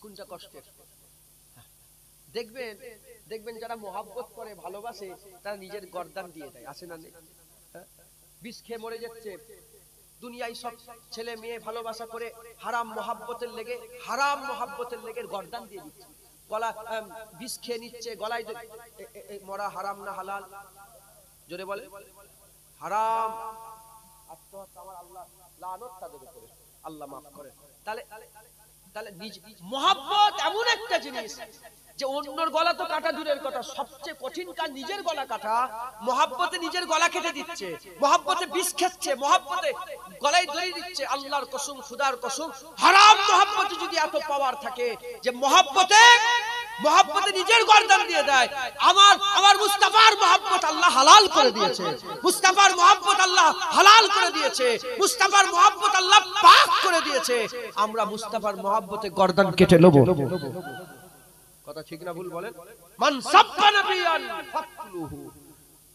কোনটা কষ্টের? দেখবেন যারা মহব্বত করে, ভালোবাসে, তারা নিজের গর্দান দিয়ে দেয়, আছে না নেই? বিষ খেয়ে মরে যাচ্ছে, দুনিয়ায় সব ছেলে মেয়ে ভালোবাসা করে হারাম মহব্বতের লেগে গর্দান দিয়ে দিচ্ছে, গলা বিষ খেয়ে নিচ্ছে, গলায় মরা হারাম না হালাল? জোরে বলে হারাম। আত্মহত্যা আমার আল্লাহ লানত তাদের উপরে, আল্লাহ মাফ করেন। তাহলে মহব্বত এমন একটা জিনিস যে অন্যর গলা তো কাটা দূরের কথা, সবচেয়ে কঠিন কাজ নিজের গলা কাটা। মহব্বতে নিজের গলা কেটে দিচ্ছে, মহব্বতে বিষ খাচ্ছে, মহব্বতে গলায় দড়ি দিচ্ছে। আল্লাহর কসম, খুদার কসম, হারাম মহব্বতে যদি এত পাওয়ার থাকে যে মহব্বতে নিজের গর্দান দিয়ে দেয়। আমার মুস্তাফার মহব্বত আল্লাহ হালাল করে দিয়েছে, মুস্তাফার মহব্বত আল্লাহ হালাল করে দিয়েছে, মুস্তাফার মহব্বত আল্লাহ পাক করে দিয়েছে। আমরা মুস্তাফার মহব্বতে গর্দান কেটে নেব, কথা ঠিক না ভুল বলেন? মান সাব্বা নাবিয়ান ফাকতুলুহু,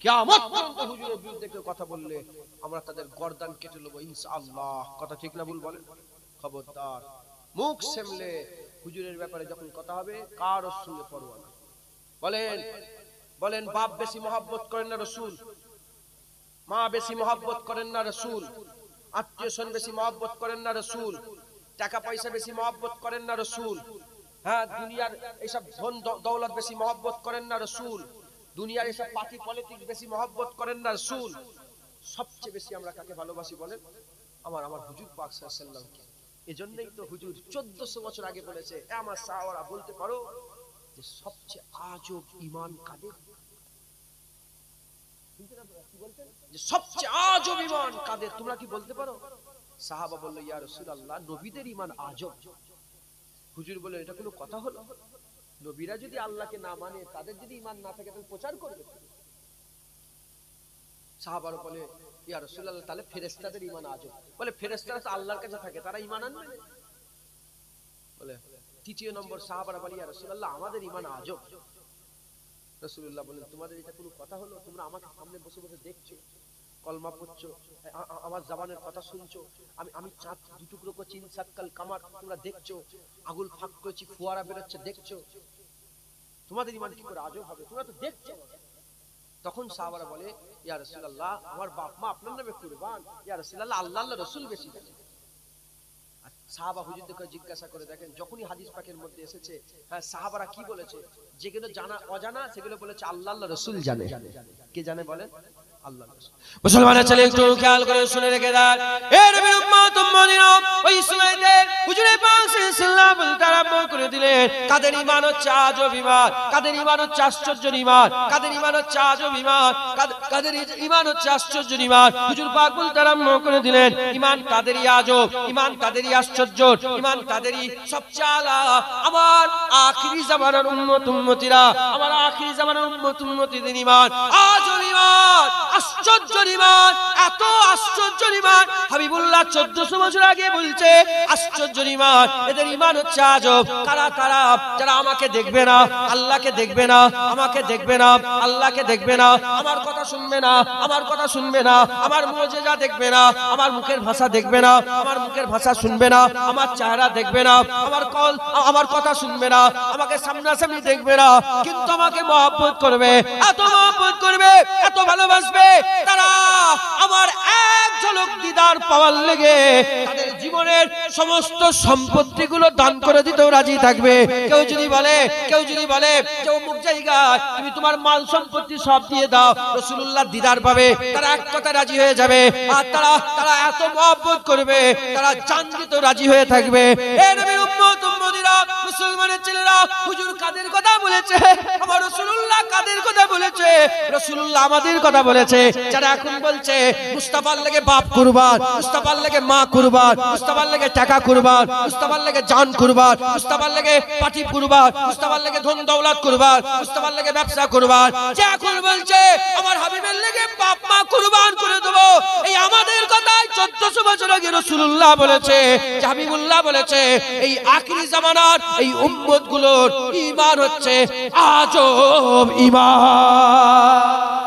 কিয়ামত পর্যন্ত হুজুরের বিরুদ্ধে কেউ কথা বললে আমরা তাদের গর্দান কেটে নেব ইনশাআল্লাহ। কথা ঠিক না ভুল বলেন? খবরদার মুখ সামলে হুজুরের ব্যাপারে যখন কথা হবে কারো সঙ্গে পরোয়া না। বলেন বলেন বাপ বেশি মহব্বত করেন না রাসূল, মা বেশি মহব্বত করেন না রাসূল, আত্মীয়স্বজন বেশি মহব্বত করেন না রাসূল, টাকা পয়সা বেশি মহব্বত করেন না রাসূল, হ্যাঁ দুনিয়ার এইসব ধন দৌলত বেশি মহব্বত করেন না রাসূল, দুনিয়ার এইসব পার্টি পলিটিক্স বেশি মহব্বত করেন না রাসূল। সবচেয়ে বেশি আমরা কাকে ভালোবাসি বলেন? আমার হুজুর পাক সাল্লাল্লাহু আলাইহি ওয়াসাল্লামকে। এজন্যই তো হুজুর 1400 বছর আগে বলেছে, এ আমার সাহাবারা বলতে পারো যে সবচেয়ে আজব ঈমান কাদের? কি বলতেন যে সবচেয়ে আজব ঈমান কাদের, তোমরা কি বলতে পারো? সাহাবা বলল, ইয়া রাসূলুল্লাহ, নবীদের ঈমান আজব। হুজুর বলে, এটা কোনো কথা হলো? নবীরা যদি আল্লাহকে না মানে, তাদের যদি ঈমান না থাকে তাহলে প্রচার করবে? সাহাবারা বলে, ইয়া রাসূলুল্লাহ, তাহলে ফেরেশতাদের ঈমান আজব। বলে, ফেরেশতারা তো আল্লাহর কাছে থাকে, তারা ঈমান আনবে না? বলে, তৃতীয় নম্বর সাহাবারা বলে, ইয়া রাসূলুল্লাহ, আমাদের ঈমান আজব। রাসূলুল্লাহ বলেন, তোমাদের এটা কোনো কথা হলো? তোমরা আমাকে সামনে বসে বসে দেখছো, কলমা পড়ছো, আমার জবানের কথা শুনছো, আমি চাঁদ দু টুকরো করছি, ইনসাক্কাল কামার, তোমরা দেখছো, আগুল ফাঁক করেছি, ফোয়ারা বেরোচ্ছে, দেখছো, তোমাদের ঈমান কি করে আজব হবে? তোমরা তো দেখছো। তখন সাহাবারা বলে, ইয়া রাসূলুল্লাহ, আমার বাপ মা আপনার নামে কুরবান, ইয়া রাসূলুল্লাহ, আল্লাহর রাসূল বেশি জানেন। সাহাবা হুজুরদেরকে জিজ্ঞাসা করে দেখেন, যখনই হাদিস পাকের মধ্যে এসেছে, হ্যাঁ সাহাবারা কি বলেছে? যেগুলো জানা অজানা সেগুলো বলেছে আল্লাহর রাসূল জানে। কে জানে বলেন? আল্লাহর রাসূল। মুসলমানের ছেলে একটু খেয়াল করে শুনে রেখে দেন, এ নবীর উম্মত উম্মতিরা ওই সময়তে হুজুরে পাক সাল্লাল্লাহু আলাইহি ওয়াসাল্লাম আরম্ভ করে দিলেন, কাদের ঈমান হচ্ছে আজব ঈমান, কাদের ঈমান হচ্ছে আশ্চর্য ঈমান, কাদের ঈমান হচ্ছে আজব ঈমান, কাদের ঈমান হচ্ছে আশ্চর্য ঈমান। হুজুর পাক বলতে আরম্ভ করে দিলেন, ঈমান কাদেরই আজব, ঈমান কাদেরই আশ্চর্য, ঈমান কাদেরই সবচেয়ে আলা। আমার আখিরি জামানার উম্মত উম্মতিরা, আমার আখিরি জামানার উম্মত উম্মতিদের ঈমান আজব ঈমান, আশ্চর্য ঈমান, এত আশ্চর্য ঈমান। হাবিবুল্লাহ 1400 বছর আগে বলছে আশ্চর্য ঈমান, এদের ঈমান হচ্ছে আজব। কারা তারা? যারা আমাকে দেখবে না, আল্লাহকে দেখবে না, আমাকে দেখবে না, আল্লাহকে দেখবে না, আমার কথা শুনবে না, আমার কথা শুনবে না, আমার মুজিজা দেখবে না, আমার মুখের ভাষা দেখবে না, আমার মুখের ভাষা শুনবে না, আমার চেহারা দেখবে না, আমার কথা শুনবে না, আমাকে সামনাসামনি দেখবে না, কিন্তু আমাকে মহব্বত করবে, এত মহব্বত করবে, এত ভালোবাসবে। তারা আমার এক ঝলক দিদার পাওয়ার লেগে তাদের জীবনের সমস্ত সম্পত্তিগুলো দান করে দিতেও রাজি থাকবে। কেউ যদি বলে যে অমুক জায়গায় তুমি তোমার মাল সম্পত্তি সব দিয়ে দাও, রাসূলুল্লাহ দিদার পাবে, তারা এক কথা রাজি হয়ে যাবে। আর তারা এত মহব্বত করবে, তারা জান দিতেও রাজি হয়ে থাকবে। এ নবীর উম্মত উম্মতিরা, মুসলমানের ছেলেরা, হুজুর কাদের কথা বলেছে? আমার রাসূলুল্লাহ কাদের কথা বলেছে? রাসূলুল্লাহ আমাদের কথা বলেছে। যারা এখন বলছে মুস্তাফার লেগে বাপ কুরবান, মুস্তাফার লেগে মা কুরবান, মুস্তাফার লেগে টাকা কুরবান, মুস্তাফার লেগে জান কুরবান, মুস্তাফার লেগে পাটি কুরবান, মুস্তাফার লেগে ধন দৌলত কুরবান, মুস্তাফার লেগে ব্যবসা কুরবান, যে এখন বলছে আমার হাবিবের লেগে বাপ মা কুরবান করে দেব, এই আমাদের কথাই 1400 বছর আগে রাসূলুল্লাহ বলেছে, হাবিবুল্লাহ বলেছে। এই আখিরি জামানার এই উম্মত গুলোর ঈমান হচ্ছে আজব ঈমান।